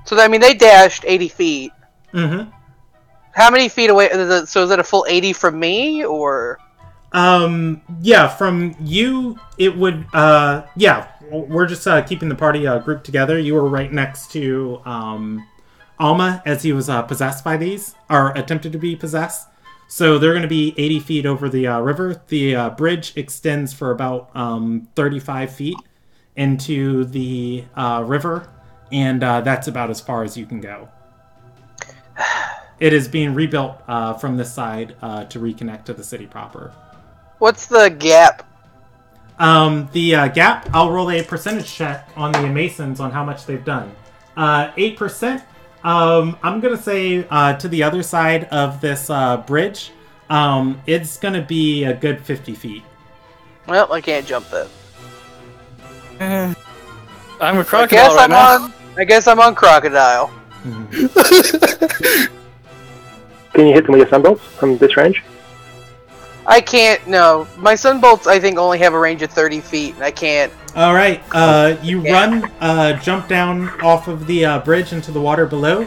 So I mean, they dashed 80 feet. Mm-hmm. How many feet away? So is it a full 80 from me, or? Yeah, from you, it would, yeah, we're just keeping the party grouped together. You were right next to Alma as he was possessed by these, or attempted to be possessed. So they're going to be 80 feet over the river. The bridge extends for about 35 feet into the river, and that's about as far as you can go. It is being rebuilt from this side to reconnect to the city proper. What's the gap? The gap, I'll roll a percentage check on the Masons on how much they've done. 8%. I'm going to say to the other side of this bridge, it's going to be a good 50 feet. Well, I can't jump that. I'm a crocodile right now. I guess I'm on crocodile. Can you hit them with your sunbolts from this range? I can't. No, my sunbolts I think only have a range of 30 feet, and I can't. All right, you run, jump down off of the bridge into the water below.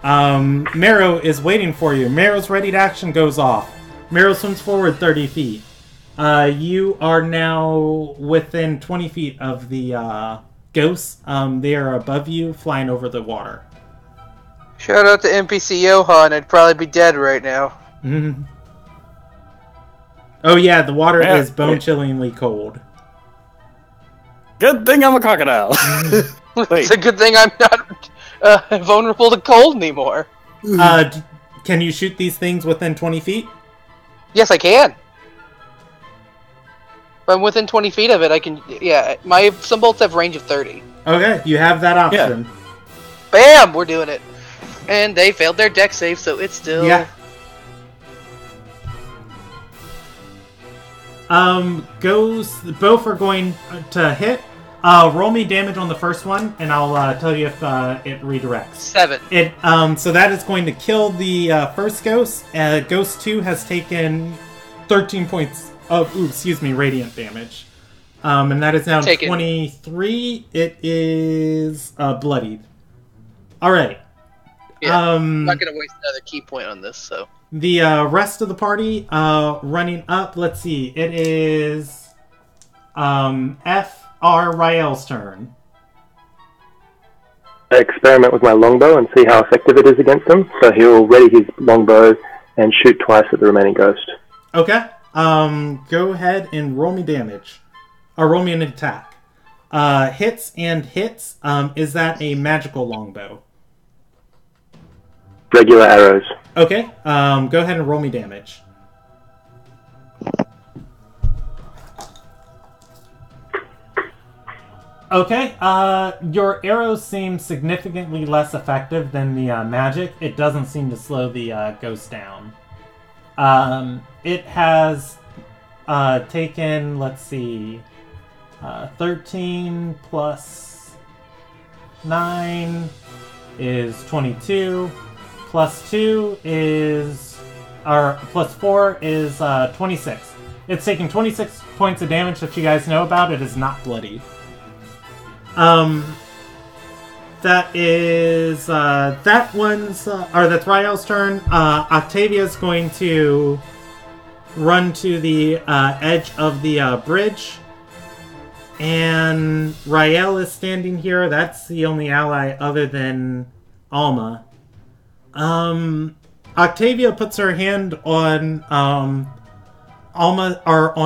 Marrow is waiting for you. Marrow's ready to action goes off. Marrow swims forward 30 feet. You are now within 20 feet of the ghosts. They are above you, flying over the water. Shout out to NPC Johan. I'd probably be dead right now. Mm-hmm. Oh yeah, the water is bone-chillingly cold. Good thing I'm a crocodile. Wait. It's a good thing I'm not vulnerable to cold anymore. Can you shoot these things within 20 feet? Yes, I can. If I'm within 20 feet of it, I can... Yeah, my sunbolts have range of 30. Okay, you have that option. Bam! We're doing it. And they failed their deck save, so it's still... Yeah. Both are going to hit. Roll me damage on the first one, and I'll tell you if it redirects. 7. So that is going to kill the first ghost. Ghost 2 has taken 13 points of, radiant damage. And that is now 23. It is bloodied. All right. Yeah, I'm not going to waste another key point on this, so. The rest of the party running up, let's see. It is F.R. Rael's turn. I experiment with my longbow and see how effective it is against them. So he'll ready his longbow and shoot twice at the remaining ghost. Okay. Go ahead and roll me damage. Or roll me an attack. Hits and hits. Is that a magical longbow? Regular arrows. Okay. Go ahead and roll me damage. Okay. Your arrows seem significantly less effective than the magic. It doesn't seem to slow the ghost down. It has taken, let's see, 13 plus 9 is 22. Plus 2 is, or plus 4 is 26. It's taking 26 points of damage that you guys know about. It is not bloody. That is, that one's, or that's Rael's turn. Octavia's going to run to the edge of the bridge. And Rael is standing here. That's the only ally other than Alma. Octavia puts her hand on Alma, or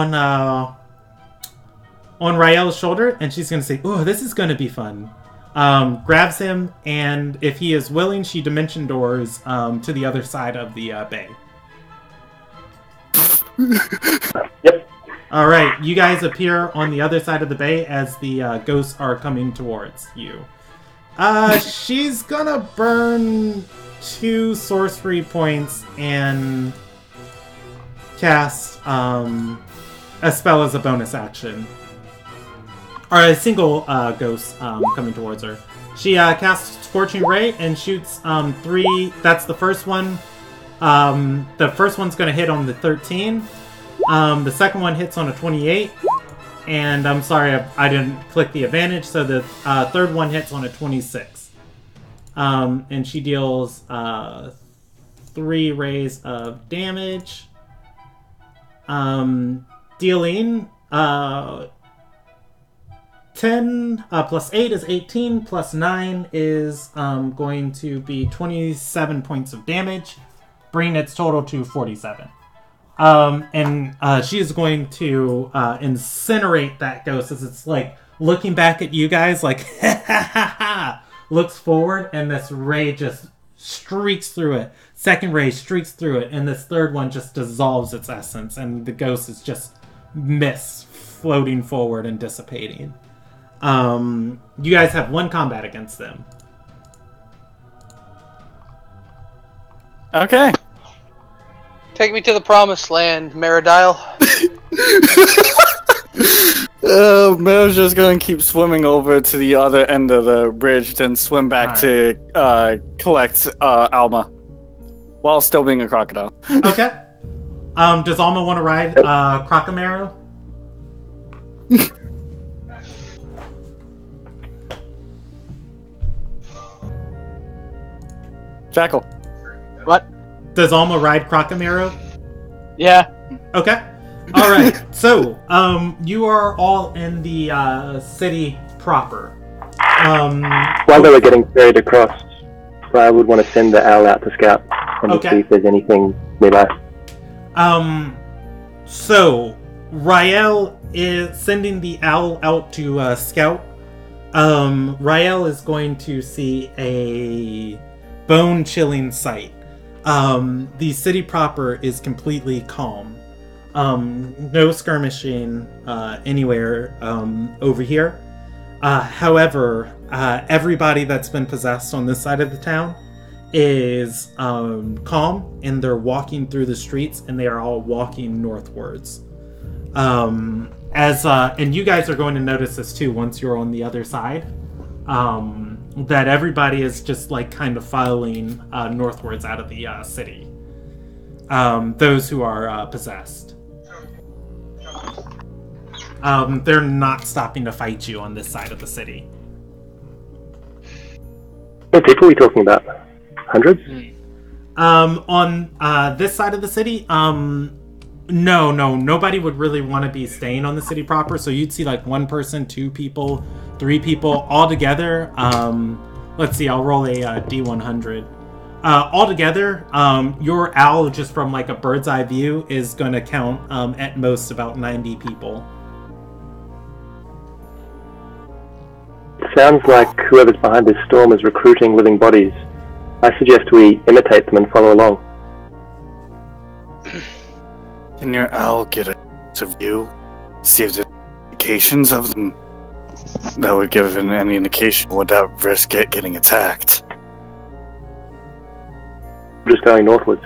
on Rael's shoulder, and she's gonna say, "Oh, this is gonna be fun." Grabs him, and if he is willing, she dimension doors to the other side of the bay. Yep. All right, you guys appear on the other side of the bay as the ghosts are coming towards you. She's gonna burn 2 sorcery points and cast a spell as a bonus action. Or a single ghost coming towards her. She casts Scorching Ray and shoots 3. That's the first one. The first one's going to hit on the 13. The second one hits on a 28. And I'm sorry, I didn't click the advantage, so the third one hits on a 26. And she deals 3 rays of damage. Dealing 10 plus 8 is 18, plus 9 is going to be 27 points of damage, bringing its total to 47. And she is going to incinerate that ghost as it's like looking back at you guys like, ha ha ha ha, looks forward, and this ray just streaks through it. Second ray streaks through it, and this third one just dissolves its essence, and the ghost is just mist floating forward and dissipating. You guys have 1 combat against them. Okay. Take me to the promised land, Meridile. Mero's just gonna keep swimming over to the other end of the bridge, then swim back to collect Alma, while still being a crocodile. Okay. Does Alma want to ride Crocamero? Jackal. What? Does Alma ride Crocamero? Yeah. Okay. All right. So, you are all in the city proper. While they were getting ferried across, I would want to send the owl out to scout and to see if there's anything nearby. So Rael is sending the owl out to scout. Rael is going to see a bone-chilling sight. The city proper is completely calm. No skirmishing anywhere over here. However, everybody that's been possessed on this side of the town is calm, and they're walking through the streets, and they are all walking northwards. And you guys are going to notice this too once you're on the other side. That everybody is just like kind of filing northwards out of the city. Those who are possessed. They're not stopping to fight you on this side of the city. What people are we talking about? Hundreds? On this side of the city, no, nobody would really want to be staying on the city proper. So you'd see like 1 person, 2 people, 3 people all together. Let's see, I'll roll a D100. All together, your owl, just from like a bird's eye view, is going to count at most about 90 people. Sounds like whoever's behind this storm is recruiting living bodies. I suggest we imitate them and follow along. Can your owl get a view? See if there's indications of them that would give any indication without risk getting attacked. We're just going northwards.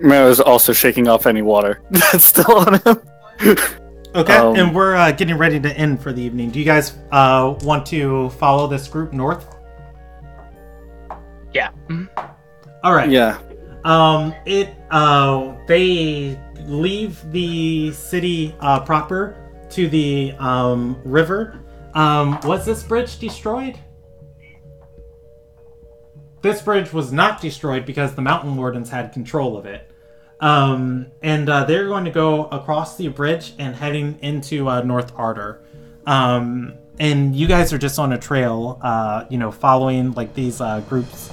Mero's also shaking off any water that's still on him. Okay, and we're getting ready to end for the evening. Do you guys want to follow this group north? Yeah. All right. Yeah. They leave the city proper to the river. Was this bridge destroyed? This bridge was not destroyed because the Mountain Wardens had control of it. And they're going to go across the bridge and heading into North Ardor. And you guys are just on a trail, following like these groups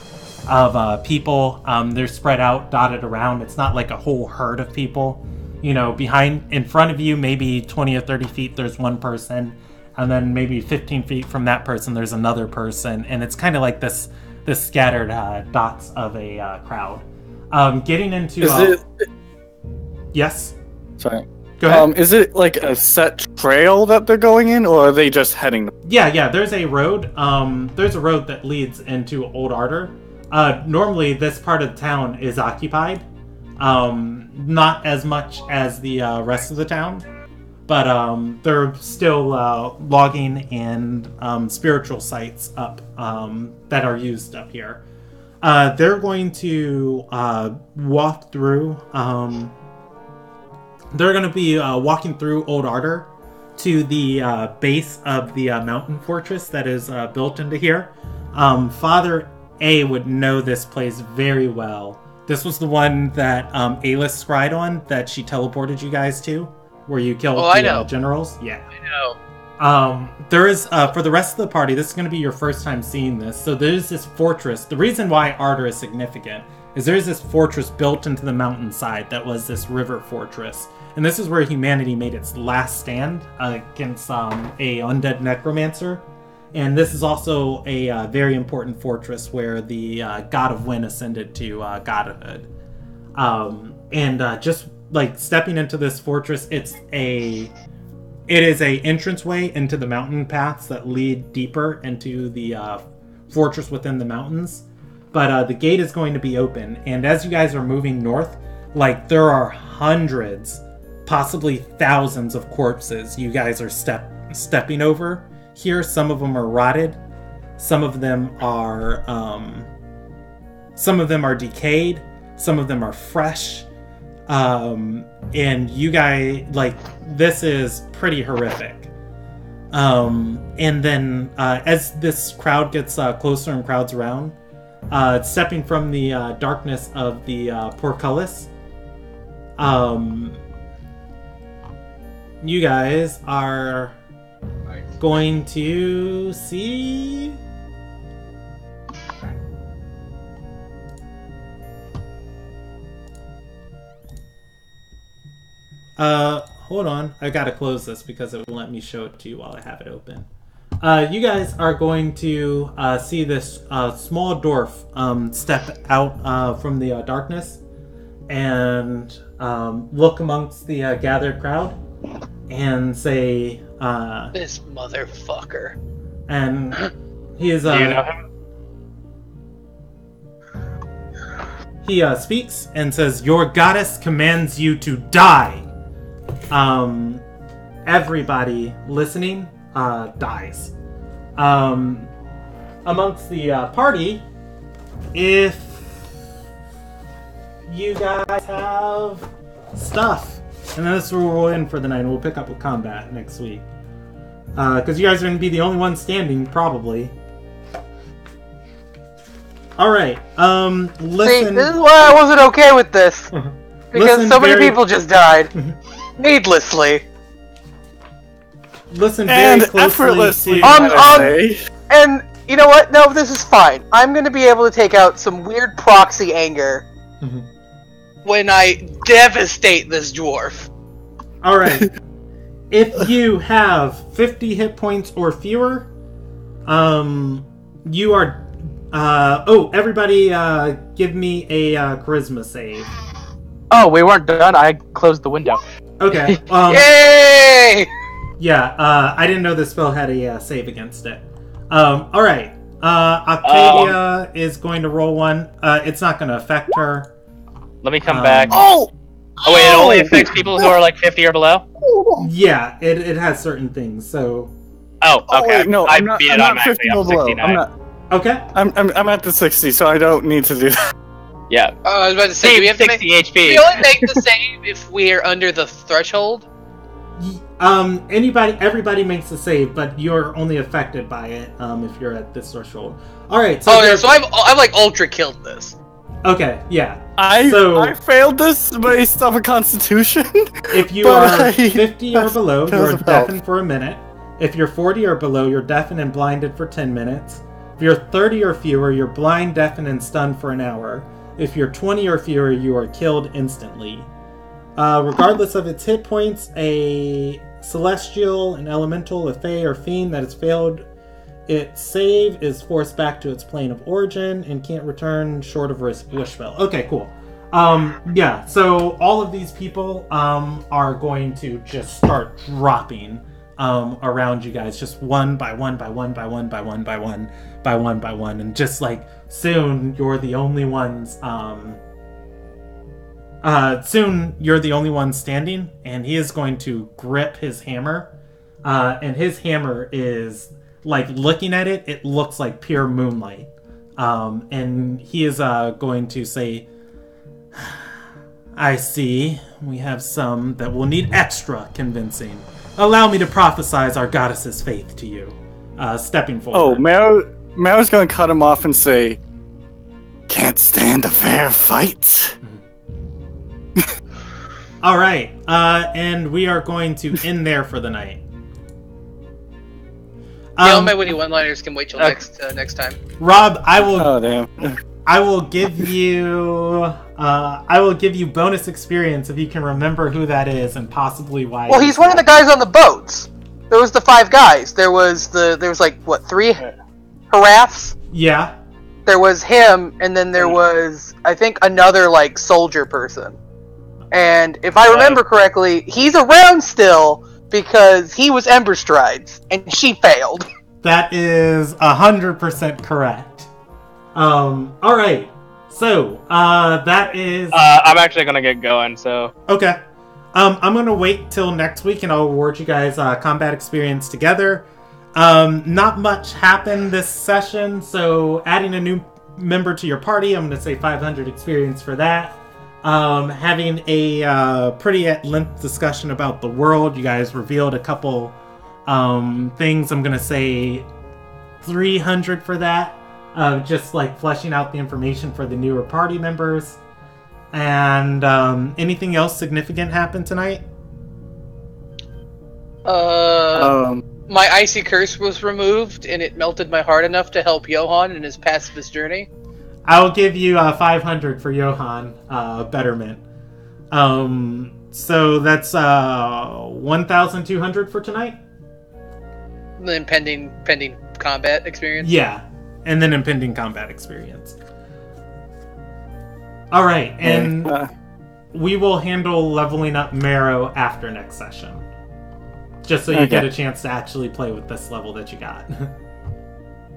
of people. They're spread out, dotted around. It's not like a whole herd of people. In front of you, maybe 20 or 30 feet, there's 1 person. And then maybe 15 feet from that person, there's another person. And it's kind of like this scattered dots of a crowd. Getting into... Yes? Sorry. Go ahead. Is it like a set trail that they're going in, or are they just heading... Yeah, there's a road. There's a road that leads into Old Ardor. Normally, this part of the town is occupied. Not as much as the rest of the town. But they're still logging and spiritual sites up that are used up here. They're going to walk through... they're going to be walking through Old Ardor to the base of the mountain fortress that is built into here. Father A would know this place very well. This was the one that Alis scryed on, that she teleported you guys to, where you killed the generals. Yeah, I know. There is, for the rest of the party, this is going to be your first time seeing this. So there's this fortress. The reason why Ardor is significant is there's this fortress built into the mountainside that was this river fortress. And this is where humanity made its last stand against a undead necromancer. And this is also a very important fortress where the God of Wind ascended to godhood. Just like stepping into this fortress, it is a entranceway into the mountain paths that lead deeper into the fortress within the mountains. But the gate is going to be open, and as you guys are moving north, like there are hundreds, possibly thousands of corpses you guys are stepping over here. Some of them are rotted, some of them are decayed, some of them are fresh. And you guys, like, this is pretty horrific. And then as this crowd gets closer and crowds around, stepping from the darkness of the portcullis, you guys are going to see... hold on. I gotta close this because it won't let me show it to you while I have it open. You guys are going to see this small dwarf step out from the darkness and look amongst the gathered crowd and say, this motherfucker. And he is... Do you know him? he speaks and says, "Your goddess commands you to die." Everybody listening dies. Amongst the party, if you guys have stuff, and then this will roll in for the night, and we'll pick up with combat next week. Because you guys are going to be the only ones standing, probably. Alright, listen... See, this is why I wasn't okay with this. Because so many people just died. Needlessly. Listen very closely effortlessly, to... And, you know what? No, this is fine. I'm going to be able to take out some weird proxy anger when I devastate this dwarf. Alright. If you have 50 hit points or fewer, you are... everybody give me a charisma save. Oh, we weren't done. I closed the window. Okay. Yay! Yeah, I didn't know the spell had a save against it. Alright. Octavia is going to roll one. It's not going to affect her. Let me come back. Oh! Oh, wait, it only affects people who are like 50 or below? Yeah, it has certain things, so... Oh, okay. Wait, no, I I'm not, beat I'm it not automatically. 50 or I'm below. 69. I'm not. Okay. I'm at the 60, so I don't need to do that. Yeah. I was about to say, do we have to 60 make... HP. We only make the save if we are under the threshold? Everybody makes a save, but you're only affected by it, if you're at this threshold. Alright, so... so I've like ultra killed this. Okay, yeah. I failed this based off of Constitution. If you are 50 or below, you're deafened for a minute. If you're 40 or below, you're deafened and blinded for 10 minutes. If you're 30 or fewer, you're blind, deafened, and stunned for an hour. If you're 20 or fewer, you are killed instantly. Regardless of its hit points, a celestial, an elemental, a fae, or fiend that has failed its save is forced back to its plane of origin and can't return short of a wish spell. Okay, cool. Yeah, so all of these people are going to just start dropping around you guys, just one by one by one by one by one by one by one by one, and just like soon you're the only ones standing, and he is going to grip his hammer, and his hammer is like, looking at it, it looks like pure moonlight, and he is going to say, "I see we have some that will need extra convincing. Allow me to prophesize our goddess's faith to you." Stepping forward. Oh, Mao's gonna cut him off and say, "Can't stand a fair fight." All right, and we are going to end there for the night. All my witty one-liners can wait till next time. Rob, I will. Oh damn! I will give you. I will give you bonus experience if you can remember who that is and possibly why. Well, he's one of the guys on the boats. There was the 5 guys. There was like what, 3 haraffs? Yeah. There was him, and then there was, I think, another like soldier person. And if I remember correctly, he's around still because he was Ember Strides, and she failed. That is 100% correct. All right. So, that is... I'm actually gonna get going, so... Okay. I'm gonna wait till next week, and I'll award you guys combat experience together. Not much happened this session, so adding a new member to your party, I'm gonna say 500 experience for that. Having a pretty at-length discussion about the world. You guys revealed a couple things. I'm gonna say 300 for that. Just like fleshing out the information for the newer party members. And anything else significant happened tonight? My icy curse was removed, and it melted my heart enough to help Johan in his pacifist journey. I'll give you 500 for Johan betterment. So that's 1,200 for tonight. Then pending combat experience. Yeah, and then impending combat experience. All right, and we will handle leveling up Marrow after next session, just so you get a chance to actually play with this level that you got.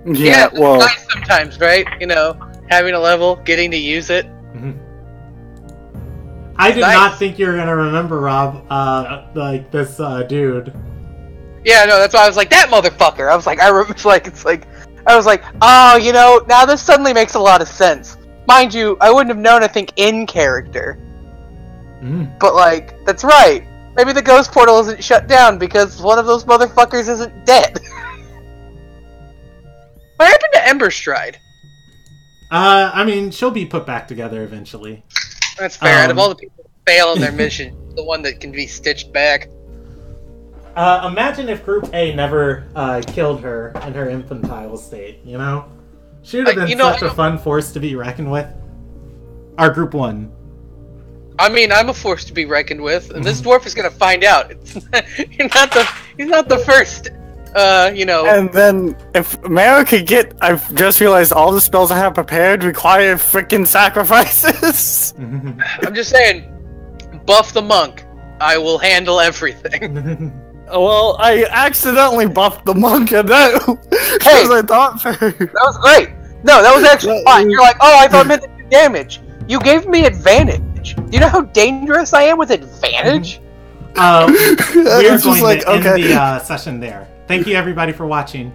Yeah, well, it's nice sometimes, right? You know, having a level, getting to use it. Mm-hmm. I did Nice. not think you were gonna remember, Rob, like this dude. Yeah, no, that's why I was like, that motherfucker. I was like, I was like, oh, you know, now this suddenly makes a lot of sense. Mind you, I wouldn't have known, I think, in character. But, like, that's right. Maybe the ghost portal isn't shut down because one of those motherfuckers isn't dead. What happened to Emberstride? I mean, she'll be put back together eventually. That's fair. Out of all the people who fail in their mission, the one that can be stitched back. Imagine if Group A never killed her in her infantile state, you know? She would have been such a fun force to be reckoned with. Our Group 1. I mean, I'm a force to be reckoned with, and this dwarf is gonna find out. He's not the first, you know... And then, if Mara could get... I've just realized all the spells I have prepared require frickin' sacrifices! I'm just saying, buff the monk. I will handle everything. Well, I accidentally buffed the monk and that because I thought that was great. No, that was actually fine. You're like, oh, I thought it meant to do damage. You gave me advantage. Do you know how dangerous I am with advantage? We are going to end the session there. Thank you, everybody, for watching.